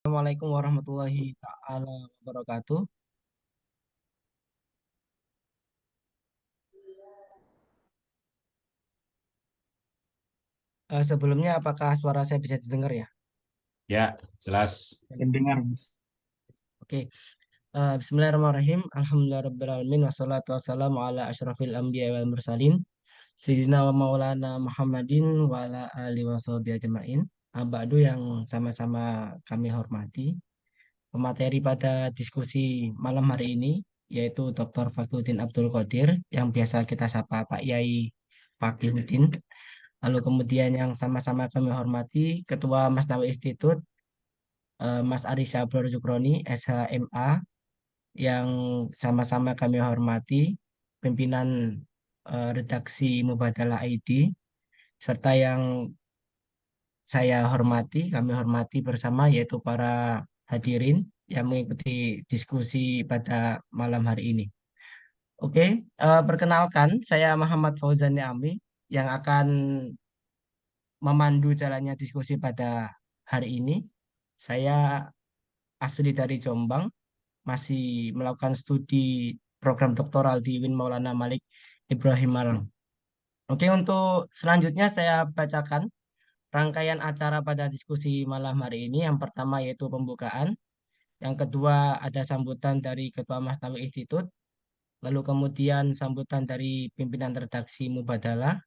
Assalamualaikum warahmatullahi taala wabarakatuh. Sebelumnya apakah suara saya bisa didengar ya? Ya, jelas. Mendengar, Mas. Oke. Bismillahirrahmanirrahim. Alhamdulillahirabbil wassalatu wassalamu ala asyrafil anbiya wal mursalin sayyidina wa maulana Muhammadin wa ala alihi washabihi ajmain. Abadu yang sama-sama kami hormati. Pemateri pada diskusi malam hari ini yaitu Dr. Fakhruddin Abdul Qadir yang biasa kita sapa Pak Yai Fakhruddin. Lalu kemudian yang sama-sama kami hormati Ketua Mas Nawawi Institut, Mas Arisya Abdur Zukroni, SHMA, yang sama-sama kami hormati pimpinan redaksi Mubadalah ID, serta yang kami hormati bersama yaitu para hadirin yang mengikuti diskusi pada malam hari ini. Oke, perkenalkan saya Muhammad Fauzan Niami yang akan memandu jalannya diskusi pada hari ini. Saya asli dari Jombang, masih melakukan studi program doktoral di UIN Maulana Malik Ibrahim Malang. Oke, untuk selanjutnya saya bacakan rangkaian acara pada diskusi malam hari ini. Yang pertama yaitu pembukaan, yang kedua ada sambutan dari Ketua Mahkamah Institut, lalu kemudian sambutan dari pimpinan redaksi Mubadalah,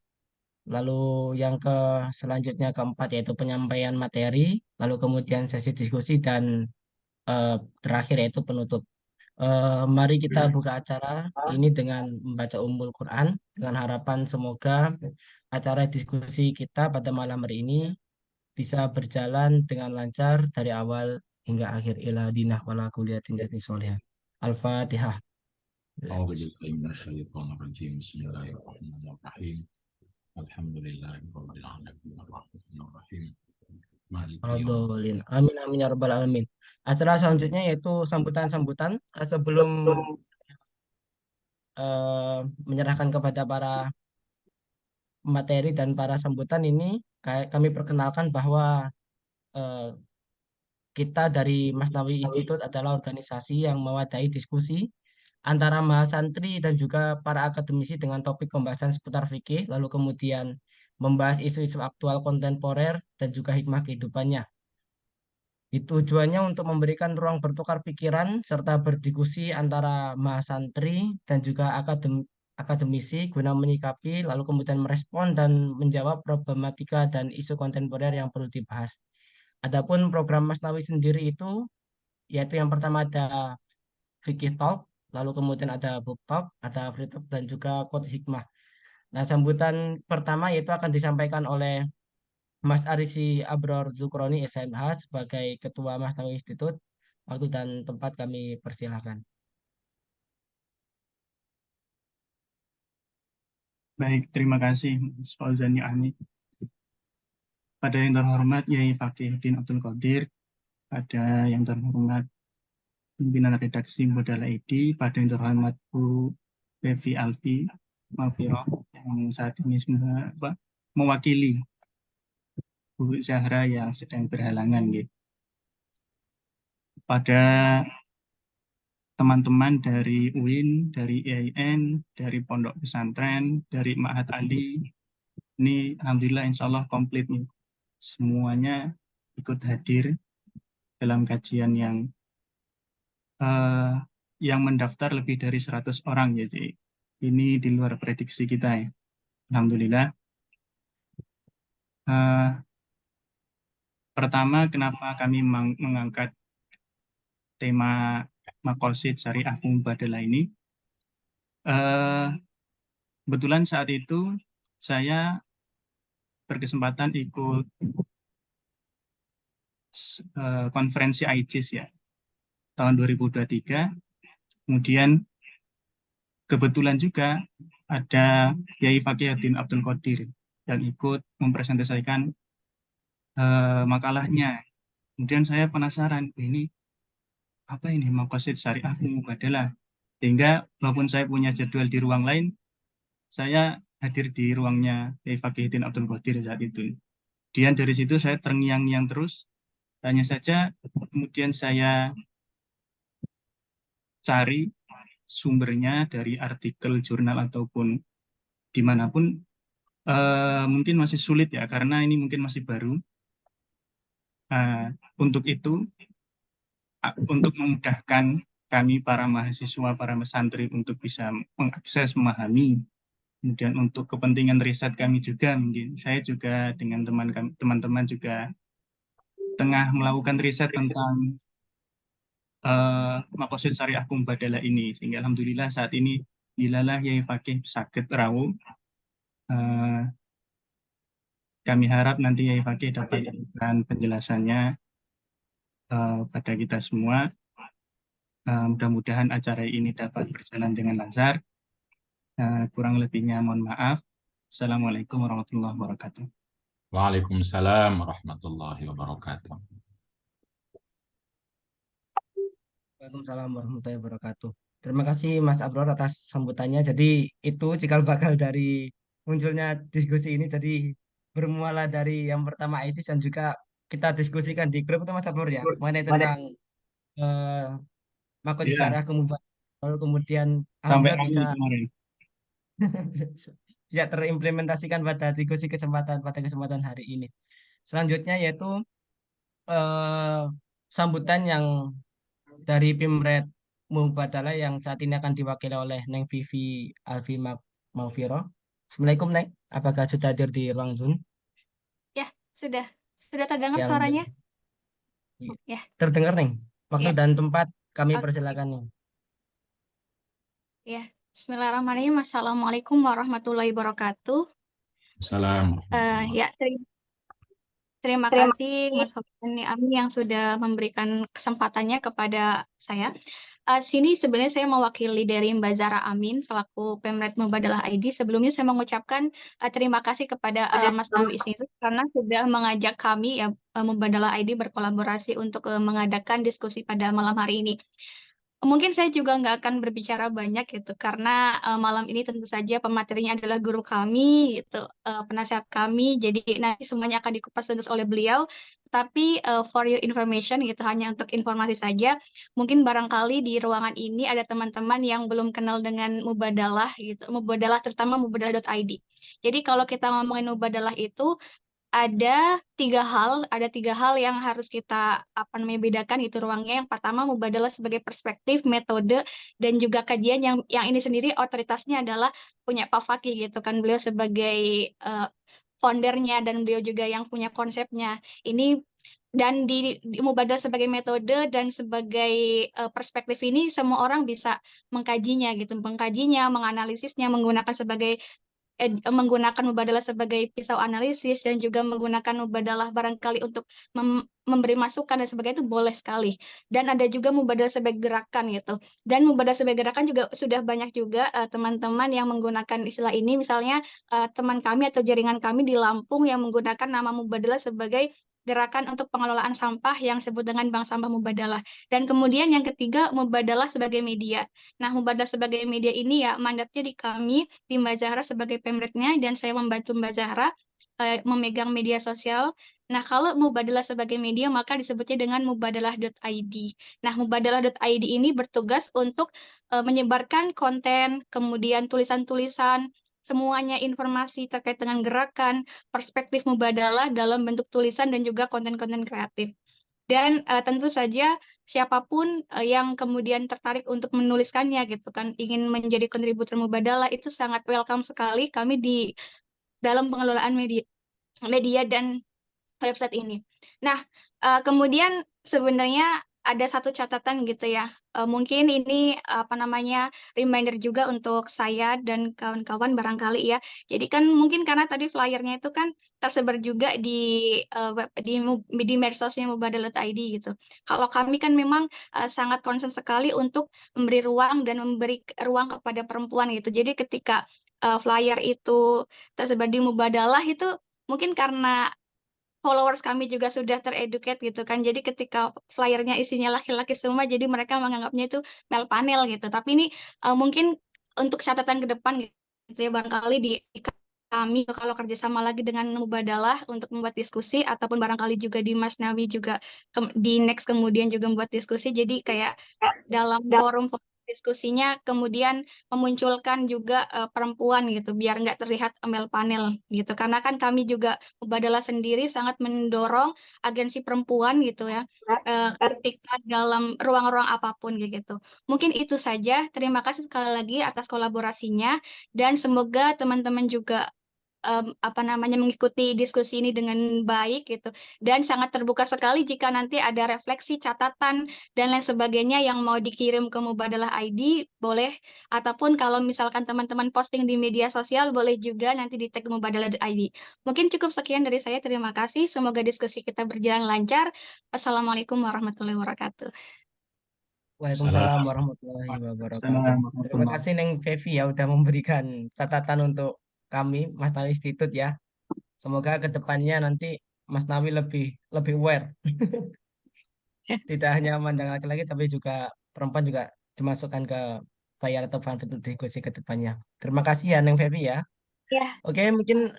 lalu yang selanjutnya keempat yaitu penyampaian materi, lalu kemudian sesi diskusi dan eh, terakhir yaitu penutup. Mari kita buka acara ini dengan membaca Ummul Quran dengan harapan semoga acara diskusi kita pada malam hari ini bisa berjalan dengan lancar dari awal hingga akhir ila dinah wala kuliyatin jati soleh. Al-Fatihah. أعوذ بالله من الشيطان الرجيم بسم الله الرحمن الرحيم الحمد لله رب العالمين الرحمن الرحيم مالك يوم Alhamdulillah. Amin amin ya rabbal alamin. Acara selanjutnya yaitu sambutan-sambutan. Sebelum eh, menyerahkan kepada para materi dan para sambutan ini, kami perkenalkan bahwa eh, kita dari Masnawi Institute adalah organisasi yang mewadahi diskusi antara mahasantri dan juga para akademisi dengan topik pembahasan seputar fikih, lalu kemudian membahas isu-isu aktual kontemporer dan juga hikmah kehidupannya. Itu tujuannya untuk memberikan ruang bertukar pikiran serta berdiskusi antara mahasantri dan juga akademisi guna menyikapi lalu kemudian merespon dan menjawab problematika dan isu kontemporer yang perlu dibahas. Adapun program Masnawi sendiri itu yaitu yang pertama ada Fikih Talk, lalu kemudian ada Book Talk, ada Free Talk dan juga Quote Hikmah. Nah, sambutan pertama yaitu akan disampaikan oleh Mas Arisi Abror Zukroni SMH sebagai Ketua Mahkamah Institut. Waktu dan tempat kami persilahkan. Baik, terima kasih Mas Fauzan Ni'ami. Pada yang terhormat Yai Fakhruddin Abdul Qadir, pada yang terhormat pimpinan redaksi Modal ID, pada yang terhormat Bu Devi Alfi Mafiroh yang saat ini mewakili Bu Zahra yang sedang berhalangan gitu. Pada teman-teman dari UIN, dari IAIN, dari Pondok Pesantren, dari Ma'had Ali, ini Alhamdulillah insya Allah komplit nih. Semuanya ikut hadir dalam kajian eh, yang mendaftar lebih dari 100 orang. Jadi ini di luar prediksi kita ya. Alhamdulillah. Eh, Pertama, kenapa kami mengangkat tema Maqasid Syariah Mubadalah ini? Eh, Kebetulan saat itu saya berkesempatan ikut konferensi IJIS ya tahun 2023. Kemudian kebetulan juga ada Yai Fakhruddin Abdul Qadir yang ikut mempresentasikan makalahnya. Kemudian saya penasaran, ini apa ini Maqasid Syariah Mubadalah? Sehingga walaupun saya punya jadwal di ruang lain, saya hadir di ruangnya Yai Fakhruddin Abdul Qadir saat itu. Kemudian dari situ saya terngiang-ngiang terus, Hanya saja kemudian saya cari sumbernya dari artikel jurnal ataupun dimanapun, mungkin masih sulit ya, karena ini mungkin masih baru. Untuk itu, untuk memudahkan kami para mahasiswa, para santri untuk bisa mengakses, memahami, kemudian untuk kepentingan riset kami juga, mungkin saya juga dengan teman-teman juga tengah melakukan riset tentang Makosid Syariah Kumbadala ini, sehingga alhamdulillah saat ini dilalah Yai Fakih sakit rawuh. Kami harap nanti Yai Fakih dapat memberikan penjelasannya pada kita semua. Mudah-mudahan acara ini dapat berjalan dengan lancar. Kurang lebihnya mohon maaf. Assalamualaikum warahmatullahi wabarakatuh. Waalaikumsalam warahmatullahi wabarakatuh. Waalaikumsalam warahmatullahi wabarakatuh. Terima kasih Mas Abror atas sambutannya. Jadi itu cikal bakal dari munculnya diskusi ini. Jadi bermula dari yang pertama ITIS dan juga kita diskusikan di grup itu Mas Abror ya mengenai tentang eh makot Ya, syariah kemudian lalu kemudian sampai alhamdulillah bisa rame kemarin. ya terimplementasikan pada diskusi pada kesempatan hari ini. Selanjutnya yaitu eh, sambutan yang dari Pimret Mubadalah yang saat ini akan diwakili oleh Neng Vivi Alfi Maufiro. Assalamualaikum Neng, apakah sudah hadir di ruang Zoom? Ya, sudah. Sudah terdengar Yang suaranya? Ya, terdengar Neng. Waktu ya. dan tempat kami Oke. persilakan Neng. Ya. Bismillahirrahmanirrahim. Assalamualaikum warahmatullahi wabarakatuh. Assalamualaikum warahmatullahi Ya, terima kasih Mas Fauzan Ni'ami yang sudah memberikan kesempatannya kepada saya. Sini sebenarnya saya mewakili dari Mbak Zara Amin selaku Pemret Mubadalah ID. Sebelumnya saya mengucapkan terima kasih kepada Mas Nawi Isnitus karena sudah mengajak kami ya Mubadalah ID berkolaborasi untuk mengadakan diskusi pada malam hari ini. Mungkin saya juga nggak akan berbicara banyak gitu, karena malam ini tentu saja pematerinya adalah guru kami, gitu, penasihat kami, jadi nanti semuanya akan dikupas tuntas oleh beliau. Tapi for your information gitu, hanya untuk informasi saja, mungkin barangkali di ruangan ini ada teman-teman yang belum kenal dengan Mubadalah gitu, Mubadalah terutama mubadalah.id. Jadi kalau kita ngomongin Mubadalah itu ada tiga hal yang harus kita bedakan itu ruangnya. Yang pertama mubadalah sebagai perspektif, metode, dan juga kajian yang ini sendiri otoritasnya adalah punya Pak Fakih gitu kan, beliau sebagai foundernya dan beliau juga yang punya konsepnya ini. Dan di mubadalah sebagai metode dan sebagai perspektif ini semua orang bisa mengkajinya gitu, menganalisisnya, menggunakan mubadalah sebagai pisau analisis dan juga menggunakan mubadalah barangkali untuk memberi masukan dan sebagainya itu boleh sekali. Dan ada juga mubadalah sebagai gerakan gitu. Dan mubadalah sebagai gerakan juga sudah banyak juga teman-teman yang menggunakan istilah ini. Misalnya teman kami atau jaringan kami di Lampung yang menggunakan nama mubadalah sebagai gerakan untuk pengelolaan sampah yang disebut dengan Bank Sampah Mubadalah. Dan kemudian yang ketiga, mubadalah sebagai media. Nah, mubadalah sebagai media ini ya mandatnya di kami, di Mbak Zahra sebagai pemretnya, dan saya membantu Mbak Zahra memegang media sosial. Nah, kalau mubadalah sebagai media, maka disebutnya dengan mubadalah.id. Nah, mubadalah.id ini bertugas untuk menyebarkan konten, kemudian tulisan-tulisan, semuanya informasi terkait dengan gerakan, perspektif mubadalah dalam bentuk tulisan dan juga konten-konten kreatif. Dan tentu saja siapapun yang kemudian tertarik untuk menuliskannya gitu kan, ingin menjadi kontributor mubadalah itu sangat welcome sekali kami di dalam pengelolaan media dan website ini. Nah, kemudian sebenarnya ada satu catatan gitu ya. Mungkin ini reminder juga untuk saya dan kawan-kawan barangkali ya. Jadi kan mungkin karena tadi flyernya itu kan tersebar juga di di medsosnya mubadalah.id gitu. Kalau kami kan memang sangat concern sekali untuk memberi ruang dan memberi ruang kepada perempuan gitu. Jadi ketika flyer itu tersebar di Mubadalah itu mungkin karena followers kami juga sudah tereduket gitu kan. Jadi ketika flyernya isinya laki-laki semua, jadi mereka menganggapnya itu male panel gitu. Tapi ini mungkin untuk catatan ke depan gitu ya, barangkali di kami kalau kerjasama lagi dengan Mubadalah untuk membuat diskusi ataupun barangkali juga di Mas Nawi juga di next kemudian juga membuat diskusi. Jadi kayak dalam forum diskusinya kemudian memunculkan juga perempuan gitu biar nggak terlihat embel panel gitu. Karena kan kami juga Mubadalah sendiri sangat mendorong agensi perempuan gitu ya ketika dalam ruang-ruang apapun gitu. Mungkin itu saja. Terima kasih sekali lagi atas kolaborasinya dan semoga teman-teman juga mengikuti diskusi ini dengan baik gitu dan sangat terbuka sekali jika nanti ada refleksi, catatan dan lain sebagainya yang mau dikirim ke Mubadalah ID boleh ataupun kalau misalkan teman-teman posting di media sosial boleh juga nanti di tag Mubadalah ID. Mungkin cukup sekian dari saya. Terima kasih. Semoga diskusi kita berjalan lancar. Assalamualaikum warahmatullahi wabarakatuh. Waalaikumsalam Salam. warahmatullahi wabarakatuh. Assalamualaikum Terima warahmatullahi kasih Neng Fevi ya udah memberikan catatan untuk kami Mas Nawi Institute ya. Semoga kedepannya nanti Mas Nawi lebih lebih aware. Tidak hanya memandang laki-laki tapi juga perempuan juga dimasukkan ke bayar atau fund untuk diskusi kedepannya. Terima kasih ya Neng Fevi ya. Ya. Oke, mungkin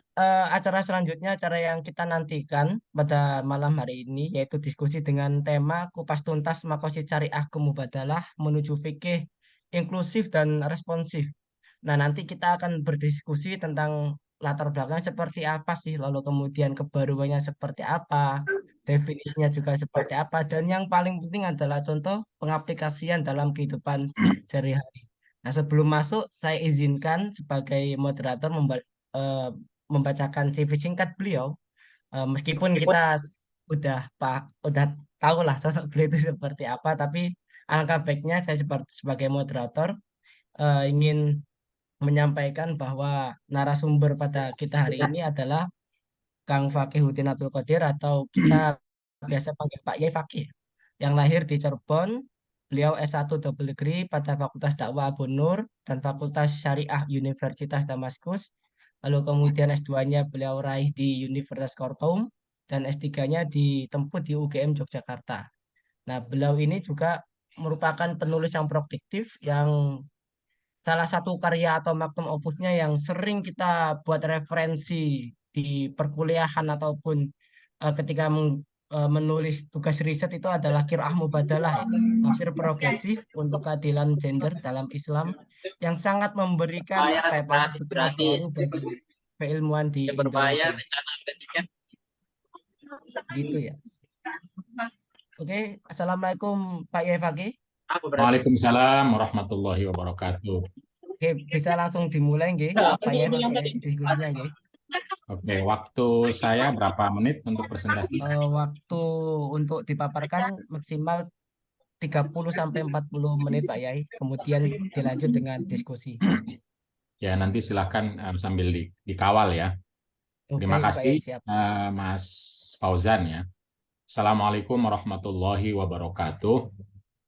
acara selanjutnya, acara yang kita nantikan pada malam hari ini, yaitu diskusi dengan tema Kupas Tuntas Makosid Syariah Mubadalah menuju fikih inklusif dan responsif. Nah, nanti kita akan berdiskusi tentang latar belakang seperti apa sih, lalu kemudian kebaruannya seperti apa, definisinya juga seperti apa, dan yang paling penting adalah contoh pengaplikasian dalam kehidupan sehari-hari. Nah, sebelum masuk, saya izinkan sebagai moderator eh, membacakan CV singkat beliau. Meskipun kita udah tahu lah sosok beliau itu seperti apa, tapi alangkah baiknya saya sebagai moderator ingin menyampaikan bahwa narasumber pada kita hari ini adalah Kang Fakihudin Abdul Qadir atau kita biasa panggil Pak Yai Fakih yang lahir di Cirebon. Beliau S1 double degree pada Fakultas Dakwah Abu Nur dan Fakultas Syariah Universitas Damaskus. Lalu kemudian S2-nya beliau raih di Universitas Khartoum dan S3-nya ditempuh di UGM Yogyakarta. Nah, beliau ini juga merupakan penulis yang produktif yang salah satu karya atau magnum opusnya yang sering kita buat referensi di perkuliahan ataupun ketika menulis tugas riset itu adalah Qiraah Mubadalah ya. Tafsir progresif untuk keadilan gender dalam Islam yang sangat memberikan Berbayar apa ya, gratis paradigma gratis. baru bagi keilmuan di Yang berbayar Indonesia. rencana pendidikan. Gitu ya. Oke, Assalamualaikum Pak Yai Fakih. Apa berarti? Waalaikumsalam warahmatullahi wabarakatuh. Oke, bisa langsung dimulai nggih, Pak Yai Fakih diskusinya nggih. Oke, waktu saya berapa menit untuk presentasi? Waktu untuk dipaparkan maksimal 30 sampai 40 menit Pak Yai, kemudian dilanjut dengan diskusi. Ya, nanti silahkan sambil dikawal ya. Terima Oke, Pak kasih Yai, siap. Mas Fauzan ya. Assalamualaikum warahmatullahi wabarakatuh.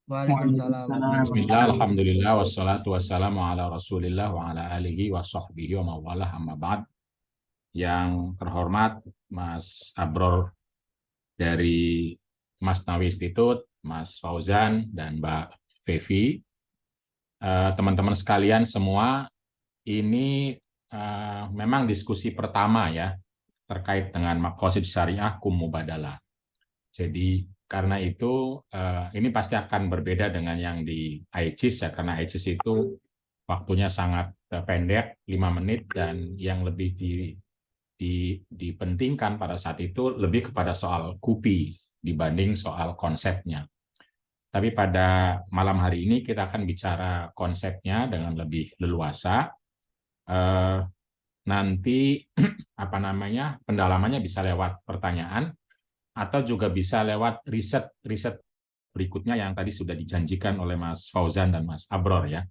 Waalaikumsalam. Bismillah, alhamdulillah, wassalatu wassalamu ala rasulillah wa ala alihi wa sahbihi wa mawalah amma ba'd. Yang terhormat Mas Abror dari Mas Nawi Institute, Mas Fauzan, dan Mbak Fevi. Teman-teman sekalian semua, ini memang diskusi pertama ya, terkait dengan Maqasid Syariah Mubadalah. Jadi karena itu ini pasti akan berbeda dengan yang di ICIS ya, karena ICIS itu waktunya sangat pendek, 5 menit, dan yang lebih dipentingkan pada saat itu lebih kepada soal KUPI dibanding soal konsepnya. Tapi pada malam hari ini kita akan bicara konsepnya dengan lebih leluasa. Nanti pendalamannya bisa lewat pertanyaan atau juga bisa lewat riset berikutnya yang tadi sudah dijanjikan oleh Mas Fauzan dan Mas Abror ya.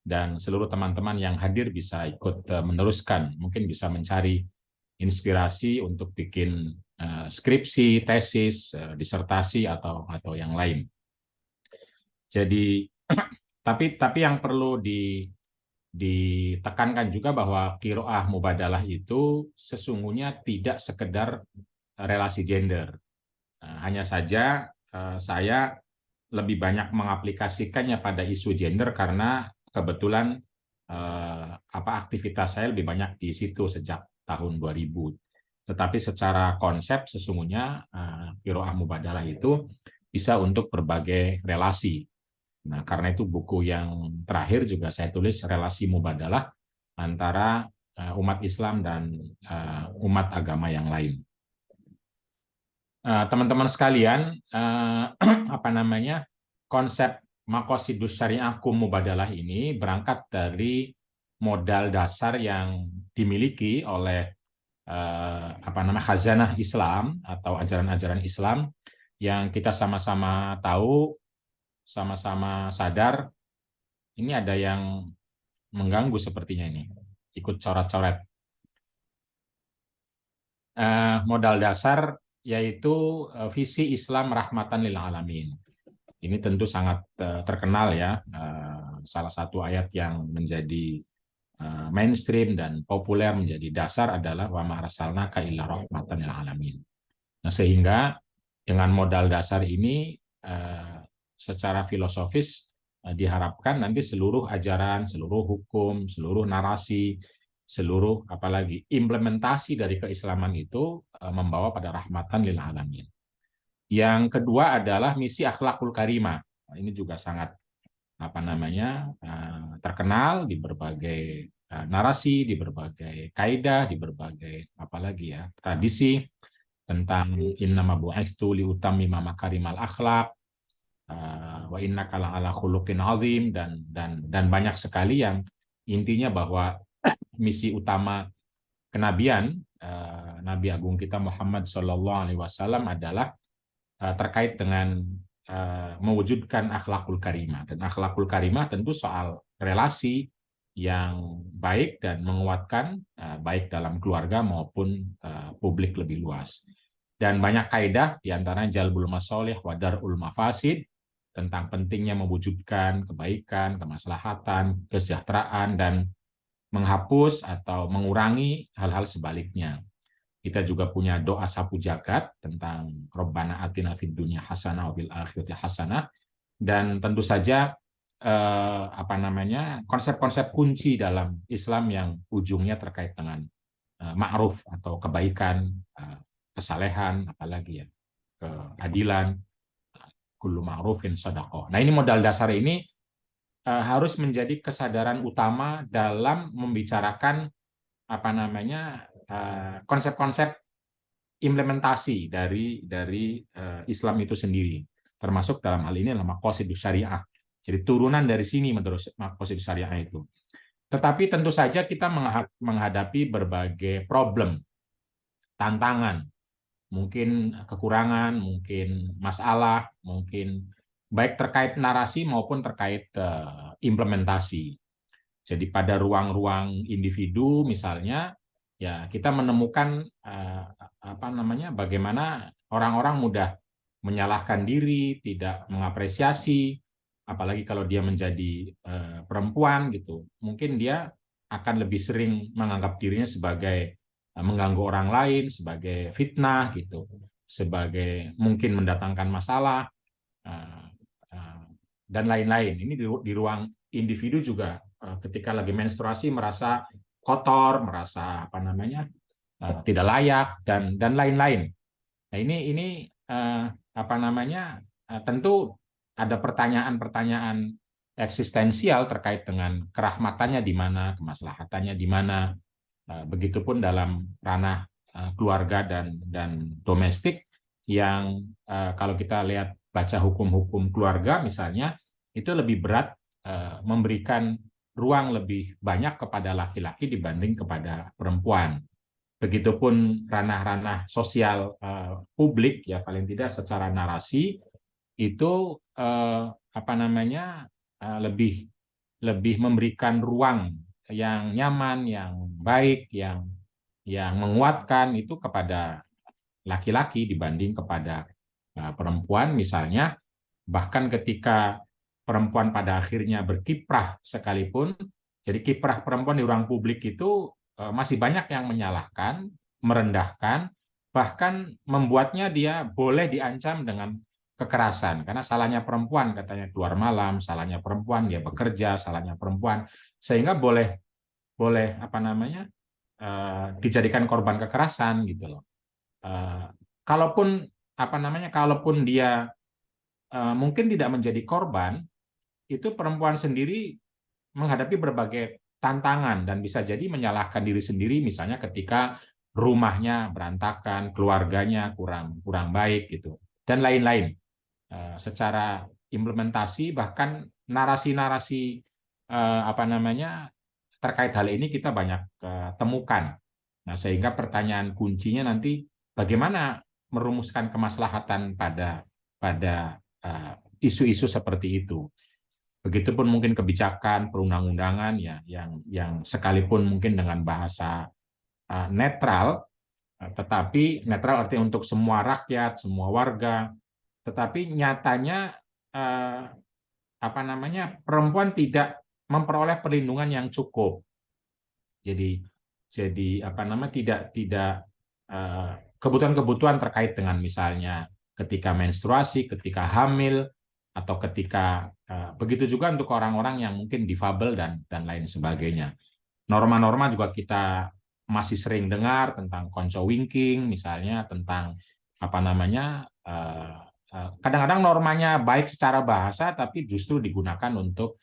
Dan seluruh teman-teman yang hadir bisa ikut meneruskan, mungkin bisa mencari inspirasi untuk bikin skripsi, tesis, disertasi atau yang lain. Jadi tapi yang perlu ditekankan juga bahwa qiraah mubadalah itu sesungguhnya tidak sekedar relasi gender. Hanya saja saya lebih banyak mengaplikasikannya pada isu gender karena kebetulan aktivitas saya lebih banyak di situ sejak tahun 2000. Tetapi secara konsep sesungguhnya qiraah mubadalah itu bisa untuk berbagai relasi. Nah, karena itu buku yang terakhir juga saya tulis relasi mubadalah antara umat Islam dan umat agama yang lain. Teman-teman sekalian, apa namanya, konsep maqasidus syariah mubadalah ini berangkat dari modal dasar yang dimiliki oleh apa namanya, khazanah Islam atau ajaran-ajaran Islam yang kita sama-sama tahu, sama-sama sadar. Ini ada yang mengganggu sepertinya ini, ikut coret-coret. Modal dasar yaitu visi Islam rahmatan lil alamin. Ini tentu sangat terkenal ya, salah satu ayat yang menjadi mainstream dan populer menjadi dasar adalah wa ma arsalnaka illa rahmatan lil alamin. Nah, sehingga dengan modal dasar ini secara filosofis diharapkan nanti seluruh ajaran, seluruh hukum, seluruh narasi, seluruh apalagi implementasi dari keislaman itu membawa pada rahmatan lil alamin. Yang kedua adalah misi akhlakul karimah. Ini juga sangat apa namanya, terkenal di berbagai narasi, di berbagai kaidah, di berbagai apalagi ya tradisi tentang innama bu'istu liutammima makarimal akhlak, wa innaka la'ala khuluqin azim, dan banyak sekali yang intinya bahwa misi utama kenabian Nabi Agung kita Muhammad SAW adalah terkait dengan mewujudkan akhlakul karimah. Dan akhlakul karimah tentu soal relasi yang baik dan menguatkan baik dalam keluarga maupun publik lebih luas. Dan banyak kaidah diantaranya jalbul masolih wa darul mafasid, tentang pentingnya mewujudkan kebaikan, kemaslahatan, kesejahteraan, dan menghapus atau mengurangi hal-hal sebaliknya. Kita juga punya doa sapu jagat tentang Rabbana atina fid dunya hasanah wa fil akhirati hasanah, dan tentu saja apa namanya, konsep-konsep kunci dalam Islam yang ujungnya terkait dengan ma'ruf atau kebaikan, kesalehan, apalagi ya, keadilan, kullu ma'rufin shadaqah. Nah, ini modal dasar ini harus menjadi kesadaran utama dalam membicarakan apa namanya, konsep-konsep implementasi dari Islam itu sendiri, termasuk dalam hal ini adalah maqasidus syariah. Jadi turunan dari sini menurut maqasidus syariah itu. Tetapi tentu saja kita menghadapi berbagai problem, tantangan, mungkin kekurangan, mungkin masalah, mungkin baik terkait narasi maupun terkait implementasi. Jadi pada ruang-ruang individu misalnya, ya kita menemukan apa namanya, bagaimana orang-orang mudah menyalahkan diri, tidak mengapresiasi, apalagi kalau dia menjadi perempuan gitu. Mungkin dia akan lebih sering menganggap dirinya sebagai mengganggu orang lain, sebagai fitnah gitu, sebagai mungkin mendatangkan masalah dan lain-lain. Ini di ruang individu juga, ketika lagi menstruasi merasa kotor, merasa apa namanya, tidak layak, dan lain-lain. Nah, ini apa namanya, tentu ada pertanyaan-pertanyaan eksistensial terkait dengan kerahmatannya di mana, kemaslahatannya di mana. Begitupun dalam ranah keluarga dan domestik yang kalau kita lihat baca hukum-hukum keluarga misalnya, itu lebih berat memberikan ruang lebih banyak kepada laki-laki dibanding kepada perempuan. Begitupun ranah-ranah sosial publik, ya paling tidak secara narasi itu apa namanya, lebih memberikan ruang yang nyaman, yang baik, yang menguatkan itu kepada laki-laki dibanding kepada perempuan misalnya. Bahkan ketika perempuan pada akhirnya berkiprah sekalipun, jadi kiprah perempuan di ruang publik itu masih banyak yang menyalahkan, merendahkan, bahkan membuatnya dia boleh diancam dengan kekerasan. Karena salahnya perempuan katanya keluar malam, salahnya perempuan dia bekerja, salahnya perempuan, sehingga boleh apa namanya, dijadikan korban kekerasan gitu loh. Kalaupun kalaupun dia mungkin tidak menjadi korban, itu perempuan sendiri menghadapi berbagai tantangan dan bisa jadi menyalahkan diri sendiri, misalnya ketika rumahnya berantakan, keluarganya kurang baik gitu, dan lain-lain. Secara implementasi bahkan narasi-narasi terkait hal ini kita banyak temukan. Nah, sehingga pertanyaan kuncinya nanti bagaimana merumuskan kemaslahatan pada isu-isu seperti itu. Begitupun mungkin kebijakan perundang-undangan ya yang sekalipun mungkin dengan bahasa netral, tetapi netral artinya untuk semua rakyat, semua warga, tetapi nyatanya perempuan tidak memperoleh perlindungan yang cukup. Jadi tidak kebutuhan-kebutuhan terkait dengan misalnya ketika menstruasi, ketika hamil, atau ketika begitu juga untuk orang-orang yang mungkin difabel dan lain sebagainya. Norma-norma juga kita masih sering dengar tentang konco winking, misalnya tentang kadang-kadang normanya baik secara bahasa, tapi justru digunakan untuk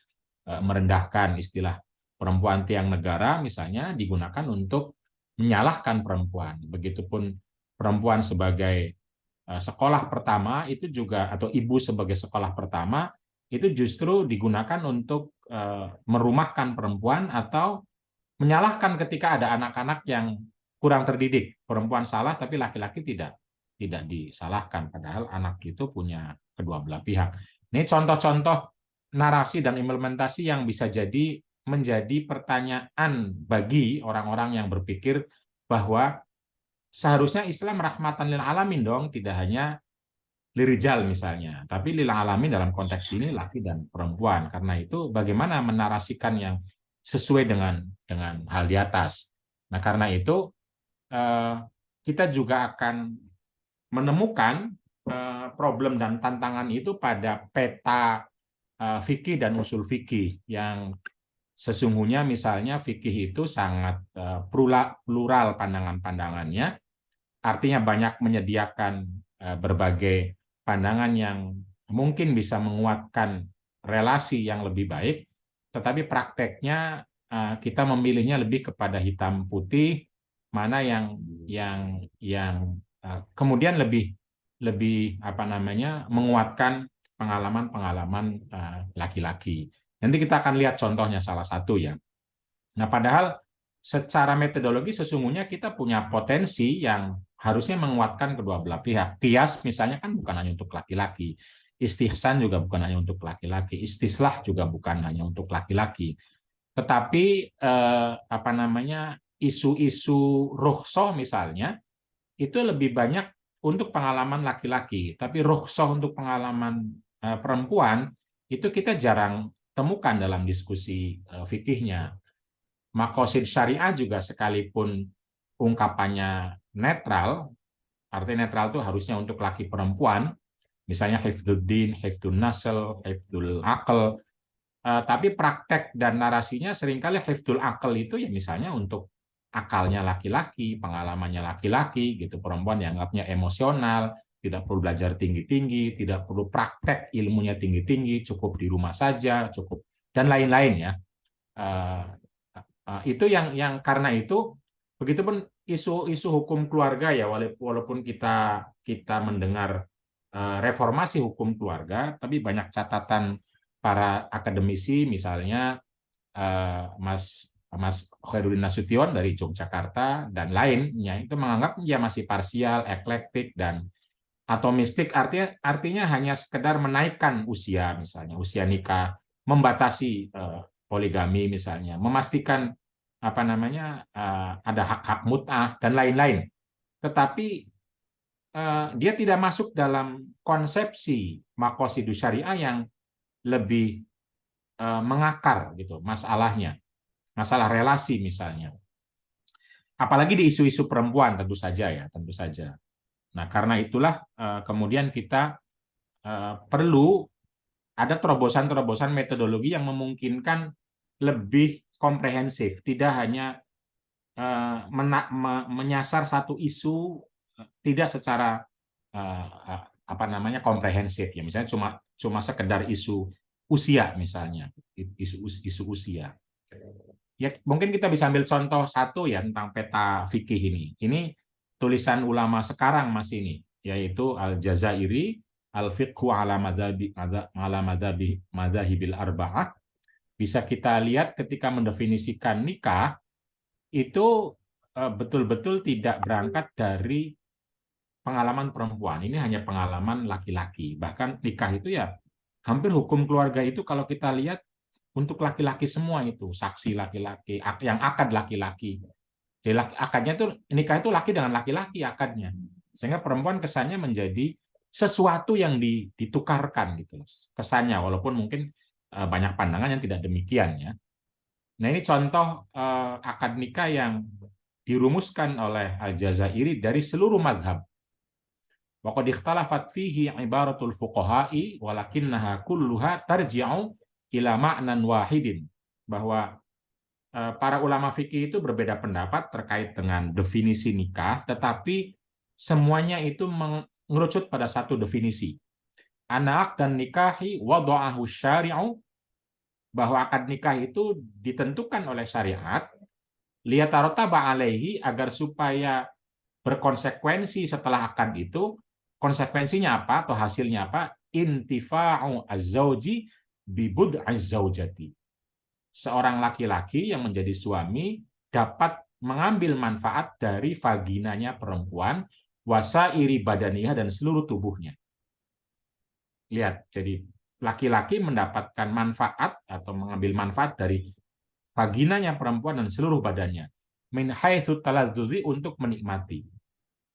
merendahkan. Istilah perempuan tiang negara misalnya digunakan untuk menyalahkan perempuan. Begitupun perempuan sebagai sekolah pertama itu juga, atau ibu sebagai sekolah pertama itu justru digunakan untuk merumahkan perempuan atau menyalahkan ketika ada anak-anak yang kurang terdidik. Perempuan salah tapi laki-laki tidak disalahkan, padahal anak itu punya kedua belah pihak. Ini contoh-contoh narasi dan implementasi yang bisa jadi menjadi pertanyaan bagi orang-orang yang berpikir bahwa seharusnya Islam rahmatan lil alamin dong, tidak hanya lirijal misalnya, tapi lil alamin dalam konteks ini laki dan perempuan. Karena itu bagaimana menarasikan yang sesuai dengan hal di atas. Nah, karena itu kita juga akan menemukan problem dan tantangan itu pada peta fikih dan usul fikih yang sesungguhnya misalnya fikih itu sangat plural pandangan-pandangannya, artinya banyak menyediakan berbagai pandangan yang mungkin bisa menguatkan relasi yang lebih baik, tetapi prakteknya kita memilihnya lebih kepada hitam putih, mana yang kemudian lebih menguatkan pengalaman-pengalaman laki-laki. Nanti kita akan lihat contohnya salah satu ya. Nah, padahal secara metodologi sesungguhnya kita punya potensi yang harusnya menguatkan kedua belah pihak. Qiyas misalnya kan bukan hanya untuk laki-laki. Istihsan juga bukan hanya untuk laki-laki. Istislah juga bukan hanya untuk laki-laki. Tetapi isu-isu rukhsah misalnya itu lebih banyak untuk pengalaman laki-laki, tapi rukhsah untuk pengalaman perempuan itu kita jarang temukan dalam diskusi fikihnya. Maqasid syariah juga sekalipun ungkapannya netral, artinya netral itu harusnya untuk laki perempuan, misalnya hifdzuddin, hifdzun nasl, hifdzul aql, tapi praktek dan narasinya seringkali hifdzul aql itu ya misalnya untuk akalnya laki-laki, pengalamannya laki-laki, gitu. Perempuan dianggapnya emosional, tidak perlu belajar tinggi-tinggi, tidak perlu praktek ilmunya tinggi-tinggi, cukup di rumah saja, cukup, dan lain-lain ya. Itu yang karena itu, begitupun isu hukum keluarga ya, walaupun kita mendengar reformasi hukum keluarga, tapi banyak catatan para akademisi, misalnya Mas Khairuddin Nasution dari Yogyakarta dan lainnya, itu menganggap ya masih parsial, eklektik, dan atomistik, artinya hanya sekedar menaikkan usia, misalnya usia nikah, membatasi poligami misalnya, memastikan ada hak-hak mut'ah dan lain-lain. Tetapi dia tidak masuk dalam konsepsi maqasidus syariah yang lebih mengakar gitu masalahnya. Masalah relasi misalnya. Apalagi di isu-isu perempuan tentu saja ya, tentu saja. Nah, karena itulah kemudian kita perlu ada terobosan-terobosan metodologi yang memungkinkan lebih komprehensif, tidak hanya menyasar satu isu tidak secara komprehensif ya, misalnya cuma sekedar isu usia misalnya, isu usia. Ya mungkin kita bisa ambil contoh satu ya tentang peta fikih ini. Ini tulisan ulama sekarang Mas ini, yaitu Al-Jazairi Al-Fiqhu ala madzahibil arba'ah. Bisa kita lihat ketika mendefinisikan nikah itu betul-betul tidak berangkat dari pengalaman perempuan. Ini hanya pengalaman laki-laki. Bahkan nikah itu ya hampir hukum keluarga itu kalau kita lihat untuk laki-laki semua itu, saksi laki-laki, yang akad laki-laki. Jadi akadnya itu nikah itu laki dengan laki-laki akadnya. Sehingga perempuan kesannya menjadi sesuatu yang ditukarkan gitu kesannya, walaupun mungkin banyak pandangan yang tidak demikian ya. Nah, ini contoh akad nikah yang dirumuskan oleh Al-Jazairi dari seluruh madhab. Wa qad ikhtalafat fihi ibaratul fuqaha'i walakinnaha kulluha tarji'u ila ma'nan wahidin. Bahwa para ulama fikih itu berbeda pendapat terkait dengan definisi nikah, tetapi semuanya itu mengerucut pada satu definisi. Anak dan nikahi wada'ahu syari'u, bahwa akad nikah itu ditentukan oleh syariat liyatarotaba alaihi, agar supaya berkonsekuensi setelah akad itu. Konsekuensinya apa atau hasilnya apa? Intifa'u az-zauji bibud az-zaujati. Seorang laki-laki yang menjadi suami dapat mengambil manfaat dari vaginanya perempuan, wasairi badaniyah, dan seluruh tubuhnya. Lihat, jadi laki-laki mendapatkan manfaat atau mengambil manfaat dari vaginanya perempuan dan seluruh badannya. Min haitsu taladzuzi, untuk menikmati.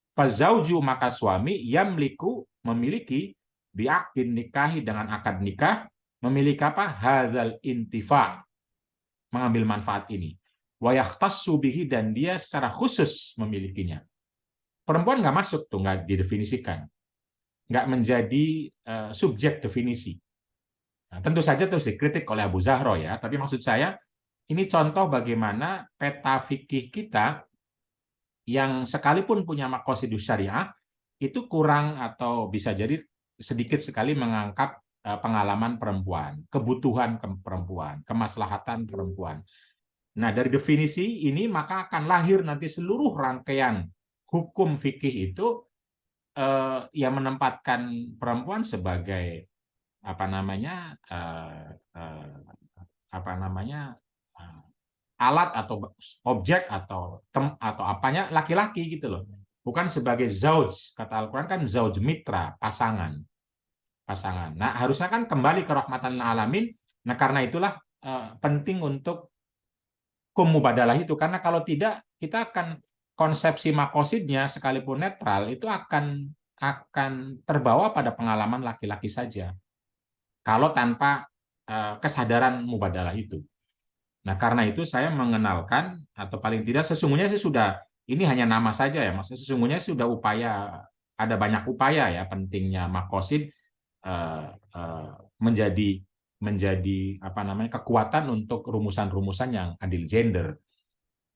Fazauju, maka suami, yamliku, memiliki, bi'aqdin nikahi, dengan akad nikah, memiliki apa? Hadzal intifa', mengambil manfaat ini. Wa yahtassu bihi, dan dia secara khusus memilikinya. Perempuan nggak masuk tuh, nggak didefinisikan. Nggak menjadi subjek definisi. Nah, tentu saja terus dikritik oleh Abu Zahro ya, tapi maksud saya ini contoh bagaimana peta fikih kita yang sekalipun punya maqasidus syariah itu kurang atau bisa jadi sedikit sekali mengangkat pengalaman perempuan, kebutuhan perempuan, kemaslahatan perempuan. Nah, dari definisi ini maka akan lahir nanti seluruh rangkaian hukum fikih itu yang menempatkan perempuan sebagai alat atau objek atau apanya laki-laki gitu loh. Bukan sebagai zauj, kata Al-Qur'an kan zauj mitra, pasangan. Nah, harusnya kan kembali ke rahmatan lil alamin. Nah, karena itulah penting untuk mubadalah itu, karena kalau tidak kita akan konsepsi makosidnya sekalipun netral itu akan terbawa pada pengalaman laki-laki saja. Kalau tanpa kesadaran mubadalah itu. Nah, karena itu saya mengenalkan, atau paling tidak sesungguhnya sih sudah, ini hanya nama saja ya, maksudnya sesungguhnya sudah ada banyak upaya ya, pentingnya makosid menjadi kekuatan untuk rumusan-rumusan yang adil gender.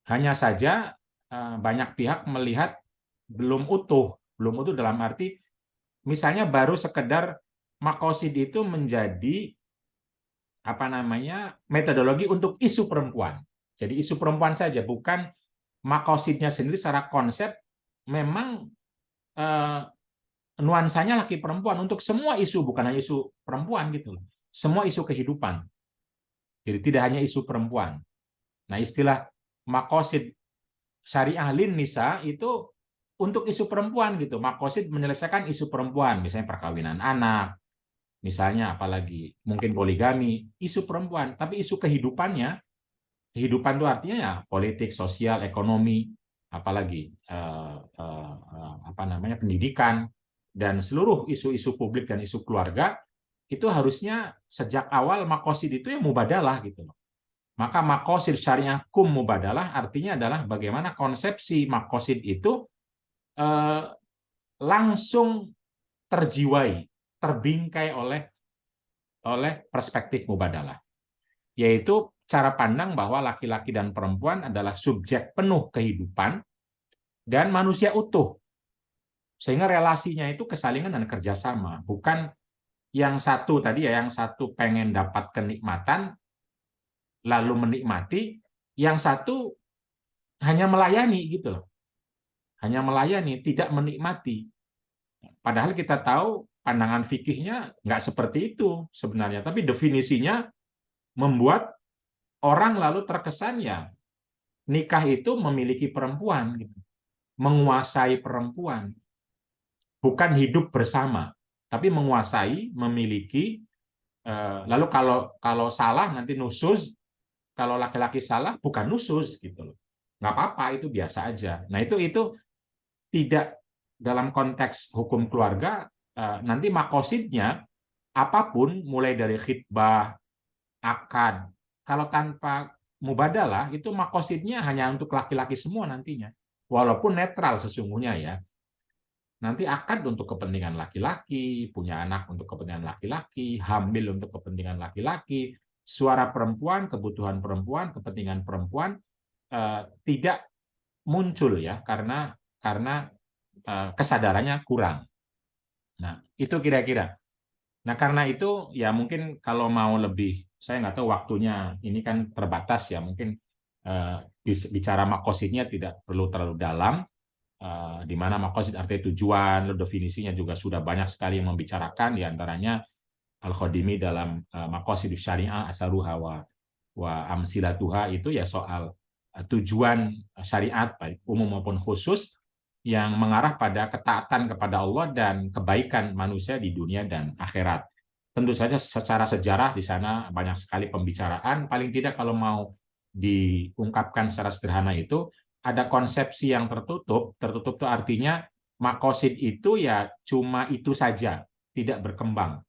Hanya saja banyak pihak melihat belum utuh dalam arti misalnya baru sekedar makosid itu menjadi metodologi untuk isu perempuan. Jadi isu perempuan saja, bukan makosidnya sendiri secara konsep memang nuansanya laki perempuan untuk semua isu, bukan hanya isu perempuan gitu loh. Semua isu kehidupan. Jadi tidak hanya isu perempuan. Nah, istilah makosid syariah lin nisa itu untuk isu perempuan gitu. Makosid menyelesaikan isu perempuan, misalnya perkawinan anak, misalnya apalagi mungkin poligami, isu perempuan. Tapi isu kehidupannya, kehidupan itu artinya ya politik, sosial, ekonomi, apalagi pendidikan, dan seluruh isu-isu publik dan isu keluarga, itu harusnya sejak awal makosid itu ya mubadalah gitu loh. Maka makosid syariah mubadalah artinya adalah bagaimana konsepsi makosid itu langsung terjiwai, terbingkai oleh perspektif mubadalah. Yaitu cara pandang bahwa laki-laki dan perempuan adalah subjek penuh kehidupan dan manusia utuh. Sehingga relasinya itu kesalingan dan kerjasama. Bukan yang satu tadi ya, yang satu pengen dapat kenikmatan, lalu menikmati, yang satu hanya melayani gitu loh. Hanya melayani, tidak menikmati. Padahal kita tahu pandangan fikihnya nggak seperti itu sebenarnya. Tapi definisinya membuat orang lalu terkesan ya nikah itu memiliki perempuan, gitu, menguasai perempuan. Bukan hidup bersama, tapi menguasai, memiliki. Lalu kalau salah nanti nusus, kalau laki-laki salah bukan nusus gitu loh. Nggak apa-apa, itu biasa aja. Nah itu tidak dalam konteks hukum keluarga. Nanti makosidnya apapun, mulai dari khitbah, akad, kalau tanpa mubadalah itu makosidnya hanya untuk laki-laki semua nantinya, walaupun netral sesungguhnya ya. Nanti akad untuk kepentingan laki-laki, punya anak untuk kepentingan laki-laki, hamil untuk kepentingan laki-laki, suara perempuan, kebutuhan perempuan, kepentingan perempuan tidak muncul ya karena kesadarannya kurang. Nah, itu kira-kira. Nah, karena itu ya mungkin kalau mau lebih, saya nggak tahu waktunya, ini kan terbatas ya, mungkin bicara makosidnya tidak perlu terlalu dalam. Di mana makosid artinya tujuan, definisinya juga sudah banyak sekali yang membicarakan, diantaranya Al-Khodimi dalam Maqasidus Syariah Asaruha wa Amsilatuha, itu ya soal tujuan syariat baik umum maupun khusus yang mengarah pada ketaatan kepada Allah dan kebaikan manusia di dunia dan akhirat. Tentu saja secara sejarah di sana banyak sekali pembicaraan, paling tidak kalau mau diungkapkan secara sederhana itu ada konsepsi yang tertutup. Tertutup itu artinya makosid itu ya cuma itu saja, tidak berkembang.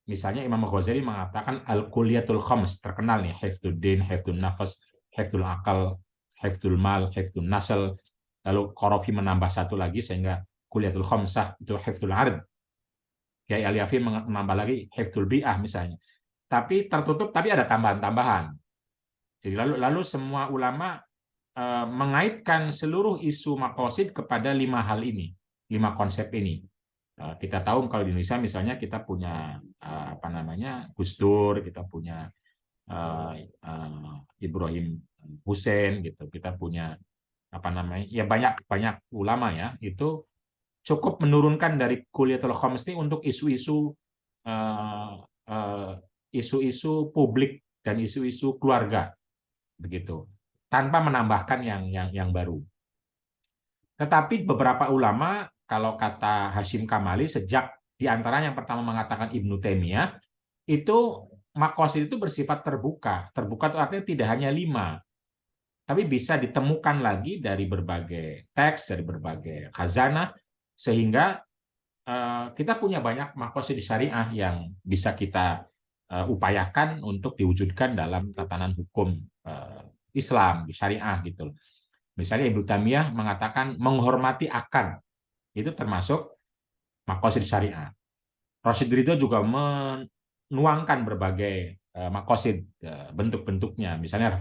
Misalnya Imam Ghazali mengatakan al-kulliyatul khams, terkenal nih, hifdzul din, hifdzul nafas, hifdzul akal, hifdzul mal, hifdzul nasl. Lalu Qarafi menambah satu lagi sehingga kulliyatul khamsah itu hifdzul ard. Kiai Al-Yafi menambah lagi hifdzul bi'ah misalnya. Tapi tertutup, tapi ada tambahan-tambahan. Jadi lalu semua ulama mengaitkan seluruh isu makosid kepada 5 hal ini, 5 konsep ini. Kita tahu kalau di Indonesia misalnya kita punya Gus Dur, kita punya Ibrahim Hussein gitu, kita punya ya banyak ulama ya, itu cukup menurunkan dari Kulliyatul Khams ini untuk isu-isu publik dan isu-isu keluarga begitu, tanpa menambahkan yang baru. Tetapi beberapa ulama, kalau kata Hashim Kamali, sejak diantaranya yang pertama mengatakan Ibnu Taimiyah, itu makosid itu bersifat terbuka. Terbuka itu artinya tidak hanya 5, tapi bisa ditemukan lagi dari berbagai teks, dari berbagai khazanah, sehingga kita punya banyak makosid syariah yang bisa kita upayakan untuk diwujudkan dalam tatanan hukum Islam, di syariah gitu. Misalnya Ibnu Taimiyah mengatakan menghormati akad, itu termasuk makosid syariah. Rasyid Ridho juga menuangkan berbagai makosid, bentuk-bentuknya, misalnya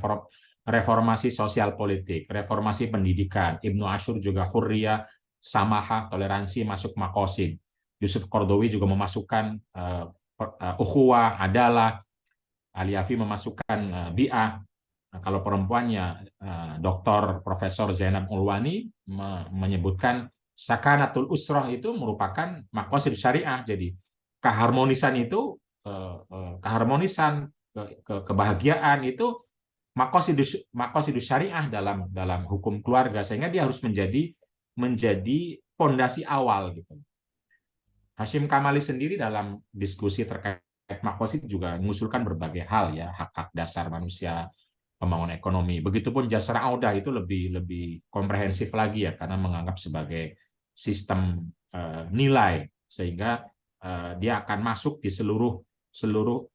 reformasi sosial politik, reformasi pendidikan. Ibnu Ashur juga hurriyah, samahah, toleransi masuk makosid. Yusuf Qardawi juga memasukkan ukhuwah, adalah. Al-Yafi memasukkan bi'ah. Kalau perempuannya Dr. Profesor Zainab Ulwani menyebutkan sakanatul usroh itu merupakan makosid syariah. Jadi keharmonisan itu, kebahagiaan itu makosid syariah dalam hukum keluarga, sehingga dia harus menjadi pondasi awal gitu. Hashim Kamali sendiri dalam diskusi terkait makosid juga mengusulkan berbagai hal ya, hak-hak dasar manusia, pembangunan ekonomi. Begitupun Jasra Audah itu lebih komprehensif lagi ya, karena menganggap sebagai sistem nilai, sehingga dia akan masuk di seluruh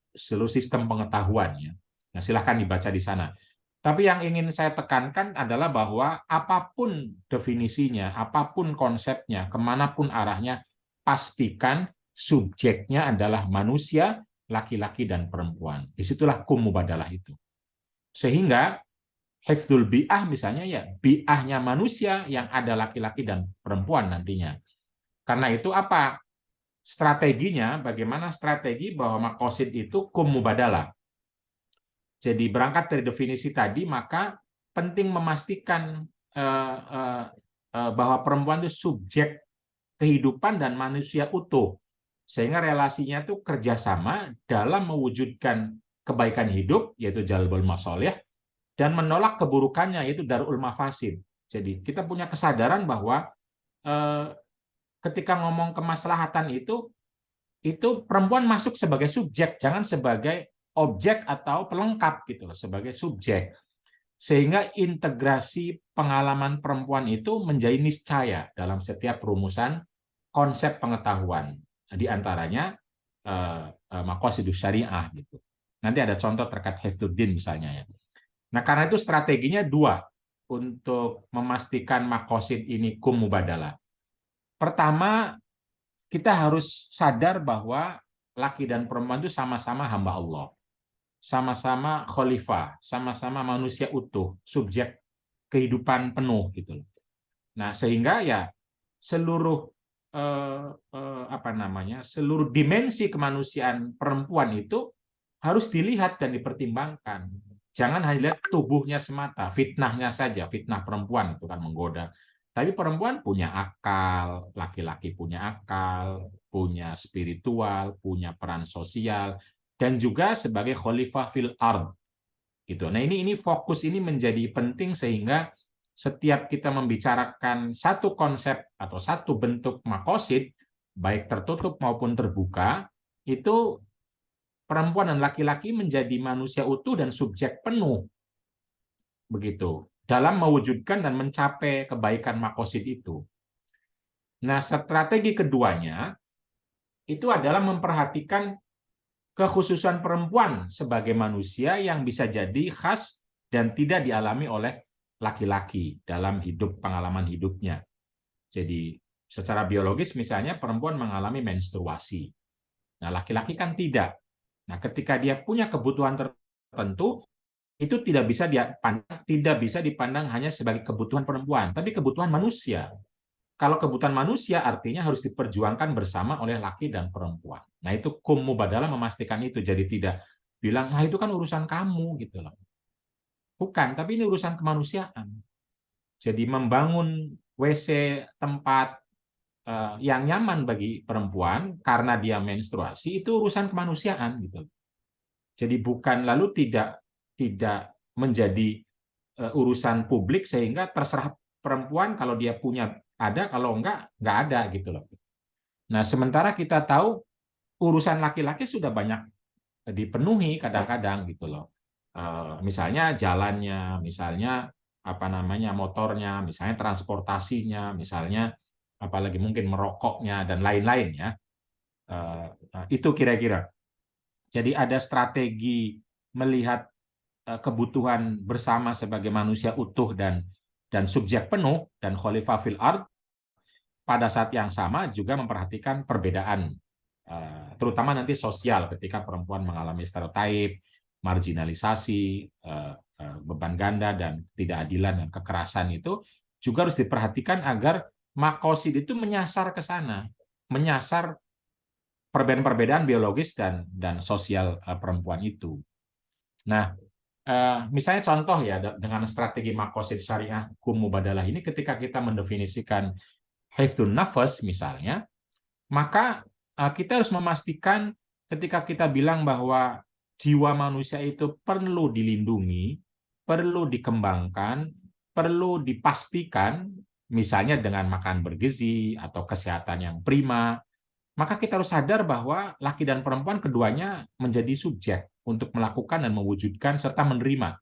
sistem pengetahuan ya. Nah, silahkan dibaca di sana. Tapi yang ingin saya tekankan adalah bahwa apapun definisinya, apapun konsepnya, kemanapun arahnya, pastikan subjeknya adalah manusia, laki-laki dan perempuan. Disitulah kum mubadalah itu. Sehingga hifdzul bi'ah misalnya ya bi'ahnya manusia yang ada laki-laki dan perempuan nantinya. Karena itu apa strateginya? Bagaimana strategi bahwa maqasid itu kum mubadalah. Jadi berangkat dari definisi tadi, maka penting memastikan bahwa perempuan itu subjek kehidupan dan manusia utuh. Sehingga relasinya itu kerjasama dalam mewujudkan kebaikan hidup, yaitu jalbul masolih, dan menolak keburukannya, yaitu darul mafasid. Jadi kita punya kesadaran bahwa ketika ngomong kemaslahatan itu perempuan masuk sebagai subjek, jangan sebagai objek atau pelengkap gitu loh, sebagai subjek. Sehingga integrasi pengalaman perempuan itu menjadi niscaya dalam setiap rumusan konsep pengetahuan. Di antaranya maqasidus syariah gitu. Nanti ada contoh terkait hifdzuddin misalnya ya. Nah, karena itu strateginya dua untuk memastikan maqasid ini kum mubadalah. Pertama, kita harus sadar bahwa laki dan perempuan itu sama-sama hamba Allah. Sama-sama khalifah, sama-sama manusia utuh, subjek kehidupan penuh gitu. Nah, sehingga ya seluruh seluruh dimensi kemanusiaan perempuan itu harus dilihat dan dipertimbangkan. Jangan hanya lihat tubuhnya semata, fitnahnya saja, fitnah perempuan itu kan menggoda. Tapi perempuan punya akal, laki-laki punya akal, punya spiritual, punya peran sosial, dan juga sebagai khalifah fil ard gitu. Nah, ini fokus ini menjadi penting sehingga setiap kita membicarakan satu konsep atau satu bentuk maqasid baik tertutup maupun terbuka, itu perempuan dan laki-laki menjadi manusia utuh dan subjek penuh begitu dalam mewujudkan dan mencapai kebaikan maqasid itu. Nah, strategi keduanya itu adalah memperhatikan kekhususan perempuan sebagai manusia yang bisa jadi khas dan tidak dialami oleh laki-laki dalam pengalaman hidupnya. Jadi secara biologis misalnya perempuan mengalami menstruasi. Nah, laki-laki kan tidak. Nah, ketika dia punya kebutuhan tertentu, itu tidak bisa dipandang hanya sebagai kebutuhan perempuan, tapi kebutuhan manusia. Kalau kebutuhan manusia artinya harus diperjuangkan bersama oleh laki dan perempuan. Nah, itu kum mubadalah memastikan itu. Jadi tidak bilang, nah itu kan urusan kamu gitu loh. Bukan, tapi ini urusan kemanusiaan. Jadi membangun WC tempat yang nyaman bagi perempuan karena dia menstruasi itu urusan kemanusiaan gitu. Jadi bukan lalu tidak menjadi urusan publik sehingga terserah perempuan kalau dia punya ada, kalau enggak ada gitu loh. Nah, sementara kita tahu urusan laki-laki sudah banyak dipenuhi kadang-kadang gitu loh. Misalnya jalannya, misalnya motornya, misalnya transportasinya, misalnya apalagi mungkin merokoknya dan lain-lain ya. Itu kira-kira. Jadi ada strategi melihat kebutuhan bersama sebagai manusia utuh dan subjek penuh dan khalifah fil ard, pada saat yang sama juga memperhatikan perbedaan terutama nanti sosial ketika perempuan mengalami stereotip, marginalisasi, beban ganda dan ketidakadilan dan kekerasan itu juga harus diperhatikan agar maqasid itu menyasar ke sana, menyasar perbedaan-perbedaan biologis dan sosial perempuan itu. Nah, misalnya contoh ya dengan strategi maqasid syariah kum mubadalah ini, ketika kita mendefinisikan hifdzun nafas misalnya, maka kita harus memastikan ketika kita bilang bahwa jiwa manusia itu perlu dilindungi, perlu dikembangkan, perlu dipastikan, misalnya dengan makan bergizi atau kesehatan yang prima, maka kita harus sadar bahwa laki dan perempuan keduanya menjadi subjek untuk melakukan dan mewujudkan serta menerima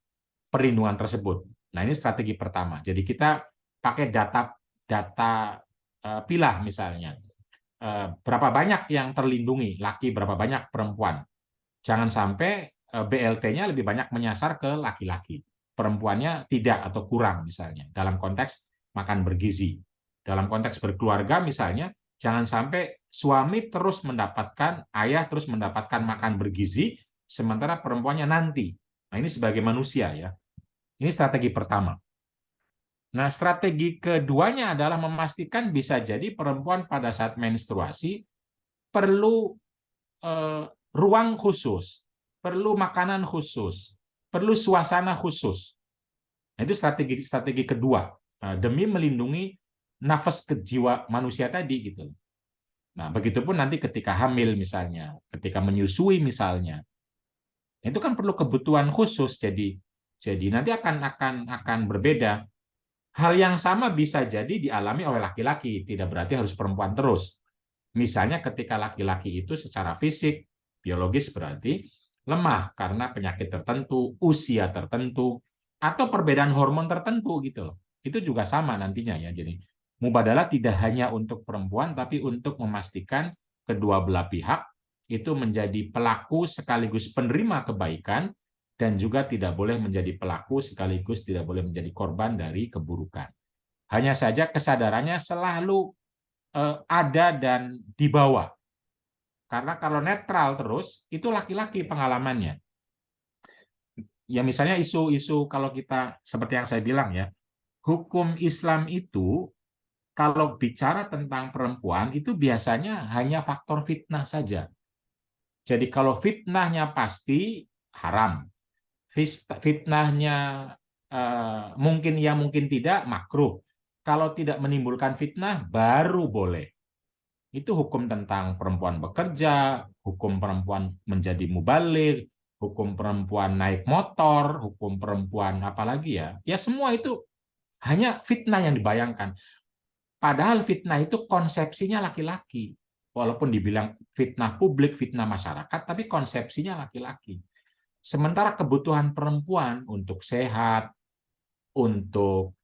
perlindungan tersebut. Nah, ini strategi pertama. Jadi kita pakai data pilah misalnya. Berapa banyak yang terlindungi, laki berapa banyak perempuan. Jangan sampai BLT-nya lebih banyak menyasar ke laki-laki. Perempuannya tidak atau kurang misalnya. Dalam konteks makan bergizi. Dalam konteks berkeluarga misalnya, jangan sampai suami terus mendapatkan, ayah terus mendapatkan makan bergizi, sementara perempuannya nanti Nah, ini sebagai manusia ya. Ini strategi pertama. Nah, strategi keduanya adalah memastikan bisa jadi perempuan pada saat menstruasi perlu ruang khusus, perlu makanan khusus, perlu suasana khusus. Nah, itu strategi kedua demi melindungi nafas jiwa manusia tadi gitu. Nah, begitupun nanti ketika hamil misalnya, ketika menyusui misalnya, itu kan perlu kebutuhan khusus. Jadi nanti akan berbeda. Hal yang sama bisa jadi dialami oleh laki-laki, tidak berarti harus perempuan terus. Misalnya ketika laki-laki itu secara fisik, biologis berarti lemah karena penyakit tertentu, usia tertentu, atau perbedaan hormon tertentu gitu loh. Itu juga sama nantinya ya. Jadi mubadalah tidak hanya untuk perempuan, tapi untuk memastikan kedua belah pihak itu menjadi pelaku sekaligus penerima kebaikan, dan juga tidak boleh menjadi pelaku sekaligus tidak boleh menjadi korban dari keburukan. Hanya saja kesadarannya selalu ada dan dibawa. Karena kalau netral terus, itu laki-laki pengalamannya. Ya misalnya isu-isu kalau kita, seperti yang saya bilang ya, hukum Islam itu kalau bicara tentang perempuan, itu biasanya hanya faktor fitnah saja. Jadi kalau fitnahnya pasti haram. Fitnahnya mungkin ya mungkin tidak, makruh. Kalau tidak menimbulkan fitnah, baru boleh. Itu hukum tentang perempuan bekerja, hukum perempuan menjadi mubaligh, hukum perempuan naik motor, hukum perempuan apalagi ya. Ya semua itu hanya fitnah yang dibayangkan. Padahal fitnah itu konsepsinya laki-laki. Walaupun dibilang fitnah publik, fitnah masyarakat, tapi konsepsinya laki-laki. Sementara kebutuhan perempuan untuk sehat, untuk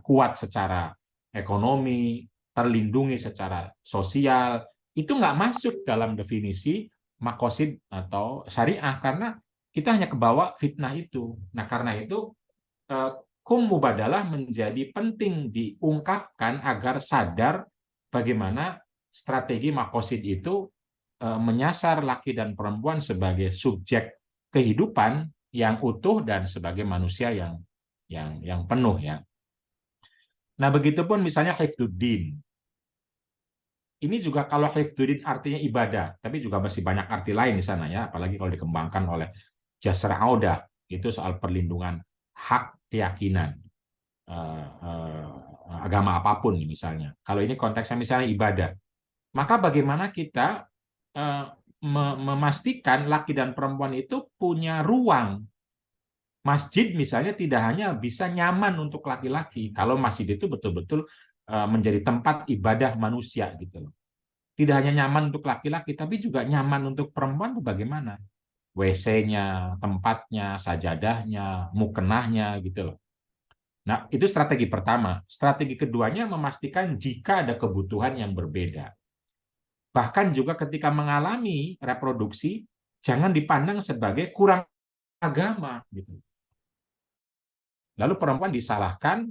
kuat secara ekonomi, terlindungi secara sosial, itu nggak masuk dalam definisi makosid atau syariah karena kita hanya kebawa fitnah itu. Nah karena itu hukum mubadalah menjadi penting diungkapkan agar sadar bagaimana strategi makosid itu menyasar laki dan perempuan sebagai subjek kehidupan yang utuh dan sebagai manusia yang penuh ya. Nah, begitupun misalnya hifdzuddin. Ini juga kalau hifdzuddin artinya ibadah, tapi juga masih banyak arti lain di sana ya, apalagi kalau dikembangkan oleh Jasr Audah, itu soal perlindungan hak keyakinan agama apapun misalnya. Kalau ini konteksnya misalnya ibadah, maka bagaimana kita memastikan laki dan perempuan itu punya ruang. Masjid misalnya tidak hanya bisa nyaman untuk laki-laki, kalau masjid itu betul-betul menjadi tempat ibadah manusia gitu loh. Tidak hanya nyaman untuk laki-laki, tapi juga nyaman untuk perempuan itu bagaimana? WC-nya, tempatnya, sajadahnya, mukenahnya gitu loh. Nah, itu strategi pertama. Strategi keduanya memastikan jika ada kebutuhan yang berbeda. Bahkan juga ketika mengalami reproduksi, jangan dipandang sebagai kurang agama gitu. Lalu perempuan disalahkan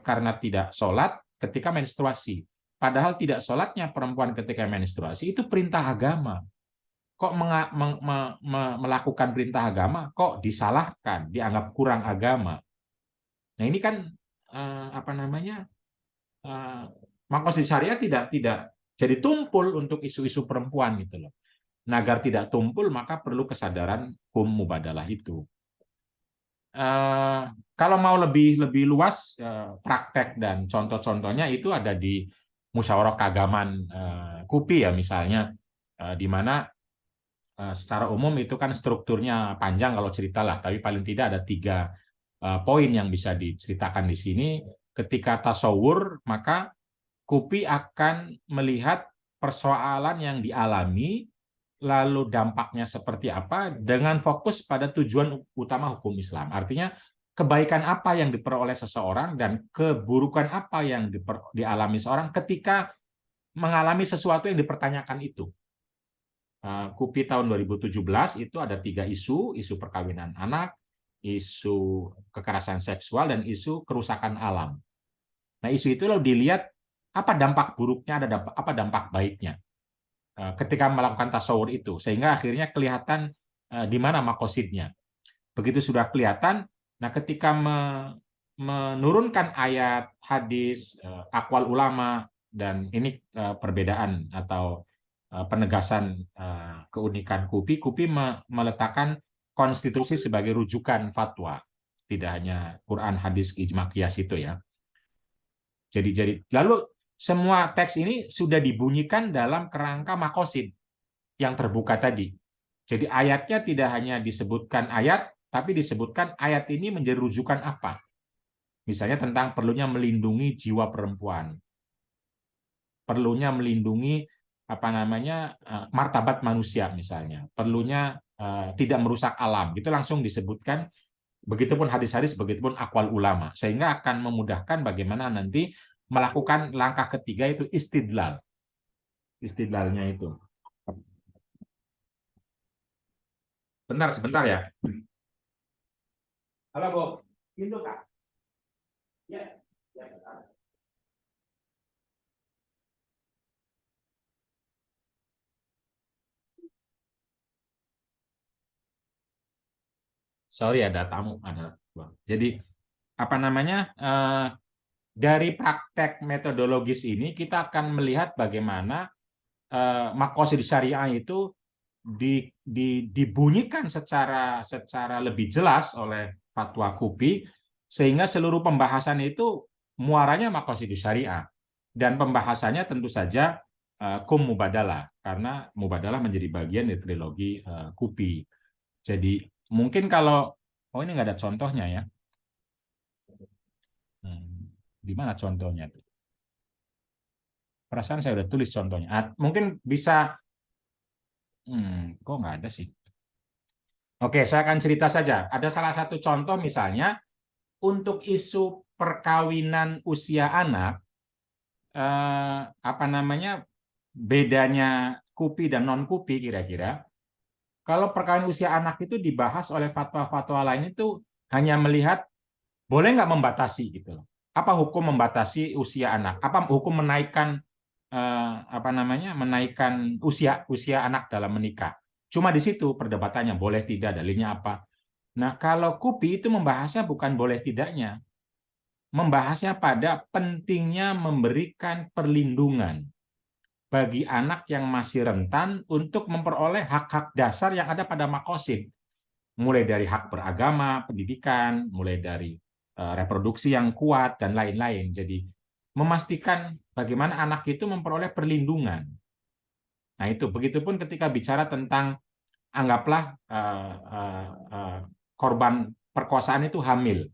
karena tidak sholat ketika menstruasi. Padahal tidak sholatnya perempuan ketika menstruasi itu perintah agama. Kok melakukan perintah agama, kok disalahkan, dianggap kurang agama. Nah ini kan makosid syariah tidak jadi tumpul untuk isu-isu perempuan gitu loh. Nah, agar tidak tumpul maka perlu kesadaran hukum mubadalah itu. Kalau mau lebih luas praktek dan contoh-contohnya itu ada di musyawarah keagamaan KUPI ya misalnya, di mana secara umum itu kan strukturnya panjang kalau ceritalah, tapi paling tidak ada 3 poin yang bisa diceritakan di sini. Ketika tasawur maka KUPI akan melihat persoalan yang dialami, lalu dampaknya seperti apa, dengan fokus pada tujuan utama hukum Islam. Artinya, kebaikan apa yang diperoleh seseorang dan keburukan apa yang dialami seorang ketika mengalami sesuatu yang dipertanyakan itu. KUPI tahun 2017 itu ada 3 isu perkawinan anak, isu kekerasan seksual, dan isu kerusakan alam. Nah, isu itu lalu dilihat apa dampak buruknya, apa dampak baiknya ketika melakukan tasawur itu, sehingga akhirnya kelihatan di mana makosidnya. Begitu sudah kelihatan, nah ketika menurunkan ayat, hadis, aqwal ulama, dan ini perbedaan atau penegasan keunikan KUPI. KUPI meletakkan konstitusi sebagai rujukan fatwa, tidak hanya Quran, hadis, ijma, qiyas itu ya. Jadi lalu semua teks ini sudah dibunyikan dalam kerangka makosid yang terbuka tadi. Jadi ayatnya tidak hanya disebutkan ayat, tapi disebutkan ayat ini menjadi rujukan apa. Misalnya tentang perlunya melindungi jiwa perempuan, perlunya melindungi martabat manusia misalnya, perlunya tidak merusak alam, itu langsung disebutkan. Begitupun hadis-hadis, begitupun aqwal ulama, sehingga akan memudahkan bagaimana nanti melakukan langkah ketiga, itu istidlal. Istidlalnya itu. Sebentar ya. Halo, Bu. Itu, Kak. Ya, bentar. Sorry, ada tamu. Jadi, dari praktek metodologis ini, kita akan melihat bagaimana maqasid syariah itu dibunyikan secara lebih jelas oleh fatwa KUPI, sehingga seluruh pembahasan itu muaranya maqasid syariah, dan pembahasannya tentu saja mubadalah, karena mubadalah menjadi bagian dari trilogi KUPI. Jadi mungkin kalau ini nggak ada contohnya ya, di mana contohnya? Perasaan saya udah tulis contohnya. Mungkin bisa, kok nggak ada sih? Oke, saya akan cerita saja. Ada salah satu contoh misalnya untuk isu perkawinan usia anak, bedanya KUPI dan non KUPI kira-kira. Kalau perkawinan usia anak itu dibahas oleh fatwa-fatwa lain itu hanya melihat boleh nggak membatasi gitu. Apa hukum membatasi usia anak? Apa hukum menaikkan menaikkan usia anak dalam menikah? Cuma di situ perdebatannya, boleh tidak, dalilnya apa. Nah, kalau KUPI itu membahasnya bukan boleh tidaknya. Membahasnya pada pentingnya memberikan perlindungan bagi anak yang masih rentan untuk memperoleh hak-hak dasar yang ada pada maqasid. Mulai dari hak beragama, pendidikan, mulai dari reproduksi yang kuat, dan lain-lain. Jadi, memastikan bagaimana anak itu memperoleh perlindungan. Nah, itu. Begitupun ketika bicara tentang, anggaplah korban perkosaan itu hamil.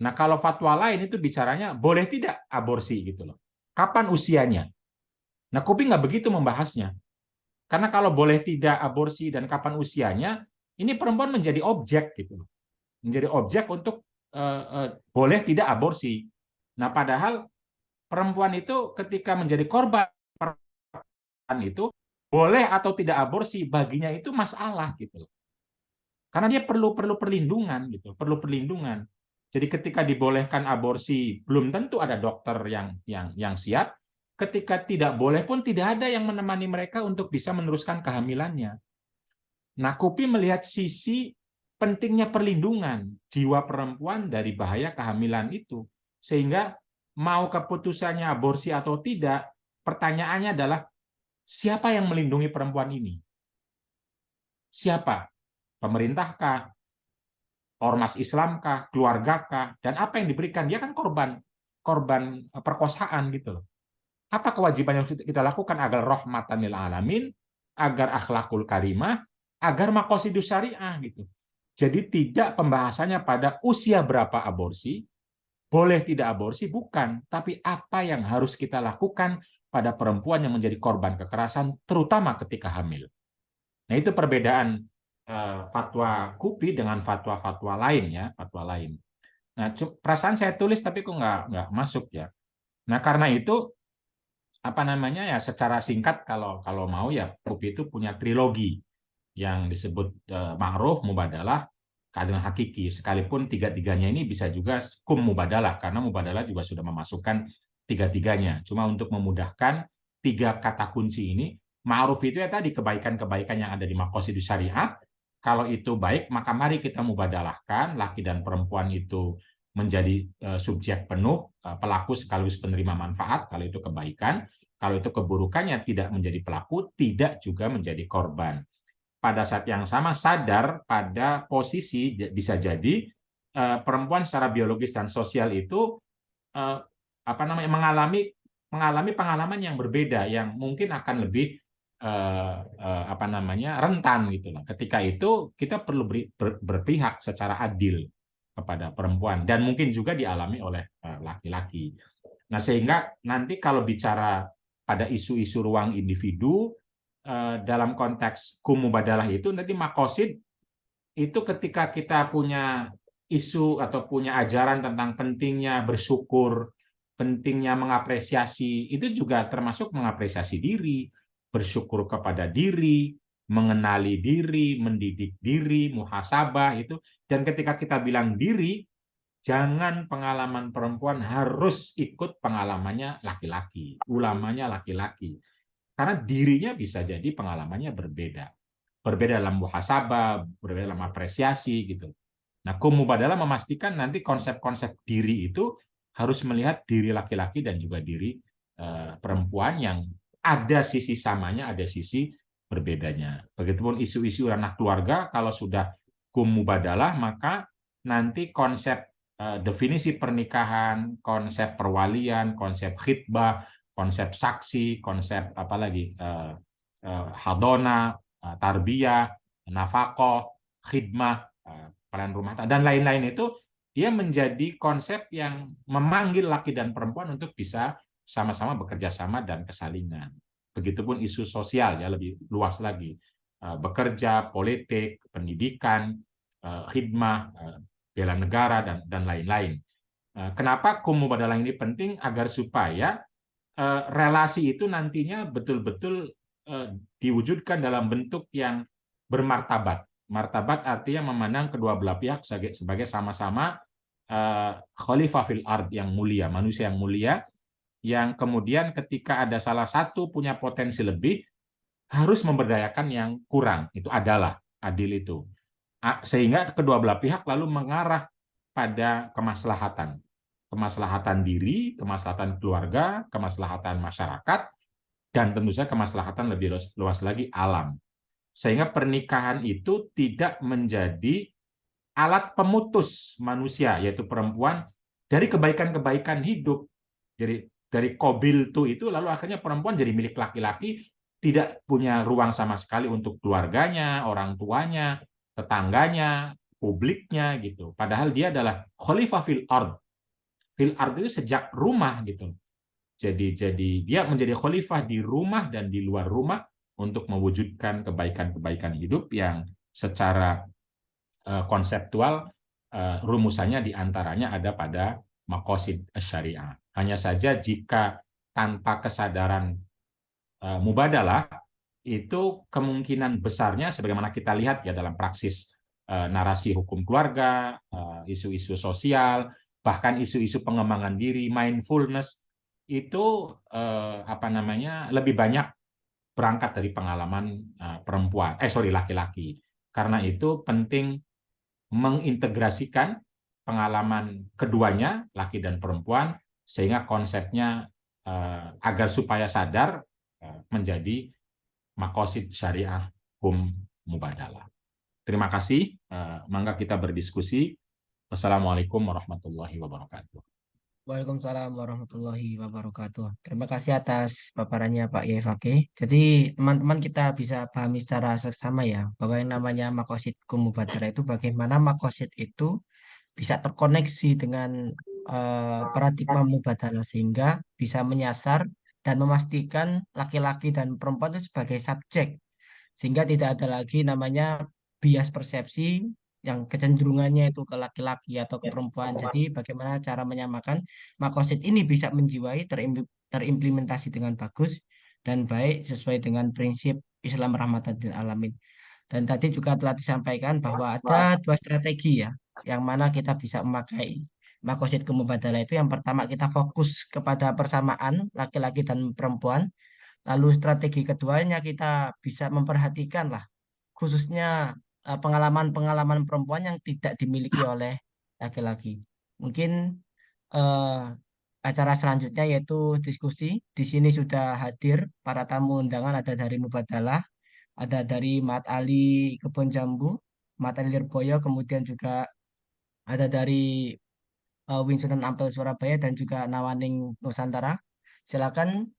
Nah, kalau fatwa lain itu bicaranya boleh tidak aborsi gitu loh. Kapan usianya? Nah, KUPI nggak begitu membahasnya. Karena kalau boleh tidak aborsi dan kapan usianya, ini perempuan menjadi objek gitu loh. Menjadi objek untuk boleh tidak aborsi. Nah, padahal perempuan itu ketika menjadi korban itu boleh atau tidak aborsi, baginya itu masalah gitu loh. Karena dia perlu perlindungan gitu, perlu perlindungan. Jadi ketika dibolehkan aborsi, belum tentu ada dokter yang siap. Ketika tidak boleh pun tidak ada yang menemani mereka untuk bisa meneruskan kehamilannya. Nah, KUPI melihat sisi pentingnya perlindungan jiwa perempuan dari bahaya kehamilan itu. Sehingga mau keputusannya aborsi atau tidak, pertanyaannya adalah siapa yang melindungi perempuan ini? Siapa? Pemerintahkah? Ormas Islamkah? Keluargakah? Dan apa yang diberikan? Dia kan korban perkosaan gitu loh. Apa kewajiban yang kita lakukan agar rahmatan lil alamin, agar akhlakul karimah, agar maqasidus syariah gitu. Jadi tidak pembahasannya pada usia berapa aborsi, boleh tidak aborsi, bukan, tapi apa yang harus kita lakukan pada perempuan yang menjadi korban kekerasan, terutama ketika hamil. Nah, itu perbedaan fatwa KUPI dengan fatwa-fatwa lain ya, fatwa lain. Nah, perasaan saya tulis tapi kok nggak masuk ya. Nah, karena itu ya secara singkat kalau mau ya, KUPI itu punya trilogi yang disebut ma'ruf, mubadalah, keadilan hakiki. Sekalipun tiga-tiganya ini bisa juga mubadalah, karena mubadalah juga sudah memasukkan tiga-tiganya. Cuma untuk memudahkan tiga kata kunci ini, ma'ruf itu ya tadi kebaikan-kebaikan yang ada di maqasidus syariah, kalau itu baik, maka mari kita mubadalahkan laki dan perempuan itu menjadi subjek penuh, pelaku sekaligus penerima manfaat kalau itu kebaikan. Kalau itu keburukannya tidak menjadi pelaku, tidak juga menjadi korban. Pada saat yang sama sadar pada posisi bisa jadi perempuan secara biologis dan sosial itu mengalami pengalaman yang berbeda, yang mungkin akan lebih rentan gitu lah. Ketika itu kita perlu berpihak secara adil kepada perempuan, dan mungkin juga dialami oleh laki-laki. Nah, sehingga nanti kalau bicara pada isu-isu ruang individu dalam konteks kumubadalah itu, nanti makosid itu ketika kita punya isu atau punya ajaran tentang pentingnya bersyukur, pentingnya mengapresiasi, itu juga termasuk mengapresiasi diri, bersyukur kepada diri, mengenali diri, mendidik diri, muhasabah itu. Dan ketika kita bilang diri, jangan pengalaman perempuan harus ikut pengalamannya laki-laki, ulamanya laki-laki. Karena dirinya bisa jadi pengalamannya berbeda. Berbeda dalam muhasabah, berbeda dalam apresiasi gitu. Nah, kumubadalah memastikan nanti konsep-konsep diri itu harus melihat diri laki-laki dan juga diri perempuan yang ada sisi samanya, ada sisi berbedanya. Begitupun isu-isu ranah keluarga, kalau sudah kumubadalah, maka nanti konsep definisi pernikahan, konsep perwalian, konsep khitbah, konsep saksi, konsep hadona, tarbiyah, nafaqah, khidmah, peran rumah tangga, dan lain-lain itu dia menjadi konsep yang memanggil laki dan perempuan untuk bisa sama-sama bekerja sama dan kesalingan. Begitupun isu sosial ya, lebih luas lagi. Bekerja, politik, pendidikan, khidmah, bela negara, dan lain-lain. Kenapa kumubadalah ini penting? Agar supaya relasi itu nantinya betul-betul diwujudkan dalam bentuk yang bermartabat. Martabat artinya memandang kedua belah pihak sebagai sama-sama khalifah fil ard yang mulia, manusia yang mulia, yang kemudian ketika ada salah satu punya potensi lebih, harus memberdayakan yang kurang. Itu adalah adil itu. Sehingga kedua belah pihak lalu mengarah pada kemaslahatan. Kemaslahatan diri, kemaslahatan keluarga, kemaslahatan masyarakat, dan tentu saja kemaslahatan lebih luas lagi alam. Sehingga pernikahan itu tidak menjadi alat pemutus manusia, yaitu perempuan, dari kebaikan-kebaikan hidup. Jadi dari qabiltu itu lalu akhirnya perempuan jadi milik laki-laki, tidak punya ruang sama sekali untuk keluarganya, orang tuanya, tetangganya, publiknya gitu. Padahal dia adalah khalifah fil ard. Fil ard itu sejak rumah gitu. Jadi dia menjadi khalifah di rumah dan di luar rumah untuk mewujudkan kebaikan-kebaikan hidup yang secara konseptual rumusannya diantaranya ada pada maqasid syariah. Hanya saja jika tanpa kesadaran mubadalah, itu kemungkinan besarnya sebagaimana kita lihat ya dalam praksis narasi hukum keluarga, isu-isu sosial, bahkan isu-isu pengembangan diri, mindfulness, itu lebih banyak berangkat dari pengalaman laki-laki. Karena itu penting mengintegrasikan pengalaman keduanya, laki dan perempuan, sehingga konsepnya agar supaya sadar menjadi maqasid syariah hukum mubadalah. Terima kasih. Mangga kita berdiskusi. Wassalamualaikum warahmatullahi wabarakatuh. Waalaikumsalam warahmatullahi wabarakatuh. Terima kasih atas paparannya Pak Yai Fakih. Jadi teman-teman kita bisa pahami secara seksama ya, bahwa yang namanya maqasid kumubadalah itu bagaimana maqasid itu bisa terkoneksi dengan paradigma mubadalah sehingga bisa menyasar dan memastikan laki-laki dan perempuan itu sebagai subjek. Sehingga tidak ada lagi namanya bias persepsi yang kecenderungannya itu ke laki-laki atau ke perempuan. Jadi bagaimana cara menyamakan makosid ini bisa menjiwai terimplementasi dengan bagus dan baik sesuai dengan prinsip Islam rahmatan lil alamin. Dan tadi juga telah disampaikan bahwa ada dua strategi ya, yang mana kita bisa memakai makosid kumubadalah itu. Yang pertama kita fokus kepada persamaan laki-laki dan perempuan. Lalu strategi keduanya kita bisa memperhatikan lah khususnya pengalaman-pengalaman perempuan yang tidak dimiliki oleh laki-laki. Mungkin eh, acara selanjutnya yaitu diskusi. Di sini sudah hadir para tamu undangan, ada dari Mubadalah, ada dari Mat Ali Kebon Jambu, Mat Ali Lirboyo, kemudian juga ada dari Winsunan Ampel Surabaya dan juga Nawaning Nusantara. Silakan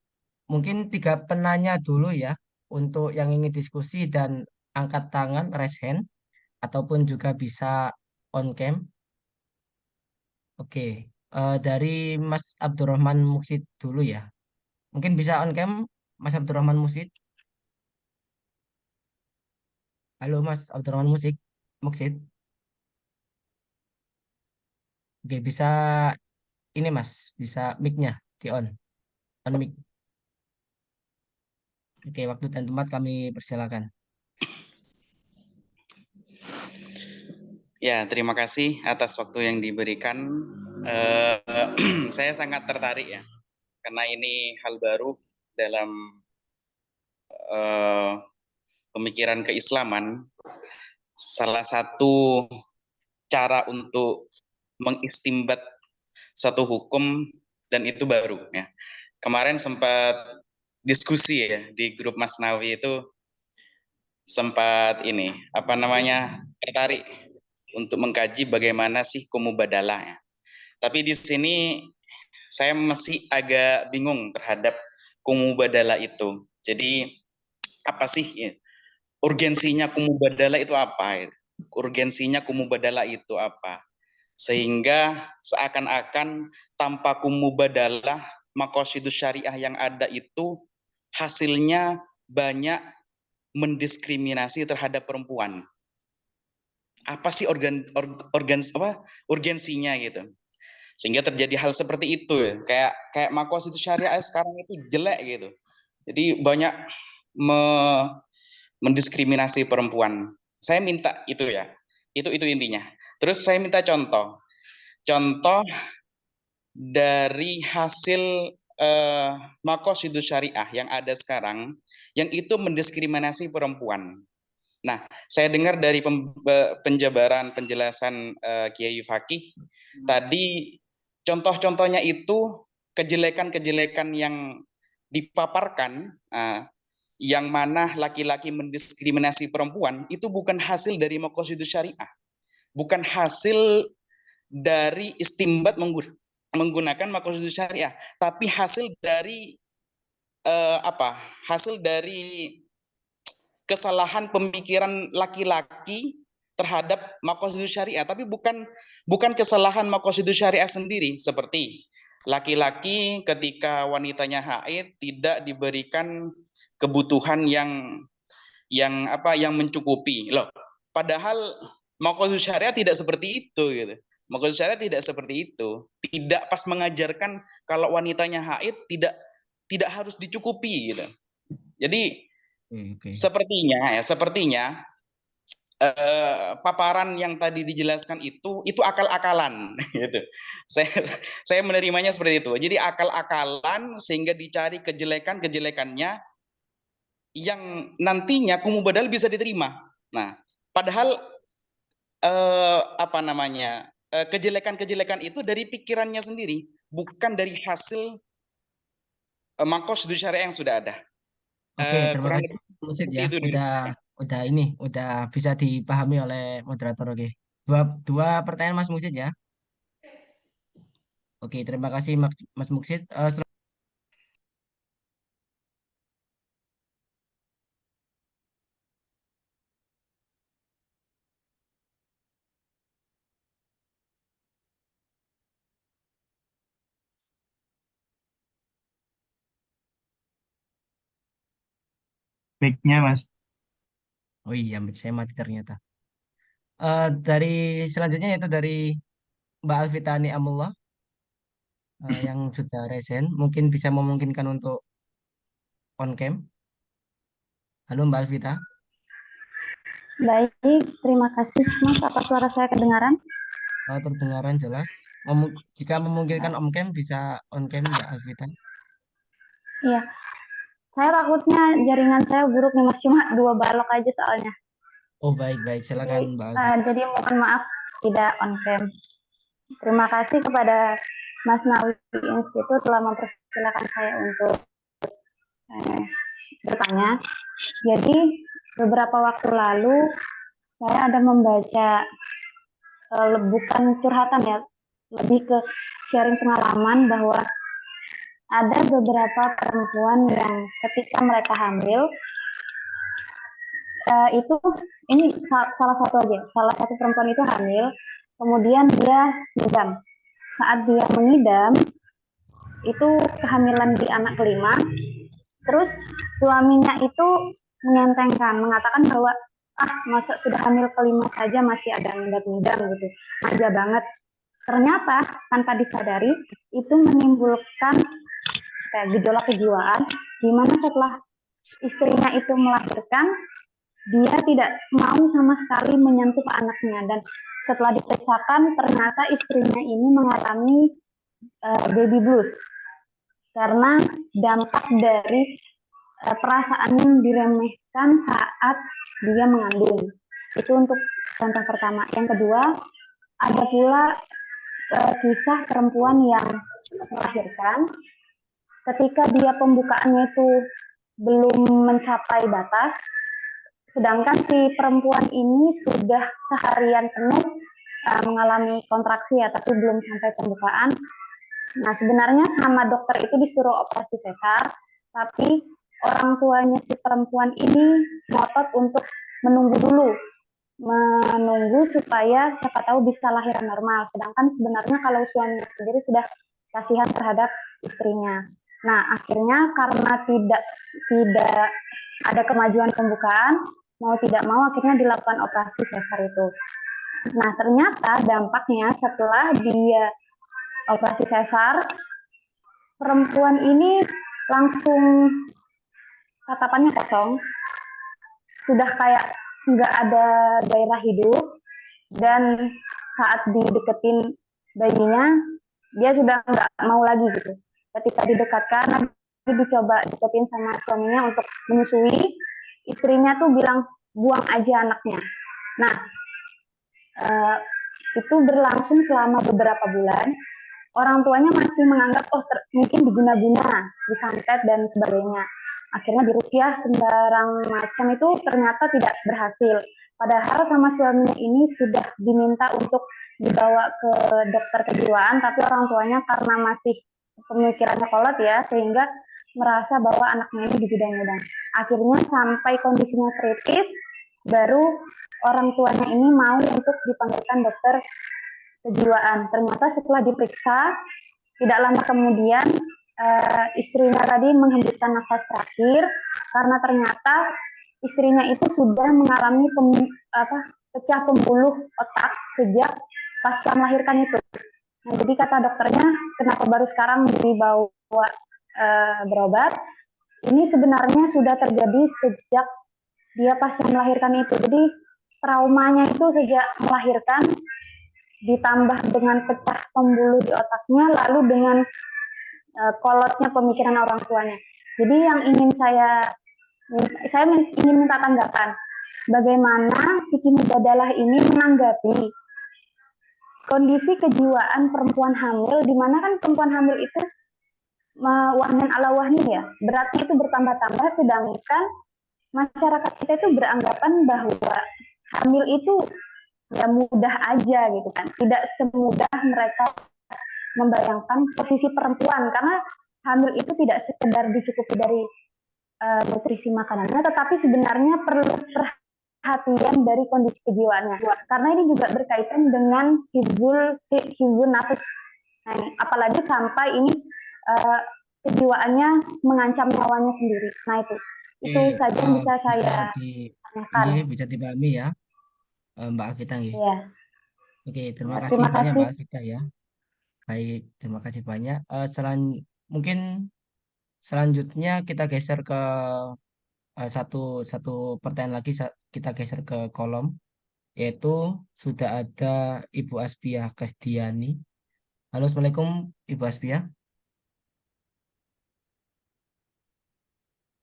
mungkin 3 penanya dulu ya untuk yang ingin diskusi dan angkat tangan, raise hand, ataupun juga bisa on cam. Oke, dari Mas Abdurrahman Muksid dulu ya. Mungkin bisa on cam, Mas Abdurrahman Muksid. Halo Mas Abdurrahman Muksid. Oke, bisa ini Mas, bisa mic-nya di on mic. Oke, waktu dan tempat kami persilakan. Ya, terima kasih atas waktu yang diberikan. Saya sangat tertarik ya, karena ini hal baru dalam pemikiran keislaman. Salah satu cara untuk mengistimbat satu hukum dan itu baru ya. Kemarin sempat diskusi ya di grup Mas Nawi itu, sempat ini tertarik untuk mengkaji bagaimana sih kumubadalah ya. Tapi di sini saya masih agak bingung terhadap kumubadalah itu. Jadi apa sih ya, urgensinya kumubadalah itu apa? Urgensinya kumubadalah itu apa? Sehingga seakan-akan tanpa kumubadalah maqasidus syariah yang ada itu hasilnya banyak mendiskriminasi terhadap perempuan. Apa sih urgensinya gitu? Sehingga terjadi hal seperti itu ya. Kayak maqasidus syariah sekarang itu jelek gitu. Jadi banyak mendiskriminasi perempuan. Saya minta itu ya. Itu intinya. Terus saya minta contoh dari hasil maqasidus syariah yang ada sekarang yang itu mendiskriminasi perempuan. Nah, saya dengar dari penjabaran penjelasan Kiai Fakih tadi, contoh-contohnya itu kejelekan-kejelekan yang dipaparkan, yang mana laki-laki mendiskriminasi perempuan itu bukan hasil dari maqasidus syariah, bukan hasil dari istimbat menggunakan maqasidus syariah, tapi hasil dari hasil dari kesalahan pemikiran laki-laki terhadap maqasidus syariah, tapi bukan kesalahan maqasidus syariah sendiri, seperti laki-laki ketika wanitanya haid tidak diberikan kebutuhan yang mencukupi. Loh, padahal maqasidus syariah tidak seperti itu gitu. Maqasidus syariah tidak seperti itu. Tidak pas mengajarkan kalau wanitanya haid tidak harus dicukupi gitu. Jadi sepertinya paparan yang tadi dijelaskan itu akal-akalan gitu. Saya menerimanya seperti itu. Jadi akal-akalan sehingga dicari kejelekannya yang nantinya kumubadal bisa diterima. Nah, padahal kejelekan-kejelekan itu dari pikirannya sendiri, bukan dari hasil maqasidus syariah yang sudah ada. Oke, terima Kurang kasih Musid ya. itu Udah bisa dipahami oleh moderator. Oke. Dua pertanyaan Mas Muksid ya. Oke, terima kasih Mas Muksid. Baiknya Mas. Oh iya, saya mati ternyata. Dari selanjutnya yaitu dari Mbak Alvita Niamullah yang sudah resen, mungkin bisa memungkinkan untuk on cam. Halo Mbak Alvita. Baik, terima kasih Mas. Apa suara saya kedengaran? Terdengaran jelas. Jika memungkinkan on cam bisa on cam Mbak Alvita. Iya, saya takutnya jaringan saya buruk nih Mas, cuma 2 balok aja soalnya. Oh, baik-baik. Silakan Mbak Alfi. Jadi mohon maaf tidak on cam. Terima kasih kepada Mas Nawi Institut telah mempersilahkan saya untuk bertanya. Jadi beberapa waktu lalu saya ada membaca bukan curhatan ya, lebih ke sharing pengalaman bahwa ada beberapa perempuan yang ketika mereka hamil itu ini salah satu perempuan itu hamil, kemudian dia ngidam. Saat dia mengidam itu kehamilan di anak kelima, terus suaminya itu mengentengkan, mengatakan bahwa masa sudah hamil kelima saja masih ada ngidam-ngidam gitu, manja banget. Ternyata tanpa disadari itu menimbulkan gejolak kejiwaan, di mana setelah istrinya itu melahirkan, dia tidak mau sama sekali menyentuh anaknya, dan setelah diperiksakan ternyata istrinya ini mengalami baby blues karena dampak dari perasaan yang diremehkan saat dia mengandung. Itu untuk contoh pertama. Yang kedua, ada pula kisah perempuan yang melahirkan ketika dia pembukaannya itu belum mencapai batas, sedangkan si perempuan ini sudah seharian penuh mengalami kontraksi ya, tapi belum sampai pembukaan. Nah, sebenarnya sama dokter itu disuruh operasi sesar, tapi orang tuanya si perempuan ini ngotot untuk menunggu supaya siapa tahu bisa lahiran normal. Sedangkan sebenarnya kalau suaminya sendiri sudah kasihan terhadap istrinya. Nah, akhirnya karena tidak ada kemajuan pembukaan, mau tidak mau akhirnya dilakukan operasi sesar itu. Nah, ternyata dampaknya setelah dia operasi sesar, perempuan ini langsung tatapannya kosong, sudah kayak nggak ada gairah hidup, dan saat dideketin bayinya, dia sudah nggak mau lagi gitu. Ketika didekatkan, dicoba deketin sama suaminya untuk menyusui, istrinya tuh bilang, buang aja anaknya. Nah, itu berlangsung selama beberapa bulan. Orang tuanya masih menganggap, mungkin diguna-guna, disantet dan sebagainya. Akhirnya diruqyah sembarang macam itu ternyata tidak berhasil. Padahal sama suaminya ini sudah diminta untuk dibawa ke dokter kejiwaan, tapi orang tuanya karena masih pemikirannya kolot ya, sehingga merasa bahwa anaknya ini digudang-gudang. Akhirnya sampai kondisinya kritis, baru orang tuanya ini mau untuk dipanggilkan dokter kejiwaan. Ternyata setelah diperiksa, tidak lama kemudian istrinya tadi menghembuskan nafas terakhir karena ternyata istrinya itu sudah mengalami pecah pembuluh otak sejak pasca melahirkan itu. Nah, jadi kata dokternya, kenapa baru sekarang dibawa berobat? Ini sebenarnya sudah terjadi sejak dia pasca melahirkan itu. Jadi traumanya itu sejak melahirkan, ditambah dengan pecah pembuluh di otaknya, lalu dengan kolotnya pemikiran orang tuanya. Jadi yang ingin saya ingin minta tanggapan, bagaimana Fikih Mubadalah ini menanggapi kondisi kejiwaan perempuan hamil, di mana kan perempuan hamil itu wahnan ala wahni ya, beratnya itu bertambah-tambah, sedangkan masyarakat kita itu beranggapan bahwa hamil itu ya mudah aja gitu kan, tidak semudah mereka membayangkan posisi perempuan, karena hamil itu tidak sekedar dicukupi dari nutrisi makanannya, tetapi sebenarnya perlu perhatian dari kondisi kejiwaannya, karena ini juga berkaitan dengan hifzul nafas. Nah, apalagi sampai ini kejiwaannya mengancam nyawanya sendiri. Nah, itu saja yang bisa saya tanyakan. Bisa dipahami ya, Mbak Alvita. Iya. Oke, terima kasih banyak Mbak Alvita ya. Baik, terima kasih banyak. Mungkin selanjutnya kita geser ke satu pertanyaan lagi, kita geser ke kolom, yaitu sudah ada Ibu Aspiah Kasdiani. Halo, Assalamualaikum Ibu Aspiah.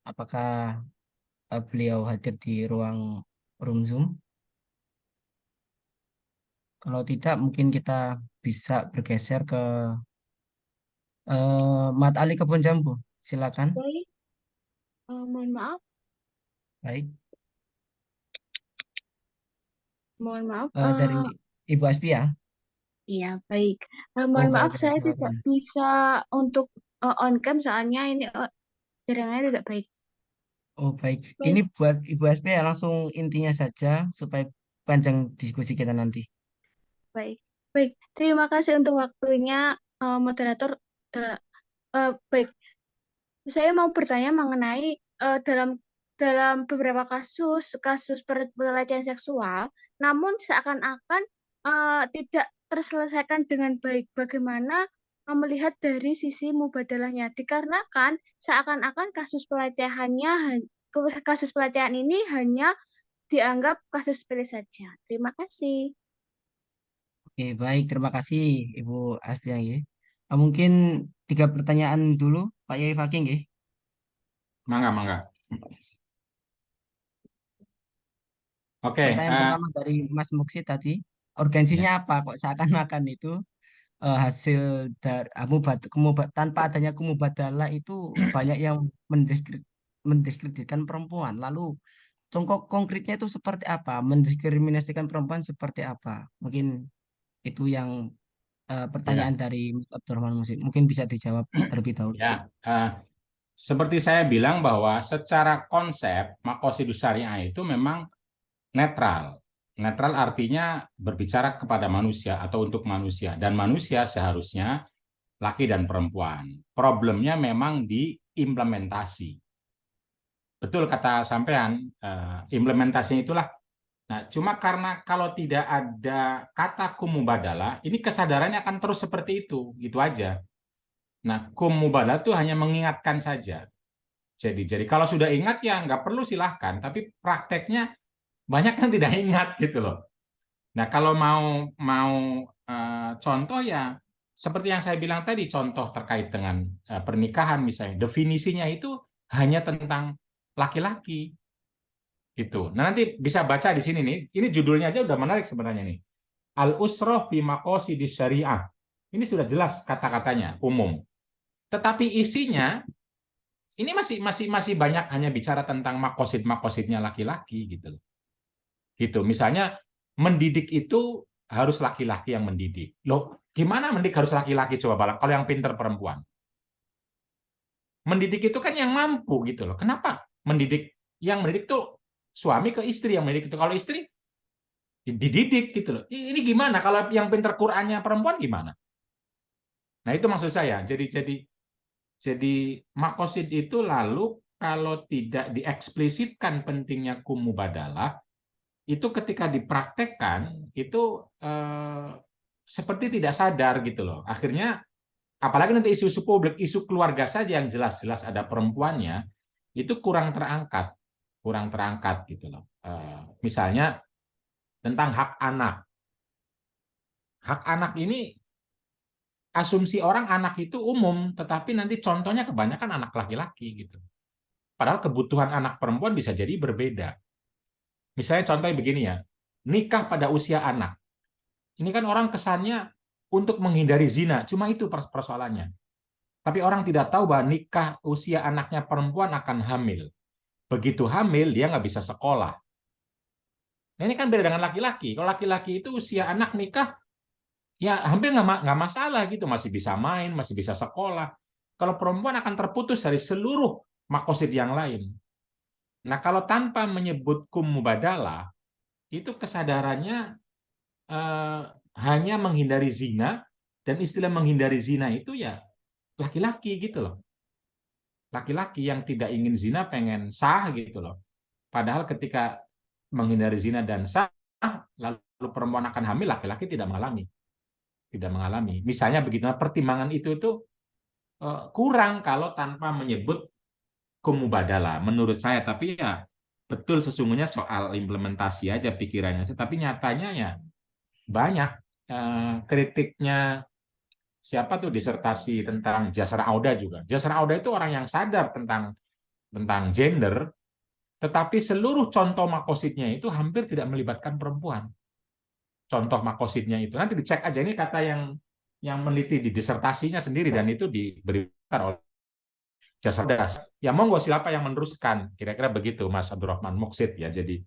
Apakah beliau hadir di ruang room Zoom? Kalau tidak, mungkin kita bisa bergeser ke Mat Ali Kebun Jambu. Silakan. Baik, mohon maaf, Baik. mohon maaf. Dari Ibu Aspia. Iya, baik. Oh, Mohon maaf, baik. saya tidak Silakan. bisa untuk on cam soalnya ini jaringannya tidak baik. Oh, baik. Baik, Ini buat Ibu Aspia langsung intinya saja supaya panjang diskusi kita nanti. baik, baik. Terima kasih untuk waktunya, moderator. Baik, saya mau bertanya mengenai dalam beberapa kasus pelecehan seksual, namun seakan-akan tidak terselesaikan dengan baik. Bagaimana melihat dari sisi mubadalahnya? Dikarenakan seakan-akan kasus pelecehan ini hanya dianggap kasus sepele saja. Terima kasih. Oke, baik. Terima kasih Ibu Aspia. Ya. Mungkin 3 pertanyaan dulu, Pak Yai Fakih. Ya. Mangga. Oke, Pertanyaan pertama dari Mas Muksi tadi, urgensinya ya. apa kok seakan-akan itu hasil dari tanpa adanya kumubadalah itu banyak yang mendiskreditkan perempuan. Lalu contoh konkretnya itu seperti apa? Mendiskriminasikan perempuan seperti apa? Mungkin itu yang Ya, pertanyaan dari Mas Abdurrahman Musi. Mungkin bisa dijawab terlebih dahulu. ya. Seperti saya bilang bahwa secara konsep makosidus syariah itu memang netral. Netral artinya berbicara kepada manusia atau untuk manusia. Dan manusia seharusnya laki dan perempuan. Problemnya memang di implementasi. Betul kata sampean, implementasinya itulah. Nah, cuma karena kalau tidak ada kata kumubadalah, ini kesadarannya akan terus seperti itu, gitu aja. Nah, kumubadalah itu hanya mengingatkan saja. Jadi kalau sudah ingat ya nggak perlu silahkan, tapi prakteknya banyak yang tidak ingat gitu loh. Nah, kalau mau contoh ya seperti yang saya bilang tadi, contoh terkait dengan pernikahan misalnya, definisinya itu hanya tentang laki-laki gitu. Nah, nanti bisa baca di sini nih. Ini judulnya aja udah menarik sebenarnya nih. Al-usrah fi maqasidis syariah. Ini sudah jelas kata-katanya umum. Tetapi isinya ini masih banyak hanya bicara tentang makosidnya laki-laki gitu. Gitu. Misalnya mendidik itu harus laki-laki yang mendidik. Loh, gimana mendidik harus laki-laki coba balak kalau yang pinter perempuan? Mendidik itu kan yang mampu gitu loh. Kenapa? Yang mendidik tuh suami ke istri yang mendidik itu. Kalau istri dididik gitu loh. Ini gimana kalau yang pinter Qur'annya perempuan gimana? Nah, itu maksud saya. Jadi makosid itu lalu kalau tidak dieksplisitkan pentingnya kumubadalah, itu ketika dipraktekkan itu seperti tidak sadar gitu loh. Akhirnya apalagi nanti isu-isu publik, isu keluarga saja yang jelas-jelas ada perempuannya, itu kurang terangkat gitu loh. Misalnya tentang hak anak. Hak anak ini asumsi orang anak itu umum, tetapi nanti contohnya kebanyakan anak laki-laki gitu. Padahal kebutuhan anak perempuan bisa jadi berbeda. Misalnya contohnya begini ya, nikah pada usia anak. Ini kan orang kesannya untuk menghindari zina, cuma itu persoalannya. Tapi orang tidak tahu bahwa nikah usia anaknya perempuan akan hamil. Begitu hamil, dia nggak bisa sekolah. Nah, ini kan beda dengan laki-laki. Kalau laki-laki itu usia anak nikah, ya hampir nggak masalah gitu. Masih bisa main, masih bisa sekolah. Kalau perempuan akan terputus dari seluruh makosid yang lain. Nah, kalau tanpa menyebut mubadalah, itu kesadarannya hanya menghindari zina, dan istilah menghindari zina itu ya laki-laki gitu loh. Laki-laki yang tidak ingin zina pengen sah gitu loh. Padahal ketika menghindari zina dan sah, lalu perempuan akan hamil, laki-laki tidak mengalami. Tidak mengalami. Misalnya begitu, pertimbangan itu kurang kalau tanpa menyebut kumubadalah menurut saya. Tapi ya betul sesungguhnya soal implementasi aja pikirannya. Tapi nyatanya ya banyak kritiknya. Siapa tuh disertasi tentang Jasra Auda juga. Jasra Auda itu orang yang sadar tentang gender, tetapi seluruh contoh makosidnya itu hampir tidak melibatkan perempuan. contoh makosidnya itu. Nanti dicek aja, ini kata yang meneliti di disertasinya sendiri dan itu diberikan oleh jasa das. Ya monggo siapa yang meneruskan, kira-kira begitu Mas Abdurrahman Muksid ya. Jadi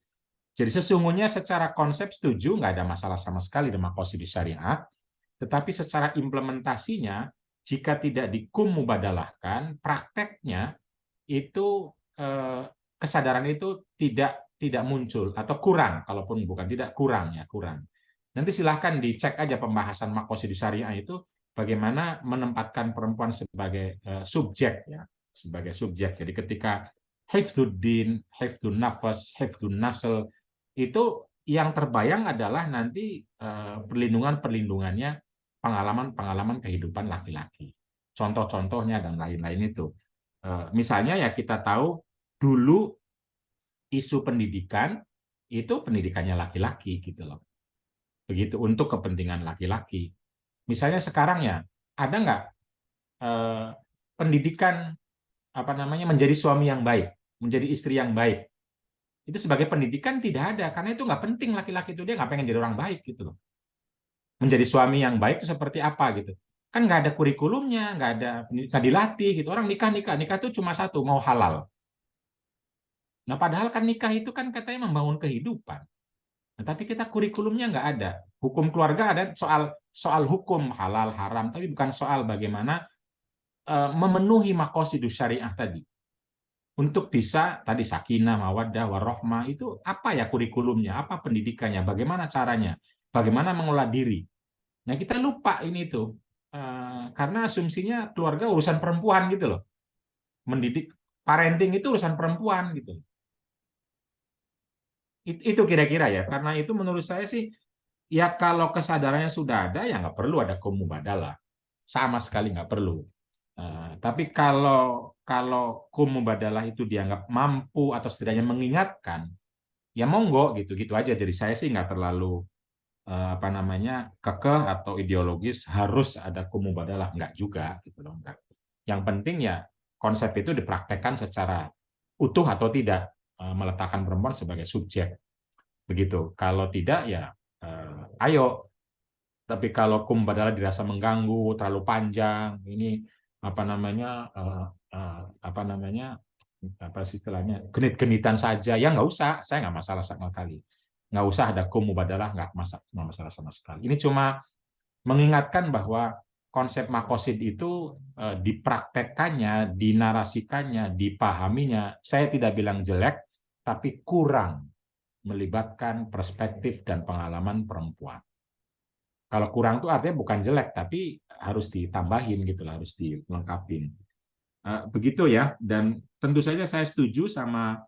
sesungguhnya secara konsep setuju, nggak ada masalah sama sekali dengan makosid syariah, tetapi secara implementasinya jika tidak dikum-mubadalahkan, prakteknya itu kesadaran itu tidak muncul atau kurang, kalaupun bukan tidak kurang ya kurang. Nanti silahkan dicek aja pembahasan makosid syariah itu bagaimana menempatkan perempuan sebagai subjek ya, sebagai subjek. Jadi ketika hifdzuddin, hifdzun nafas, hifdzun nasl itu yang terbayang adalah nanti perlindungannya pengalaman kehidupan laki-laki. Contoh-contohnya dan lain-lain itu. Misalnya ya kita tahu dulu isu pendidikan itu pendidikannya laki-laki gitu loh. Begitu untuk kepentingan laki-laki. Misalnya sekarang ya ada nggak pendidikan menjadi suami yang baik, menjadi istri yang baik. Itu sebagai pendidikan tidak ada karena itu nggak penting laki-laki itu dia nggak pengen jadi orang baik gitu loh. Menjadi suami yang baik itu seperti apa gitu. Kan nggak ada kurikulumnya, nggak dilatih gitu. Orang nikah itu cuma satu, mau halal. Nah padahal kan nikah itu kan katanya membangun kehidupan. Nah, tapi kita kurikulumnya nggak ada. Hukum keluarga ada soal hukum halal haram, tapi bukan soal bagaimana memenuhi maqasidus syariah tadi. Untuk bisa tadi sakinah, mawaddah, warohmah itu apa ya kurikulumnya, apa pendidikannya, bagaimana caranya, bagaimana mengolah diri. Nah kita lupa ini tuh. Karena asumsinya keluarga urusan perempuan gitu loh. Mendidik, parenting itu urusan perempuan gitu. Itu kira-kira ya. Karena itu menurut saya sih, ya kalau kesadarannya sudah ada, ya nggak perlu ada kumubadalah. Sama sekali nggak perlu. Tapi kalau kumubadalah itu dianggap mampu atau setidaknya mengingatkan, ya monggo gitu aja. Jadi saya sih nggak terlalu kekeh atau ideologis harus ada kumubadalah, enggak juga gitu loh, enggak. Yang penting ya konsep itu dipraktekkan secara utuh atau tidak, meletakkan perempuan sebagai subjek begitu. Kalau tidak ya ayo. Tapi kalau kumubadalah dirasa mengganggu, terlalu panjang, ini istilahnya genit-genitan saja, ya nggak usah, saya nggak masalah sama sekali. Nggak usah ada kumubadalah, nggak masalah sama sekali. Ini cuma mengingatkan bahwa konsep makosid itu dipraktekkannya, dinarasikannya, dipahaminya, saya tidak bilang jelek, tapi kurang melibatkan perspektif dan pengalaman perempuan. Kalau kurang itu artinya bukan jelek, tapi harus ditambahin gitu, harus dilengkapin. Begitu ya, dan tentu saja saya setuju sama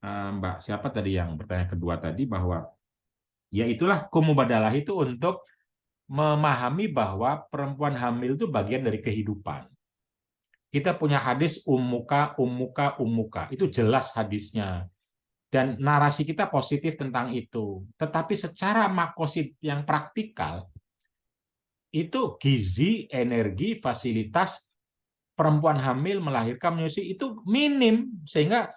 Mbak siapa tadi yang bertanya kedua tadi bahwa ya itulah kumubadalah itu untuk memahami bahwa perempuan hamil itu bagian dari kehidupan. Kita punya hadis ummuka, itu jelas hadisnya. Dan narasi kita positif tentang itu. Tetapi secara makosid yang praktikal, itu gizi, energi, fasilitas perempuan hamil melahirkan menyusui itu minim. Sehingga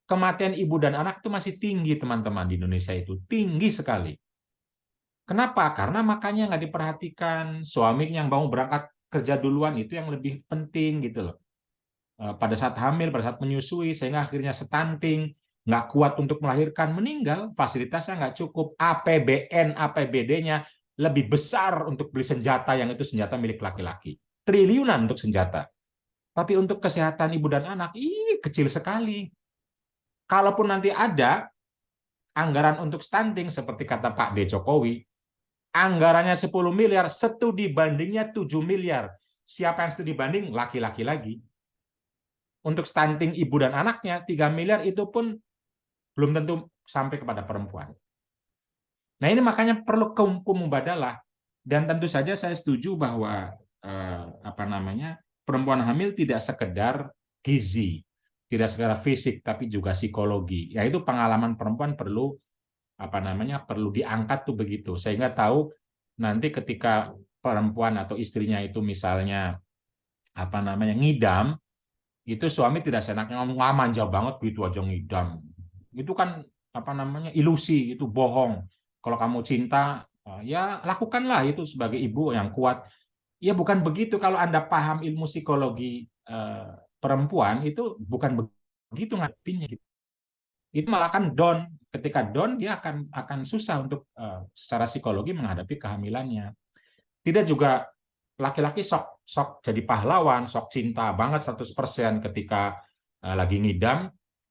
kematian ibu dan anak itu masih tinggi, teman-teman, di Indonesia itu. Tinggi sekali. Kenapa? Karena makanya nggak diperhatikan. Suami yang mau berangkat kerja duluan itu yang lebih penting gitu loh. Pada saat hamil, pada saat menyusui, sehingga akhirnya stunting, nggak kuat untuk melahirkan, meninggal, fasilitasnya nggak cukup, APBN, APBD-nya lebih besar untuk beli senjata yang itu senjata milik laki-laki. Triliunan untuk senjata. Tapi untuk kesehatan ibu dan anak, kecil sekali. Kalaupun nanti ada anggaran untuk stunting, seperti kata Pak D. Jokowi, anggarannya 10 miliar, studi bandingnya 7 miliar. Siapa yang studi banding? Laki-laki lagi. Untuk stunting ibu dan anaknya, 3 miliar itu pun belum tentu sampai kepada perempuan. Nah ini makanya perlu kumubadalah. Dan tentu saja saya setuju bahwa perempuan hamil tidak sekedar gizi, tidak sekedar fisik, tapi juga psikologi. Yaitu pengalaman perempuan perlu perlu diangkat tuh begitu, sehingga tahu nanti ketika perempuan atau istrinya itu misalnya ngidam, itu suami tidak senaknya ngomong manja banget gitu aja ngidam. Itu kan ilusi, itu bohong. Kalau kamu cinta ya lakukanlah itu sebagai ibu yang kuat. Ya bukan begitu, kalau Anda paham ilmu psikologi perempuan itu bukan begitu ngadepinnya gitu. Itu malah kan down, ketika down dia akan susah untuk secara psikologi menghadapi kehamilannya. Tidak juga laki-laki sok jadi pahlawan, sok cinta banget 100% ketika lagi ngidam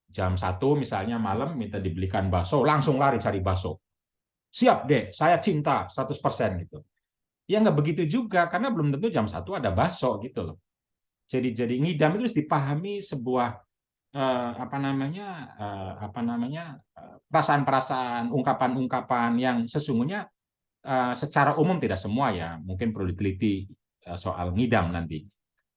jam 1 misalnya malam minta dibelikan bakso, langsung lari cari bakso. Siap deh, saya cinta 100% gitu. Ya nggak begitu juga, karena belum tentu jam 1 ada bakso gitu loh. Jadi ngidam itu harus dipahami sebuah perasaan-perasaan, ungkapan-ungkapan yang sesungguhnya secara umum tidak semua ya, mungkin perlu diteliti soal ngidam nanti.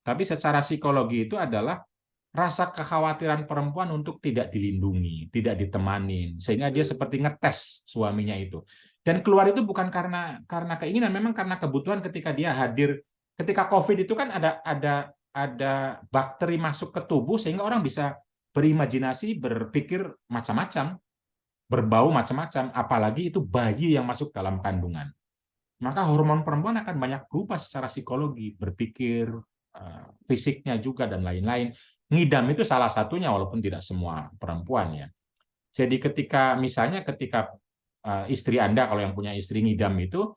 Tapi secara psikologi itu adalah rasa kekhawatiran perempuan untuk tidak dilindungi, tidak ditemani, sehingga dia seperti ngetes suaminya itu. Dan keluar itu bukan karena keinginan, memang karena kebutuhan ketika dia hadir. Ketika COVID itu kan ada bakteri masuk ke tubuh sehingga orang bisa berimajinasi, berpikir macam-macam, berbau macam-macam, apalagi itu bayi yang masuk dalam kandungan. Maka hormon perempuan akan banyak berubah secara psikologi, berpikir, fisiknya juga, dan lain-lain. Ngidam itu salah satunya, walaupun tidak semua perempuan ya. Jadi ketika istri Anda, kalau yang punya istri ngidam itu,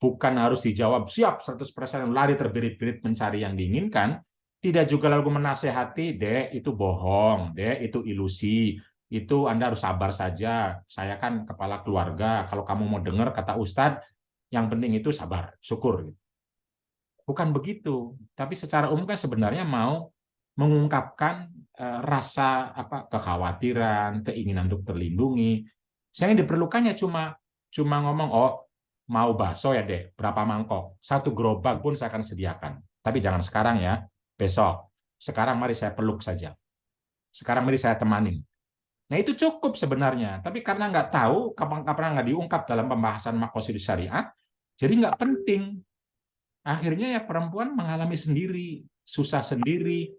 bukan harus dijawab siap 100% lari terbirit-birit mencari yang diinginkan, tidak juga lalu menasehati, Dek itu bohong, Dek itu ilusi, itu Anda harus sabar saja, saya kan kepala keluarga, kalau kamu mau dengar kata Ustadz, yang penting itu sabar, syukur. Bukan begitu, tapi secara umum kan sebenarnya mau mengungkapkan rasa kekhawatiran, keinginan untuk terlindungi. Saya yang diperlukannya cuma ngomong, oh mau bakso ya Dek, berapa mangkok? 1 gerobak pun saya akan sediakan. Tapi jangan sekarang ya, besok. Sekarang mari saya peluk saja. Sekarang mari saya temanin. Nah itu cukup sebenarnya. Tapi karena nggak tahu, kapan nggak diungkap dalam pembahasan maqasid syariat, jadi nggak penting. Akhirnya ya perempuan mengalami sendiri, susah sendiri,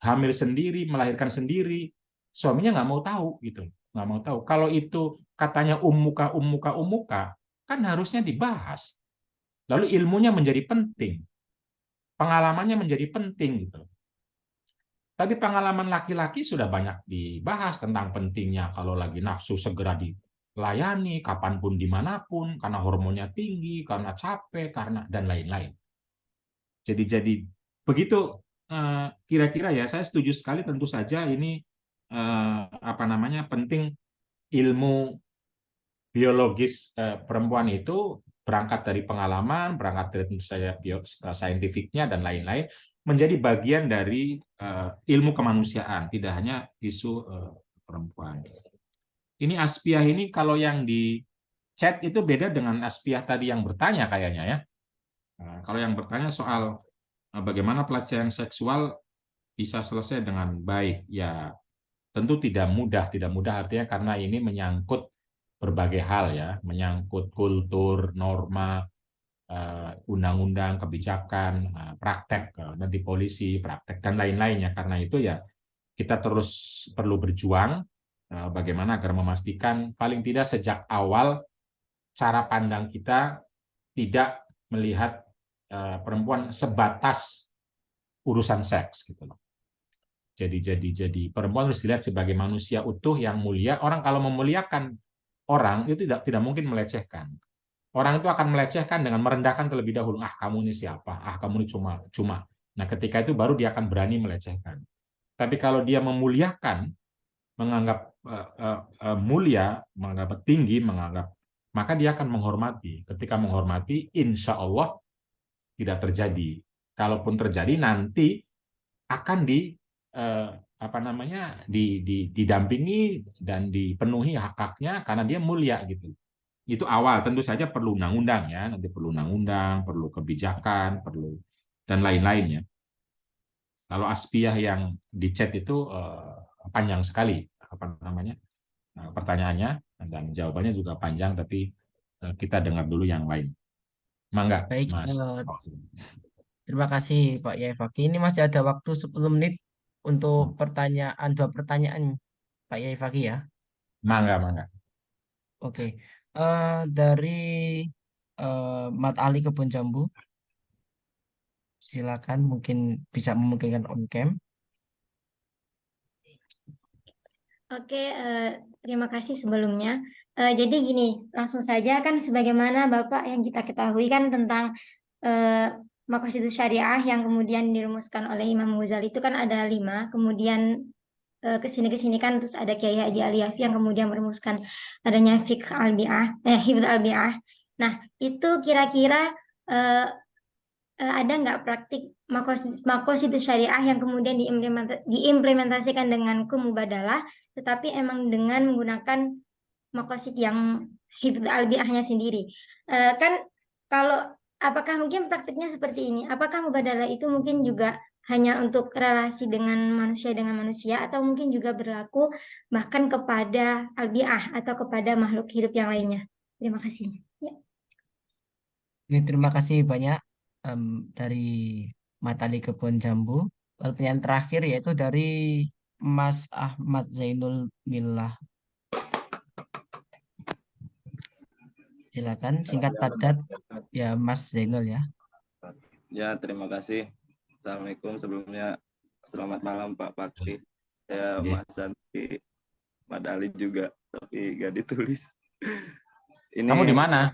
hamil sendiri, melahirkan sendiri, suaminya nggak mau tahu gitu, nggak mau tahu. Kalau itu katanya umuka, kan harusnya dibahas. Lalu ilmunya menjadi penting, pengalamannya menjadi penting gitu. Tapi pengalaman laki-laki sudah banyak dibahas tentang pentingnya kalau lagi nafsu segera dilayani, kapanpun, dimanapun, karena hormonnya tinggi, karena capek, karena dan lain-lain. Jadi begitu kira-kira ya, saya setuju sekali, tentu saja ini penting ilmu biologis perempuan itu berangkat dari pengalaman, berangkat dari tentu saja saintifiknya dan lain-lain, menjadi bagian dari ilmu kemanusiaan, tidak hanya isu perempuan. Ini Aspiah ini kalau yang di chat itu beda dengan Aspiah tadi yang bertanya kayaknya ya. Kalau yang bertanya soal bagaimana pelecehan seksual bisa selesai dengan baik, ya tentu tidak mudah artinya karena ini menyangkut berbagai hal ya, menyangkut kultur, norma, undang-undang, kebijakan, praktek di polisi, praktek dan lain-lainnya. Karena itu ya kita terus perlu berjuang bagaimana agar memastikan paling tidak sejak awal cara pandang kita tidak melihat perempuan sebatas urusan seks gitu loh. Jadi perempuan harus dilihat sebagai manusia utuh yang mulia. Orang kalau memuliakan orang itu tidak mungkin melecehkan. Orang itu akan melecehkan dengan merendahkan terlebih dahulu. Ah, kamu ini siapa? Ah, kamu ini cuma. Nah, ketika itu baru dia akan berani melecehkan. Tapi kalau dia memuliakan, menganggap mulia, menganggap tinggi, maka dia akan menghormati. Ketika menghormati, insya Allah tidak terjadi. Kalaupun terjadi, nanti akan didampingi dan dipenuhi hak-haknya karena dia mulia gitu. Itu awal, tentu saja perlu undang-undang ya, nanti perlu undang-undang, perlu kebijakan, perlu dan lain-lainnya. Kalau Aspiah yang di chat itu panjang sekali pertanyaannya dan jawabannya juga panjang, tapi kita dengar dulu yang lain. Mangga, Baik, Mas. terima kasih Pak Yai Fakih. Ini masih ada waktu 10 menit untuk dua pertanyaan Pak Yai Fakih ya. Mangga. Oke. Dari Mat Ali Kebun Jambu. Silakan, mungkin bisa memungkinkan on cam. Oke, terima kasih sebelumnya. Jadi gini, langsung saja kan sebagaimana Bapak yang kita ketahui kan tentang Maqasidus Syariah yang kemudian dirumuskan oleh Imam Ghazali itu kan ada 5, kemudian kesini kan terus ada Kiai Haji Ali Yafi yang kemudian merumuskan adanya Fiqh Al-Bi'ah, Hifdz Al-Bi'ah. Nah, itu kira-kira ada nggak praktik Maqasidus Syariah yang kemudian diimplementasikan dengan kumubadalah, tetapi emang dengan menggunakan maqasid yang Hifdz Al-Bi'ahnya sendiri. Kan kalau apakah mungkin praktiknya seperti ini? Apakah mubadalah itu mungkin juga hanya untuk relasi dengan manusia atau mungkin juga berlaku bahkan kepada Al-Bi'ah atau kepada makhluk hidup yang lainnya? Terima kasih. Ya. Oke, terima kasih banyak dari Mat Ali Kebun Jambu. Lalu pertanyaan terakhir yaitu dari Mas Ahmad Zainul Millah. Silakan, singkat padat ya Mas Zainul ya. Ya, terima kasih. Assalamualaikum. Sebelumnya selamat malam Pak Pakti. Saya Mas Santi Mad Ali juga, tapi nggak ditulis. Ini Kamu di mana?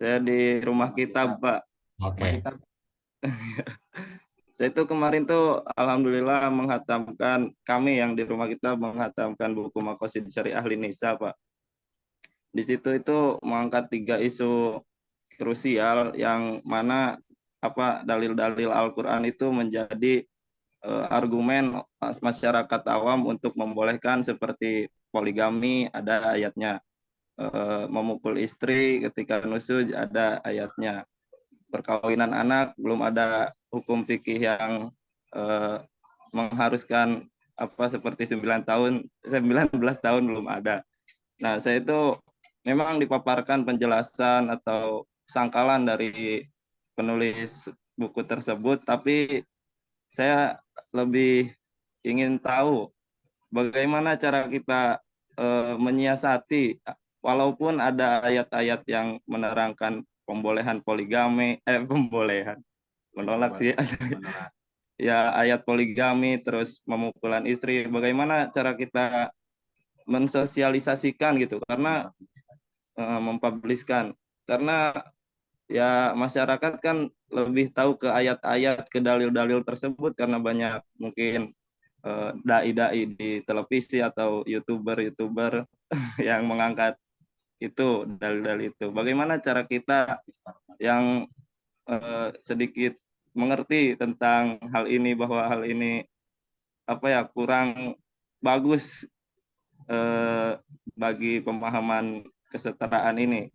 saya di rumah kitab, Pak. Oke. Saya itu kemarin tuh alhamdulillah menghatamkan, kami yang di rumah kitab menghatamkan buku Maqasid Syariah Linisa, Pak. Di situ itu mengangkat 3 isu krusial yang mana dalil-dalil Al-Qur'an itu menjadi argumen masyarakat awam untuk membolehkan seperti poligami, ada ayatnya. Memukul istri ketika nusyuz, ada ayatnya. Perkawinan anak belum ada hukum fikih yang mengharuskan seperti 19 tahun belum ada. Nah, saya itu memang dipaparkan penjelasan atau sangkalan dari penulis buku tersebut, tapi saya lebih ingin tahu bagaimana cara kita menyiasati, walaupun ada ayat-ayat yang menerangkan pembolehan poligami, menolak sih, ya ayat poligami, terus memukulan istri, bagaimana cara kita mensosialisasikan gitu, karena mempubliskan, karena ya masyarakat kan lebih tahu ke ayat-ayat, ke dalil-dalil tersebut karena banyak mungkin dai-dai di televisi atau youtuber yang mengangkat itu dalil-dalil itu. Bagaimana cara kita yang sedikit mengerti tentang hal ini, bahwa hal ini kurang bagus bagi pemahaman kesetaraan ini.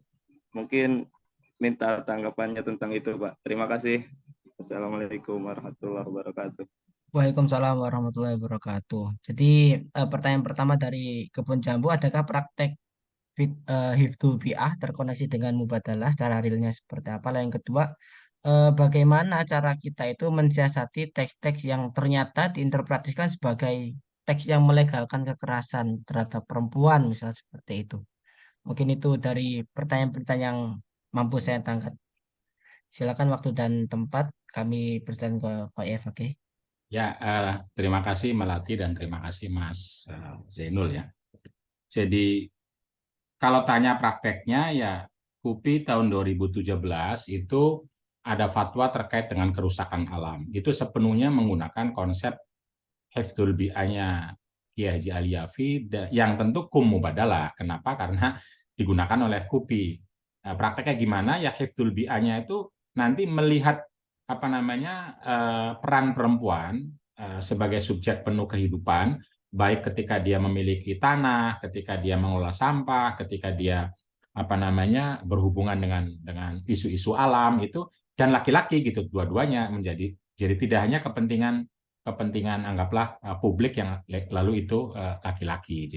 Mungkin minta tanggapannya tentang itu, Pak. Terima kasih. Assalamualaikum warahmatullahi wabarakatuh. Waalaikumsalam warahmatullahi wabarakatuh. Jadi pertanyaan pertama dari Kebun Jambu, adakah praktek Hifdzul Bi'ah terkoneksi dengan mubadalah, secara realnya seperti apa? Lalu yang kedua, bagaimana cara kita itu mensiasati teks-teks yang ternyata diinterpretasikan sebagai teks yang melegalkan kekerasan terhadap perempuan, misalnya seperti itu. Mungkin itu dari pertanyaan-pertanyaan yang mampu saya tangkap. Silakan waktu dan tempat, kami presiden ke Pak F, oke? Ya, terima kasih Melati dan terima kasih Mas Zainul ya. Jadi kalau tanya prakteknya ya, KUPI tahun 2017 itu ada fatwa terkait dengan kerusakan alam. Itu sepenuhnya menggunakan konsep Hifdzul Bi'ahnya Kiai Haji Ali Yafi yang tentu kumubadalah. Kenapa? Karena digunakan oleh KUPI. Nah, prakteknya gimana? Ya Hifdzul Bi'ahnya itu nanti melihat peran perempuan sebagai subjek penuh kehidupan, baik ketika dia memiliki tanah, ketika dia mengelola sampah, ketika dia berhubungan dengan isu-isu alam itu, dan laki-laki gitu, dua-duanya menjadi, jadi tidak hanya kepentingan anggaplah publik yang lalu itu laki-laki.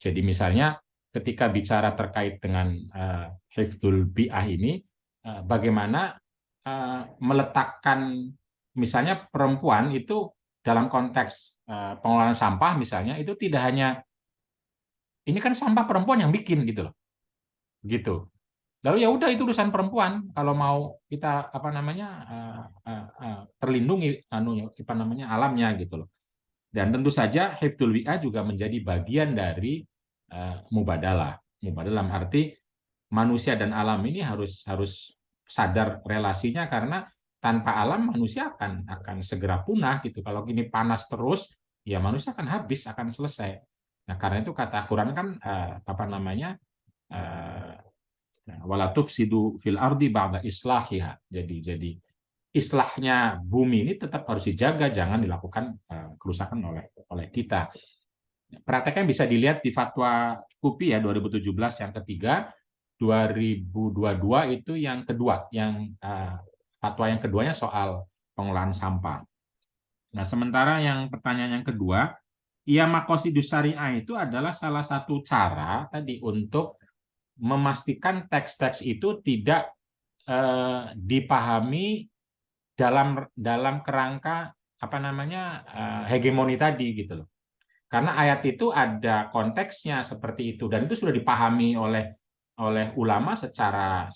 Jadi misalnya ketika bicara terkait dengan Hifdzul Bi'ah ini, bagaimana meletakkan misalnya perempuan itu dalam konteks pengelolaan sampah misalnya, itu tidak hanya ini kan sampah perempuan yang bikin gitu loh, gitu. Lalu ya udah itu urusan perempuan. Kalau mau kita apa namanya terlindungi apa namanya alamnya gitu loh. Dan tentu saja hifdzul wi'a juga menjadi bagian dari mubadalah. Mubadalah dalam arti manusia dan alam ini harus sadar relasinya, karena tanpa alam manusia akan segera punah gitu. Kalau gini panas terus, ya manusia akan habis, akan selesai. Nah, karena itu kata Quran kan apa namanya? Wala tufsidu fil ardi ba'da islahiha. Jadi islahnya bumi ini tetap harus dijaga, jangan dilakukan kerusakan oleh kita. Prakteknya bisa dilihat di fatwa KUPI ya 2017 yang ketiga, 2022 itu yang kedua, yang fatwa yang keduanya soal pengelolaan sampah. Nah, sementara yang pertanyaan yang kedua, ya maqasidus syariah itu adalah salah satu cara tadi untuk memastikan teks-teks itu tidak dipahami dalam kerangka apa namanya hegemoni tadi gitu loh. Karena ayat itu ada konteksnya seperti itu, dan itu sudah dipahami oleh ulama secara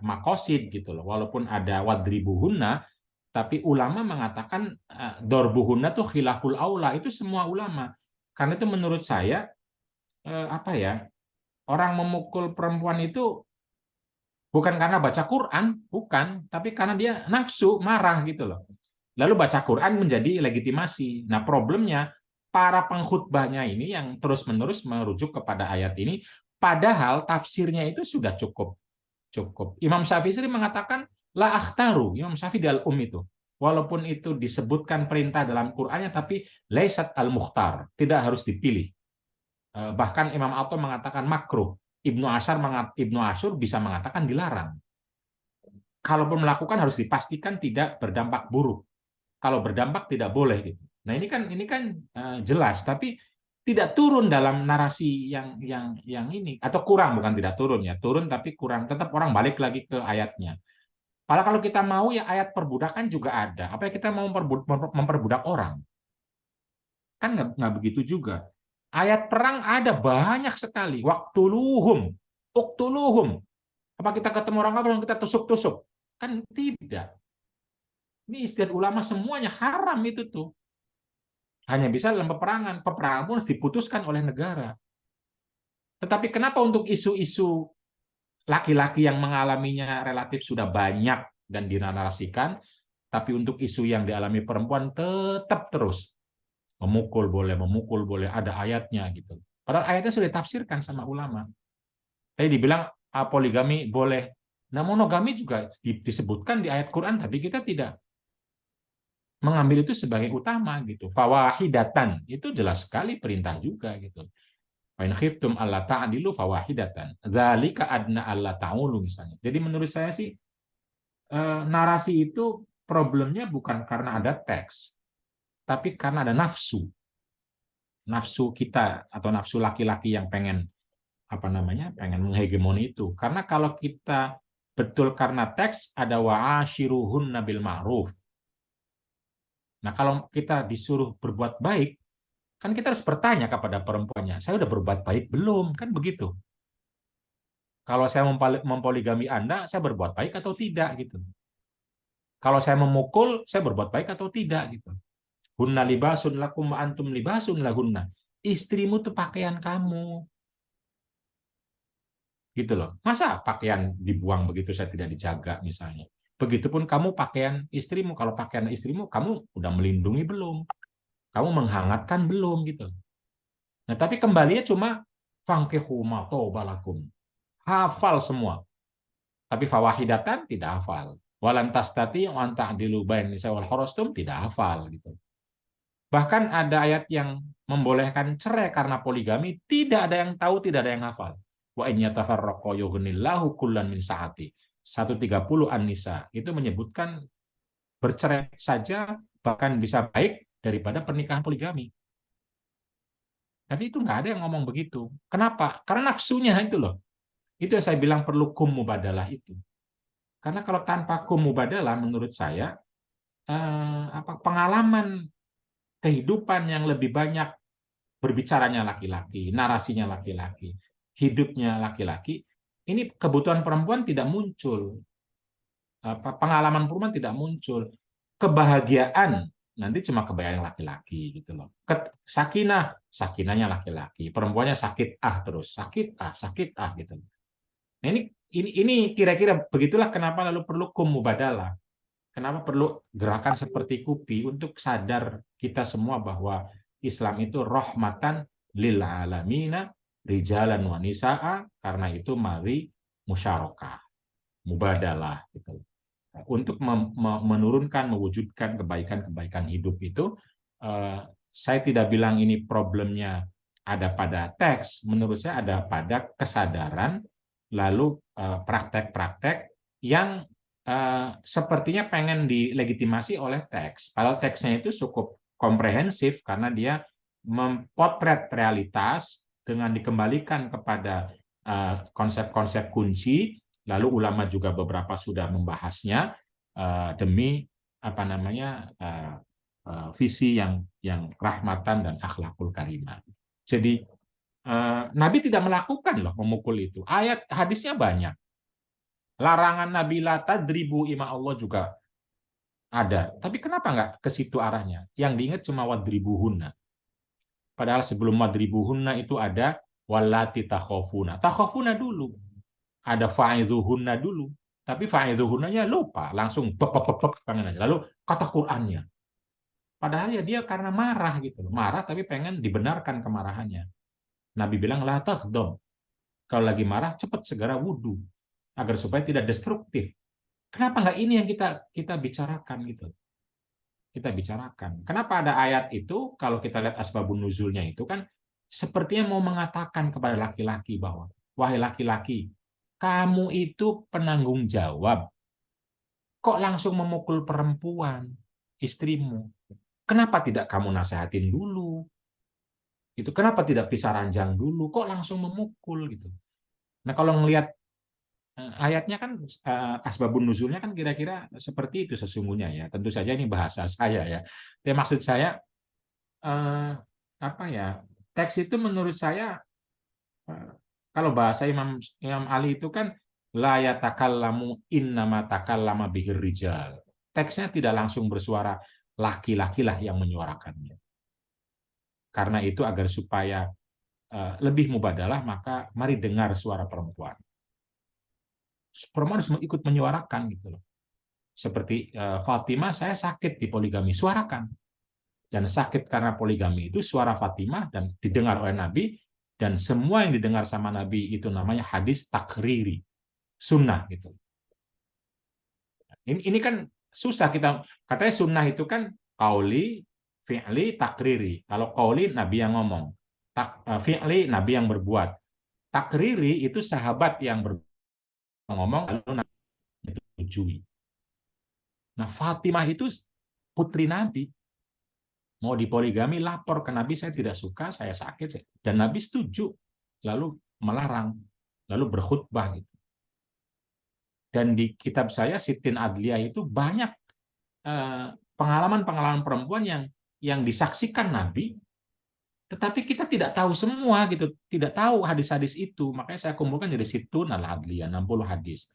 maqasid gitu loh. Walaupun ada wadribuhunna, tapi ulama mengatakan dorbuhunna tuh khilaful aula, itu semua ulama. Karena itu menurut saya apa ya, orang memukul perempuan itu bukan karena baca Quran, bukan, tapi karena dia nafsu, marah gitu loh. Lalu baca Quran menjadi legitimasi. Nah, problemnya para pengkhutbahnya ini yang terus-menerus merujuk kepada ayat ini, padahal tafsirnya itu sudah cukup. Imam Syafi'i sendiri mengatakan la akhtaru, Imam Syafi'i di Al-Um itu. Walaupun itu disebutkan perintah dalam Qur'annya, tapi laisat al-mukhtar, tidak harus dipilih. Bahkan Imam Atha mengatakan makruh. Ibnu Ashur bisa mengatakan dilarang. Kalaupun melakukan harus dipastikan tidak berdampak buruk. Kalau berdampak tidak boleh gitu. Nah, ini kan jelas, tapi tidak turun dalam narasi yang ini, atau kurang, bukan tidak turun ya, turun tapi kurang, tetap orang balik lagi ke ayatnya. Padahal kalau kita mau ya ayat perbudakan juga ada. Apa ya, kita mau memperbudak orang? Kan nggak begitu juga. Ayat perang ada banyak sekali. Waktuluhum, uktuluhum. Apa kita ketemu orang kafir kita tusuk-tusuk? Kan tidak. Ini istilah ulama semuanya haram itu tuh. Hanya bisa dalam peperangan. Peperangan pun harus diputuskan oleh negara. Tetapi kenapa untuk isu-isu laki-laki yang mengalaminya relatif sudah banyak dan dinarasikan, tapi untuk isu yang dialami perempuan tetap terus memukul boleh, ada ayatnya gitu. Padahal ayatnya sudah ditafsirkan sama ulama. Tadi dibilang poligami boleh. Nah, monogami juga disebutkan di ayat Quran, tapi kita tidak mengambil itu sebagai utama gitu. Fawahidatan itu jelas sekali perintah juga gitu. Fa in khiftum alla ta'dilu fawahidatan. Dzalika adna alla ta'ulu misalnya. Jadi menurut saya sih narasi itu problemnya bukan karena ada teks, tapi karena ada nafsu kita atau nafsu laki-laki yang pengen menghegemoni itu. Karena kalau kita betul karena teks ada wa'ashiruhunna bil ma'ruf. Nah, kalau kita disuruh berbuat baik, kan kita harus bertanya kepada perempuannya, saya udah berbuat baik belum? Kan begitu. Kalau saya mempoligami Anda, saya berbuat baik atau tidak gitu. Kalau saya memukul, saya berbuat baik atau tidak gitu. Hunna libasun lakum wa antum libasun lahunna. Istrimu tuh pakaian kamu. Gitu loh. Masa pakaian dibuang begitu saya tidak dijaga misalnya. Begitupun kamu pakaian istrimu. Kalau pakaian istrimu kamu udah melindungi belum? Kamu menghangatkan belum gitu. Nah, tapi kembalinya cuma fankihu ma tawbalakum. Hafal semua. Tapi fawahidatan tidak hafal. Walan tastati wa ta'dilu bain nisa wal harastum tidak hafal gitu. Bahkan ada ayat yang membolehkan cerai karena poligami, tidak ada yang tahu, tidak ada yang hafal. Wa in yatafarraqa yughnillahu kullan min sa'ati. 130 An-Nisa itu menyebutkan bercerai saja bahkan bisa baik daripada pernikahan poligami. Tapi itu nggak ada yang ngomong begitu. Kenapa? Karena nafsunya itu loh. Itu yang saya bilang perlu kum mubadalah itu. Karena kalau tanpa kum mubadalah menurut saya pengalaman kehidupan yang lebih banyak berbicaranya laki-laki, narasinya laki-laki, hidupnya laki-laki, Ini kebutuhan perempuan tidak muncul, pengalaman perempuan tidak muncul, kebahagiaan nanti cuma kebahagiaan laki-laki gitu loh. Sakinahnya laki-laki, perempuannya sakit terus, sakit gitu. Nah, ini kira-kira begitulah kenapa lalu perlu mubadalah. Kenapa perlu gerakan seperti KUPI untuk sadar kita semua bahwa Islam itu rahmatan lil alamina rijalan wa nisaa, karena itu mari musyarakah, mubadalah gitu. Untuk menurunkan, mewujudkan kebaikan-kebaikan hidup itu, saya tidak bilang ini problemnya ada pada teks, menurut saya ada pada kesadaran, lalu praktek-praktek yang sepertinya pengen dilegitimasi oleh teks. Padahal teksnya itu cukup komprehensif karena dia mempotret realitas dengan dikembalikan kepada konsep-konsep kunci. Lalu ulama juga beberapa sudah membahasnya demi visi yang rahmatan dan akhlakul karimah. Jadi Nabi tidak melakukan loh memukul itu. Ayat hadisnya banyak. Larangan Nabi la tadribu ima Allah juga ada. Tapi kenapa nggak ke situ arahnya? Yang diingat cuma wadribuhunna. Padahal sebelum wadribuhunna itu ada wallati takhafuna. Takhafuna dulu. Ada fa'idhuhunna dulu. Tapi fa'idhuhunnanya lupa. Langsung pengen aja. Lalu kata Qur'annya. Padahal ya dia karena marah gitu loh. Marah tapi pengen dibenarkan kemarahannya. Nabi bilang la taghdab. Kalau lagi marah cepat segera wudu. Agar supaya tidak destruktif. Kenapa nggak ini yang kita bicarakan gitu? Kita bicarakan. Kenapa ada ayat itu? Kalau kita lihat asbabun nuzulnya itu kan sepertinya mau mengatakan kepada laki-laki bahwa wahai laki-laki, kamu itu penanggung jawab. Kok langsung memukul perempuan, istrimu? Kenapa tidak kamu nasehatin dulu? Itu kenapa tidak pisah ranjang dulu? Kok langsung memukul gitu? Nah kalau ngelihat ayatnya kan asbabun nuzulnya kan kira-kira seperti itu sesungguhnya ya. Tentu saja ini bahasa saya ya. Tapi maksud saya teks itu menurut saya kalau bahasa Imam Ali itu kan la yatakallamu innama takallama bihir rijal. Teksnya tidak langsung bersuara, laki-lakilah yang menyuarakannya. Karena itu agar supaya lebih mubadalah maka mari dengar suara perempuan. Perempuan harus ikut menyuarakan gitu loh. Seperti Fatimah, saya sakit di poligami, suarakan. Dan sakit karena poligami itu suara Fatimah dan didengar oleh Nabi, dan semua yang didengar sama Nabi itu namanya hadis takriri, sunnah gitu. Ini kan susah kita katanya sunnah itu kan qauli, fi'li, takriri. Kalau qauli Nabi yang ngomong, fi'li Nabi yang berbuat, takriri itu sahabat yang ngomong lalu Nabi menyetujui. Nah, Fatimah itu putri Nabi. Mau dipoligami, lapor ke Nabi, saya tidak suka, saya sakit. Dan Nabi setuju. Lalu melarang. Lalu berkhutbah. Gitu. Dan di kitab saya, Sitin Adliyah itu banyak pengalaman-pengalaman perempuan yang disaksikan Nabi, tetapi kita tidak tahu semua gitu, tidak tahu hadis-hadis itu. Makanya saya kumpulkan jadi Situn al-Adliyah, 60 hadis.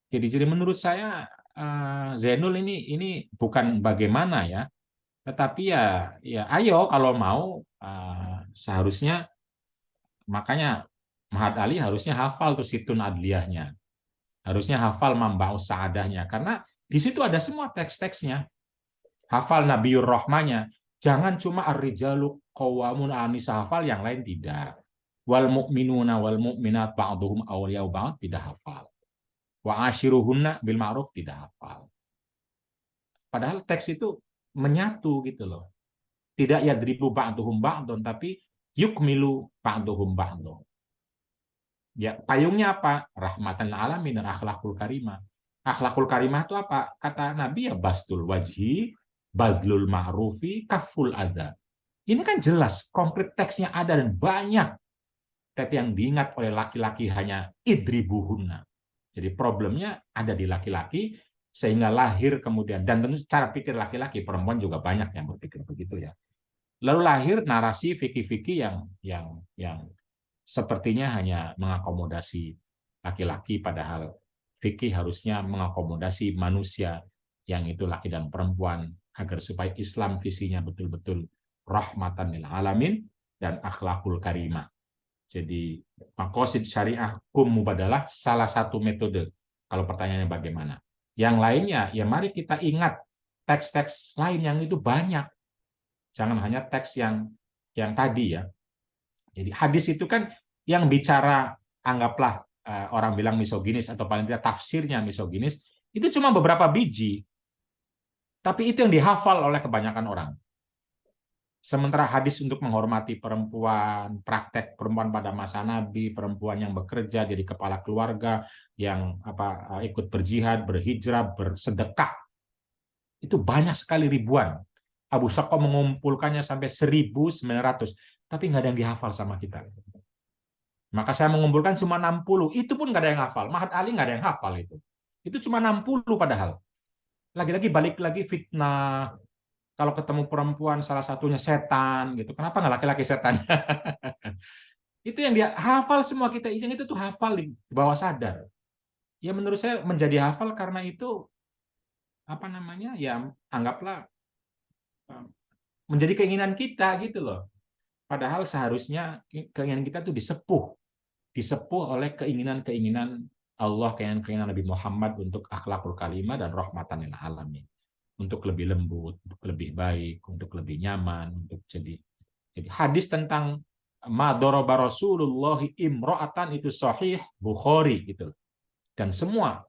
Jadi menurut saya Zainul ini bukan bagaimana ya, tetapi ya ayo kalau mau seharusnya, makanya Mahat Ali harusnya hafal tuh Situn Adliyahnya, harusnya hafal Mamba'us Sa'adahnya, karena di situ ada semua teks-teksnya. Hafal Nabiur Rahmanya, jangan cuma ar-rijalu qawwamun 'alan nisa, hafal, yang lain tidak. Wal mu'minuna wal mu'minat ba'dhuhum awliya'u ba'd, tidak hafal. Wa ashiruhunna bil ma'ruf, tidak hafal. Padahal teks itu menyatu gitu loh. Tidak yadribu ba'duhum ba'dun, tapi yukmilu ba'duhum ba'dun. Ya, payungnya apa? Rahmatan lil alamin dan akhlakul karimah. Akhlakul karimah itu apa? Kata Nabi ya bastul wajhi, badlul ma'rufi, kaful adha. Ini kan jelas, konkret teksnya ada dan banyak. Tapi yang diingat oleh laki-laki hanya idribuhunna. Jadi problemnya ada di laki-laki, sehingga lahir kemudian, dan tentu cara pikir laki-laki, perempuan juga banyak yang berpikir begitu ya. Lalu lahir narasi fikih-fikih yang sepertinya hanya mengakomodasi laki-laki, padahal fikih harusnya mengakomodasi manusia yang itu laki dan perempuan agar supaya Islam visinya betul-betul rahmatan lil alamin dan akhlakul karimah. Jadi maqasid syariah kum mubadalah salah satu metode. Kalau pertanyaannya bagaimana? Yang lainnya, ya mari kita ingat teks-teks lain yang itu banyak. Jangan hanya teks yang tadi ya. Jadi hadis itu kan yang bicara, anggaplah orang bilang misoginis atau paling tidak tafsirnya misoginis, itu cuma beberapa biji. Tapi itu yang dihafal oleh kebanyakan orang. Sementara hadis untuk menghormati perempuan, praktek perempuan pada masa Nabi, perempuan yang bekerja jadi kepala keluarga, yang ikut berjihad, berhijrah, bersedekah, itu banyak sekali, ribuan. Abu Syakko mengumpulkannya sampai 1.900, tapi nggak ada yang dihafal sama kita. Maka saya mengumpulkan cuma 60, itu pun nggak ada yang hafal. Mahat Ali nggak ada yang hafal itu. Itu cuma 60 padahal. Lagi-lagi balik lagi fitnah. Kalau ketemu perempuan salah satunya setan gitu. Kenapa nggak laki-laki setan? Itu yang dia hafal semua, kita yang itu tuh hafal di bawah sadar. Ya menurut saya menjadi hafal karena itu ya anggaplah menjadi keinginan kita gitu loh. Padahal seharusnya keinginan kita tuh disepuh oleh keinginan-keinginan Allah, keinginan Nabi Muhammad untuk akhlakul karimah dan rahmatan lil alamin. Untuk lebih lembut, untuk lebih baik, untuk lebih nyaman, untuk jadi hadis tentang ma daraba Rasulullah imra'atan itu sahih Bukhari gitu. Dan semua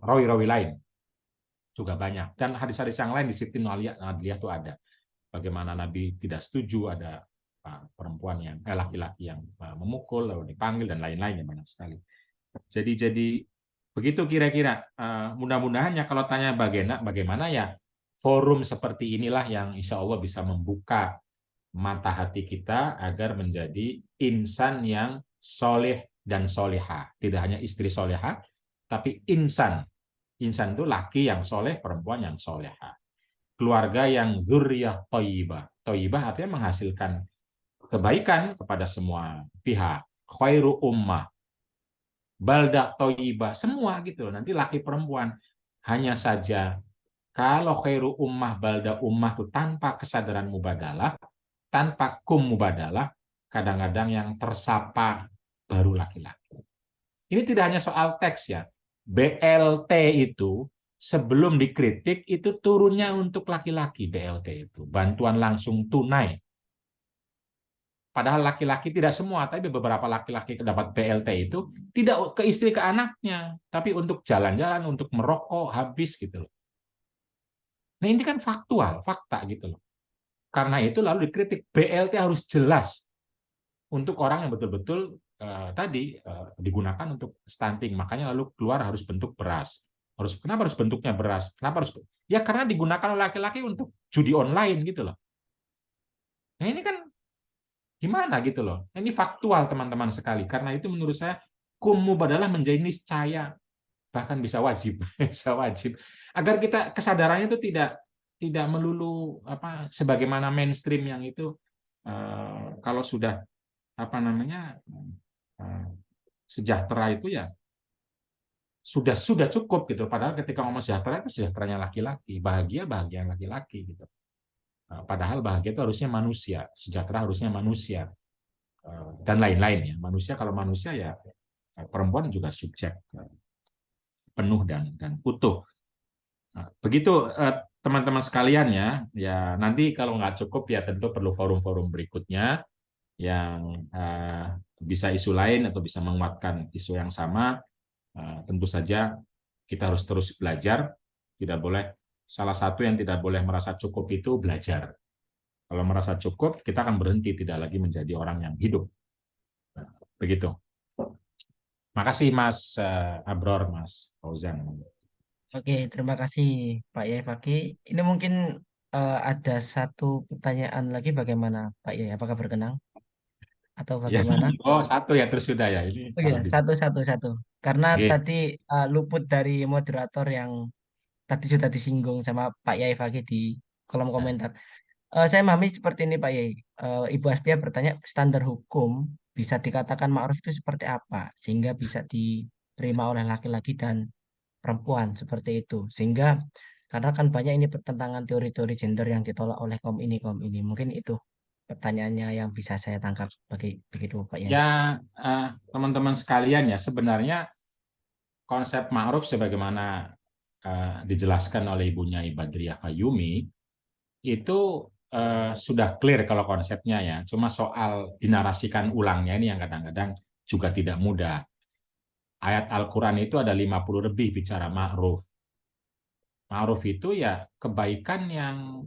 rawi-rawi lain juga banyak. Dan hadis-hadis yang lain di Siti Adliyah itu ada. Bagaimana Nabi tidak setuju ada perempuan yang laki-laki yang memukul lalu dipanggil dan lain-lainnya banyak sekali. Jadi begitu kira-kira. Mudah-mudahan ya kalau tanya bagaimana ya forum seperti inilah yang insya Allah bisa membuka mata hati kita agar menjadi insan yang soleh dan soleha. Tidak hanya istri soleha, tapi insan. Insan itu laki yang soleh, perempuan yang soleha. Keluarga yang dzurriyyah thayyibah. Thayyibah artinya menghasilkan kebaikan kepada semua pihak. Khairu ummah, baldah thayyibah, semua gitu. Nanti laki perempuan. Hanya saja kalau khairu ummah, baldah ummah itu tanpa kesadaran mubadalah, tanpa kum mubadalah, kadang-kadang yang tersapa baru laki-laki. Ini tidak hanya soal teks ya. BLT itu sebelum dikritik itu turunnya untuk laki-laki, BLT itu bantuan langsung tunai. Padahal laki-laki tidak semua, tapi beberapa laki-laki dapat BLT itu tidak ke istri ke anaknya, tapi untuk jalan-jalan, untuk merokok habis gitu loh. Nah ini kan faktual, fakta gitu loh. Karena itu lalu dikritik, BLT harus jelas untuk orang yang betul-betul digunakan untuk stunting, makanya lalu keluar harus bentuk beras. Kenapa harus bentuknya beras? Kenapa harus? Ya karena digunakan oleh laki-laki untuk judi online gitu loh. Nah ini kan gimana gitu loh? Ini faktual teman-teman sekali. Karena itu menurut saya kum mubadalah menjadi niscaya, bahkan bisa wajib, bisa wajib. Agar kita kesadarannya itu tidak melulu sebagaimana mainstream yang itu kalau sudah sejahtera itu ya sudah cukup gitu. Padahal ketika ngomong sejahtera itu sejahteranya laki-laki, bahagia laki-laki gitu. Padahal bahagia itu harusnya manusia, sejahtera harusnya manusia dan lain-lain ya. Kalau manusia ya perempuan juga subjek penuh dan utuh. Begitu teman-teman sekalian ya nanti kalau nggak cukup ya tentu perlu forum-forum berikutnya yang bisa isu lain atau bisa menguatkan isu yang sama. Tentu saja kita harus terus belajar. Salah satu yang tidak boleh merasa cukup itu belajar. Kalau merasa cukup, kita akan berhenti, tidak lagi menjadi orang yang hidup. Begitu. Makasih Mas Abror, Mas Fauzan. Oke, terima kasih Pak Yai Fakih. Ini mungkin ada satu pertanyaan lagi, bagaimana Pak Yai? Apakah berkenan? Atau bagaimana? Satu ya terus sudah ya. Ini Oh iya, satu. Karena Oke. tadi luput dari moderator yang tadi sudah disinggung sama Pak Yai Fakih di kolom komentar. Saya memahami seperti ini Pak Yai. Ibu Asbia bertanya standar hukum bisa dikatakan ma'ruf itu seperti apa sehingga bisa diterima oleh laki-laki dan perempuan seperti itu. Sehingga karena kan banyak ini pertentangan teori-teori gender yang ditolak oleh kaum ini kaum ini. Mungkin itu pertanyaannya yang bisa saya tangkap begitu Pak Yai. Ya, teman-teman sekalian ya, sebenarnya konsep ma'ruf sebagaimana dijelaskan oleh ibunya Ibadriyah Fayumi itu sudah clear kalau konsepnya ya. Cuma soal dinarasikan ulangnya ini yang kadang-kadang juga tidak mudah. Ayat Al-Quran itu ada 50 lebih bicara ma'ruf. Ma'ruf itu ya kebaikan yang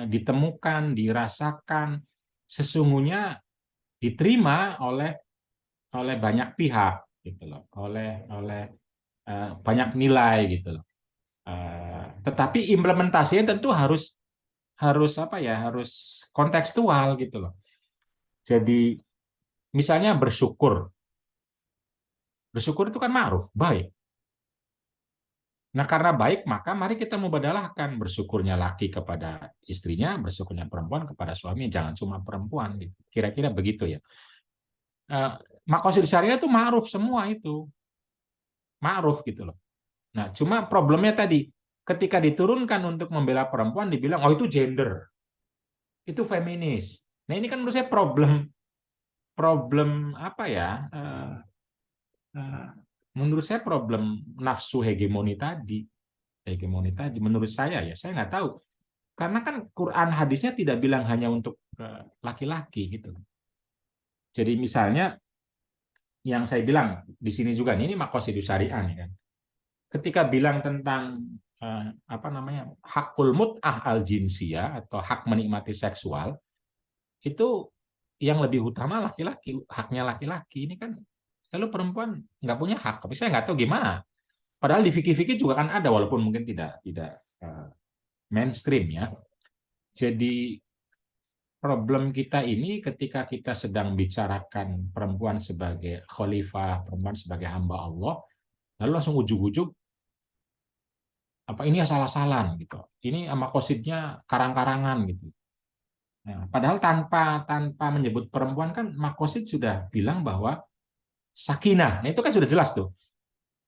ditemukan, dirasakan, sesungguhnya diterima oleh banyak pihak gitu loh, oleh banyak nilai gitu loh. Tetapi implementasinya tentu harus apa ya, harus kontekstual gitu loh. Jadi misalnya bersyukur itu kan ma'ruf, baik. Nah, karena baik, maka mari kita mubadalahkan bersyukurnya laki kepada istrinya, bersyukurnya perempuan kepada suami, jangan cuma perempuan gitu. Kira-kira begitu ya. Maqasid syariah itu ma'ruf semua itu. Ma'ruf gitu loh. Nah, cuma problemnya tadi, ketika diturunkan untuk membela perempuan, dibilang, oh itu gender. Itu feminis. Nah, ini kan menurut saya problem apa ya? Menurut saya problem nafsu hegemoni tadi. Menurut saya ya, saya nggak tahu. Karena kan Quran hadisnya tidak bilang hanya untuk laki-laki gitu. Jadi misalnya yang saya bilang di sini juga ini maqasidus syariah kan. Ketika bilang tentang apa namanya hakul mut'ah al jinsiyah atau hak menikmati seksual itu yang lebih utama laki-laki, haknya laki-laki ini kan, lalu perempuan nggak punya hak. Tapi saya nggak tahu gimana. Padahal di fikih-fikih juga kan ada walaupun mungkin tidak mainstream ya. Jadi problem kita ini ketika kita sedang bicarakan perempuan sebagai khalifah, perempuan sebagai hamba Allah, lalu langsung ujug-ujug apa ini asal-asalan gitu. Ini makosidnya karang-karangan gitu. Nah, padahal tanpa menyebut perempuan kan makosid sudah bilang bahwa sakinah. Nah, itu kan sudah jelas tuh.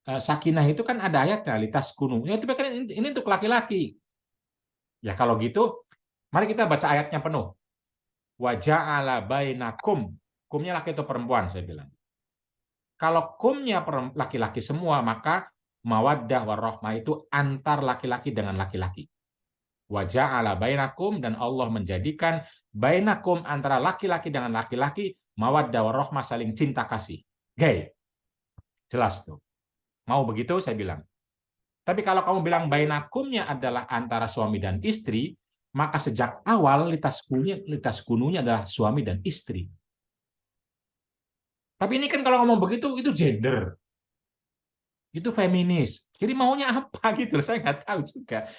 Sakinah itu kan ada ayatnya litas kunu. Ya, itu kan ini untuk laki-laki. Ya kalau gitu, mari kita baca ayatnya penuh. Wa ja'ala bainakum. Kumnya laki atau perempuan saya bilang. Kalau kumnya laki-laki semua, maka mawaddah warahmah itu antar laki-laki dengan laki-laki. Wa ja'ala bainakum, dan Allah menjadikan bainakum antara laki-laki dengan laki-laki mawaddah warahmah, saling cinta kasih. Gay. Jelas tuh. Mau begitu saya bilang. Tapi kalau kamu bilang bainakumnya adalah antara suami dan istri, maka sejak awal litas kununya adalah suami dan istri. Tapi ini kan kalau ngomong begitu, itu gender. Itu feminis. Jadi maunya apa gitu, saya nggak tahu juga.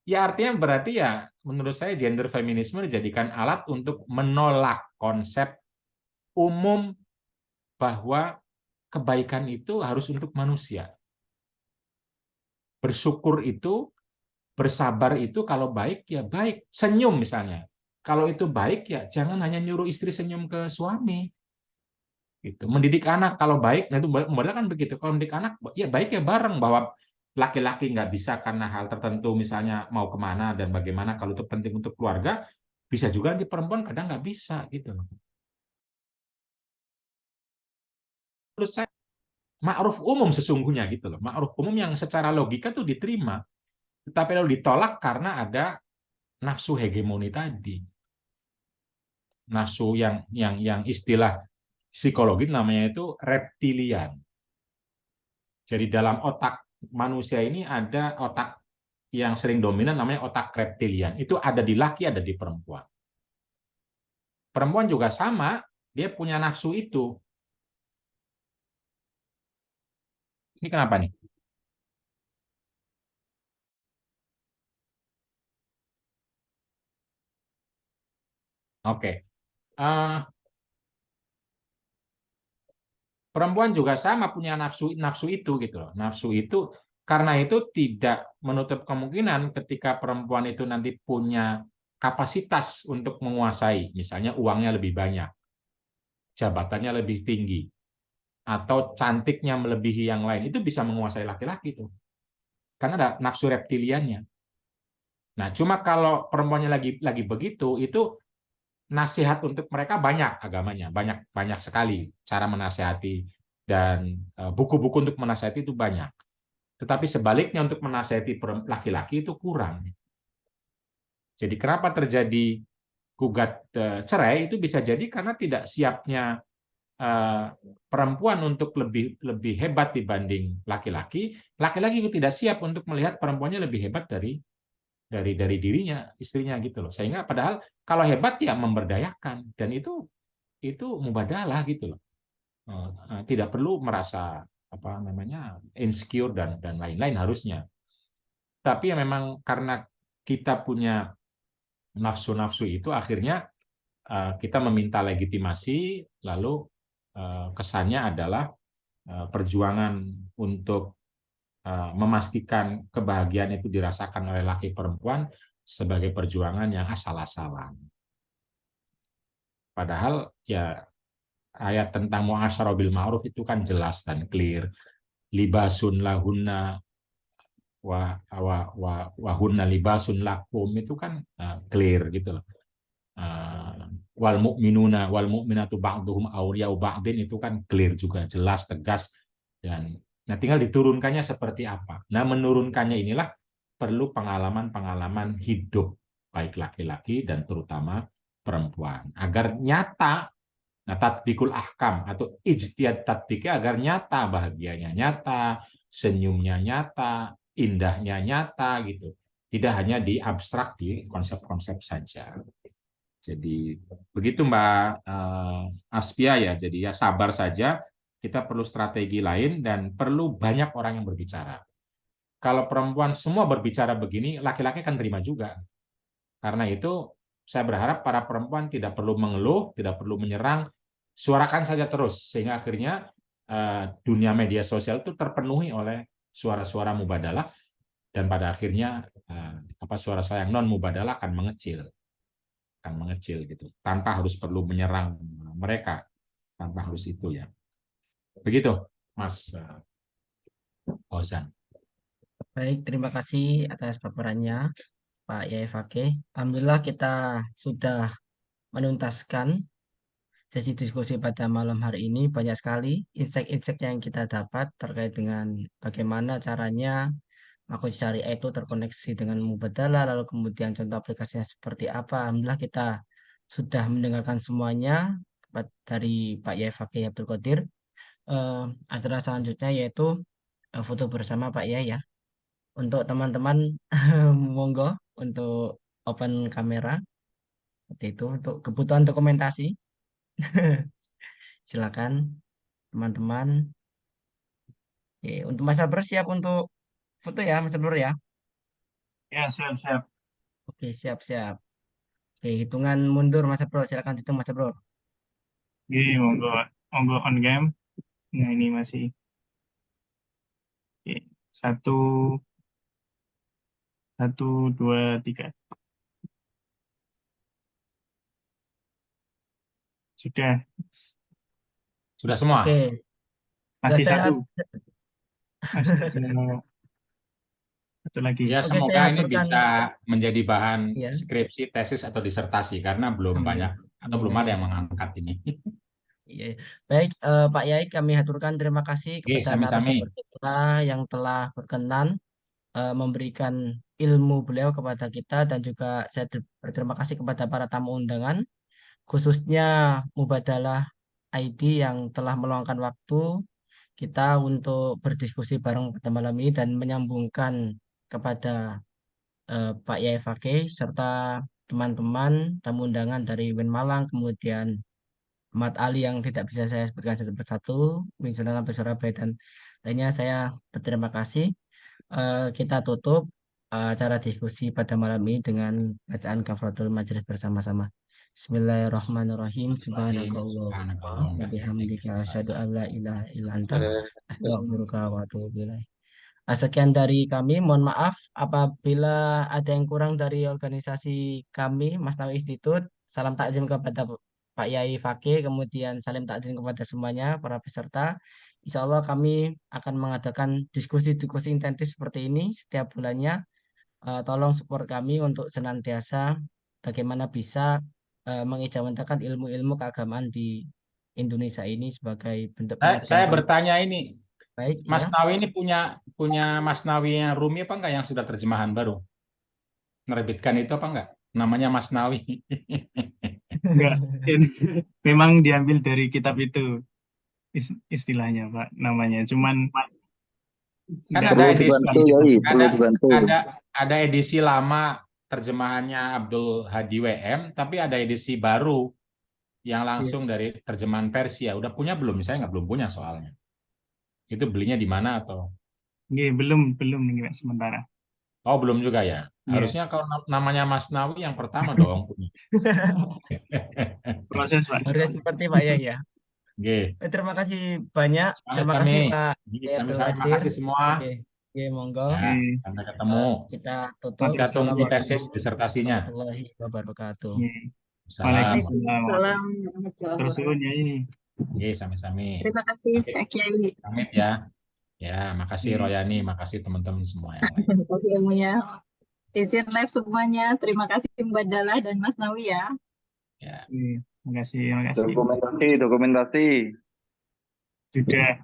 Ya artinya berarti ya menurut saya gender feminisme dijadikan alat untuk menolak konsep umum bahwa kebaikan itu harus untuk manusia. Bersyukur itu, bersabar itu kalau baik ya baik. Senyum misalnya. Kalau itu baik ya jangan hanya nyuruh istri senyum ke suami. Gitu. Mendidik anak kalau baik, nah itu modal kan begitu. Kalau mendidik anak ya baik ya bareng, bahwa laki-laki nggak bisa karena hal tertentu misalnya mau kemana dan bagaimana, kalau itu penting untuk keluarga, bisa juga di perempuan kadang nggak bisa gitu. Menurut saya ma'ruf umum sesungguhnya gitu loh. Ma'ruf umum yang secara logika tuh diterima. Tetapi lalu ditolak karena ada nafsu hegemoni tadi. Nafsu yang istilah psikologi namanya itu reptilian. Jadi dalam otak manusia ini ada otak yang sering dominan namanya otak reptilian. Itu ada di laki, ada di perempuan. Perempuan juga sama, dia punya nafsu itu. Ini kenapa nih? Oke. Perempuan juga sama punya nafsu itu gitu loh. Nafsu itu, karena itu tidak menutup kemungkinan ketika perempuan itu nanti punya kapasitas untuk menguasai, misalnya uangnya lebih banyak, jabatannya lebih tinggi, atau cantiknya melebihi yang lain, itu bisa menguasai laki-laki tuh. Karena ada nafsu reptiliannya. Nah, cuma kalau perempuannya lagi begitu, itu nasihat untuk mereka banyak agamanya, banyak sekali cara menasihati, dan buku-buku untuk menasihati itu banyak. Tetapi sebaliknya untuk menasihati laki-laki itu kurang. Jadi kenapa terjadi gugat cerai itu bisa jadi karena tidak siapnya perempuan untuk lebih hebat dibanding laki-laki. Laki-laki itu tidak siap untuk melihat perempuannya lebih hebat dari dirinya, istrinya gitu loh. Sehingga padahal kalau hebat ya memberdayakan, dan itu mubadalah gitu loh. Tidak perlu merasa apa namanya insecure dan lain-lain harusnya. Tapi ya memang karena kita punya nafsu-nafsu itu, akhirnya kita meminta legitimasi, lalu kesannya adalah perjuangan untuk memastikan kebahagiaan itu dirasakan oleh laki perempuan sebagai perjuangan yang asal-asalan. Padahal ya ayat tentang mu'asyarah bil ma'ruf itu kan jelas dan clear. Libasun lahunna wa hunna libasun lakum, itu kan clear gitu loh. Wal mu'minuna wal mu'minatu ba'duhum awliya'u ba'din, itu kan clear juga, jelas, tegas, dan tinggal diturunkannya seperti apa. Nah, menurunkannya inilah perlu pengalaman-pengalaman hidup baik laki-laki dan terutama perempuan agar nyata. Nah, tatbikul ahkam atau ijtihad tatbiknya agar nyata, bahagianya nyata, senyumnya nyata, indahnya nyata gitu. Tidak hanya di abstrak, di konsep-konsep saja. Jadi begitu Mbak Aspia ya. Jadi ya sabar saja, kita perlu strategi lain dan perlu banyak orang yang berbicara. Kalau perempuan semua berbicara begini, laki-laki akan terima juga. Karena itu saya berharap para perempuan tidak perlu mengeluh, tidak perlu menyerang, suarakan saja terus, sehingga akhirnya dunia media sosial itu terpenuhi oleh suara-suara mubadalah, dan pada akhirnya suara-suara yang non mubadalah akan mengecil gitu, tanpa harus perlu menyerang mereka, tanpa harus itu ya. Begitu Mas Ozan. Baik, terima kasih atas paparannya Pak Yai Fakih. Alhamdulillah kita sudah menuntaskan sesi diskusi pada malam hari ini. Banyak sekali insight-insight yang kita dapat terkait dengan bagaimana caranya aku syariah itu terkoneksi dengan mubadalah, lalu kemudian contoh aplikasinya seperti apa. Alhamdulillah kita sudah mendengarkan semuanya dari Pak Yai Fakih Abdul Qadir. Acara selanjutnya yaitu foto bersama Pak Yai ya. Untuk teman-teman monggo untuk open kamera. Seperti itu untuk kebutuhan dokumentasi. Silakan teman-teman. Oke, untuk Mas Abrar siap untuk foto ya, Mas Abrar ya. Ya, siap-siap. Oke, siap-siap. Oke, hitungan mundur Mas Abrar. Silakan hitung Mas Abrar. Oke, monggo on game. Nah, ini masih. Oke, 1, 2, 3. Sudah. Sudah semua? Oke. Masih Sudah satu. Masih satu lagi. Ya, Oke, semoga saya ini aturkan. bisa menjadi bahan Ya. skripsi, tesis, atau disertasi, karena belum banyak atau belum ada yang mengangkat ini. Iya. Baik, Pak Yai, kami haturkan terima kasih Oke, kepada sami-sami. narasumber kita yang telah berkenan memberikan ilmu beliau kepada kita, dan juga saya berterima kasih kepada para tamu undangan, khususnya Mubadalah ID yang telah meluangkan waktu kita untuk berdiskusi bareng pada malam ini dan menyambungkan kepada Pak Yai Fakih serta teman-teman tamu undangan dari UIN Malang, kemudian Ahmad Ali yang tidak bisa saya sebutkan satu persatu, Winston sampai Surabaya dan lainnya. Saya berterima kasih. Kita tutup acara diskusi pada malam ini dengan bacaan kafaratul majelis bersama-sama. Bismillahirrahmanirrahim. Subhanakallahumma wa bihamdika asyhadu an la ilaha illa anta astaghfiruka wa atubu ilaik. Sekian dari kami. Mohon maaf apabila ada yang kurang dari organisasi kami, Mas Nawi Institute. Salam takzim kepada Pak Yai Fakih, kemudian salim takzim kepada semuanya para peserta. Insya Allah kami akan mengadakan diskusi-diskusi intensif seperti ini setiap bulannya. Tolong support kami untuk senantiasa bagaimana bisa mengejawantahkan ilmu-ilmu keagamaan di Indonesia ini sebagai bentuk Saya pengabdian kami. bertanya ini, Baik, Mas ya. Nawi ini punya Mas Nawi yang Rumi apa enggak yang sudah terjemahan baru? Menerbitkan itu apa enggak? Namanya Mas Nawi. Enggak, ini memang diambil dari kitab itu istilahnya Pak namanya. Cuman Kan enggak ada tahu edisi, gitu. ada edisi lama terjemahannya Abdul Hadi WM, tapi ada edisi baru yang langsung dari terjemahan Persia. Udah punya belum? Saya belum punya soalnya. Itu belinya di mana atau? Nggih, belum nih Pak, sementara. Oh, belum juga ya. Iya. Harusnya kalau namanya Mas Nawi yang pertama dong. Proses Pak. Harusnya seperti Pak Yai ya. Oke. Terima kasih banyak. Terima kasih Pak Yai Abdul Terima Qadir. kasih semua. Oke, oke, monggo. Ya, sampai ketemu. Kita tutup. Kita tunggu tesis Assalamualaikum disertasinya. warahmatullahi wabarakatuh. Waalaikumsalam. Terus suwun Yai. Oke, sami-sami. Terima kasih Pak Kiai. Pamit ya. Ya, makasih Royani, makasih teman-teman semua yang lain. Terima kasih ilmunya. Izin live semuanya. Terima kasih Mbak Dala dan Mas Nawi ya. Ya. Terima kasih. Dokumentasi. Sudah.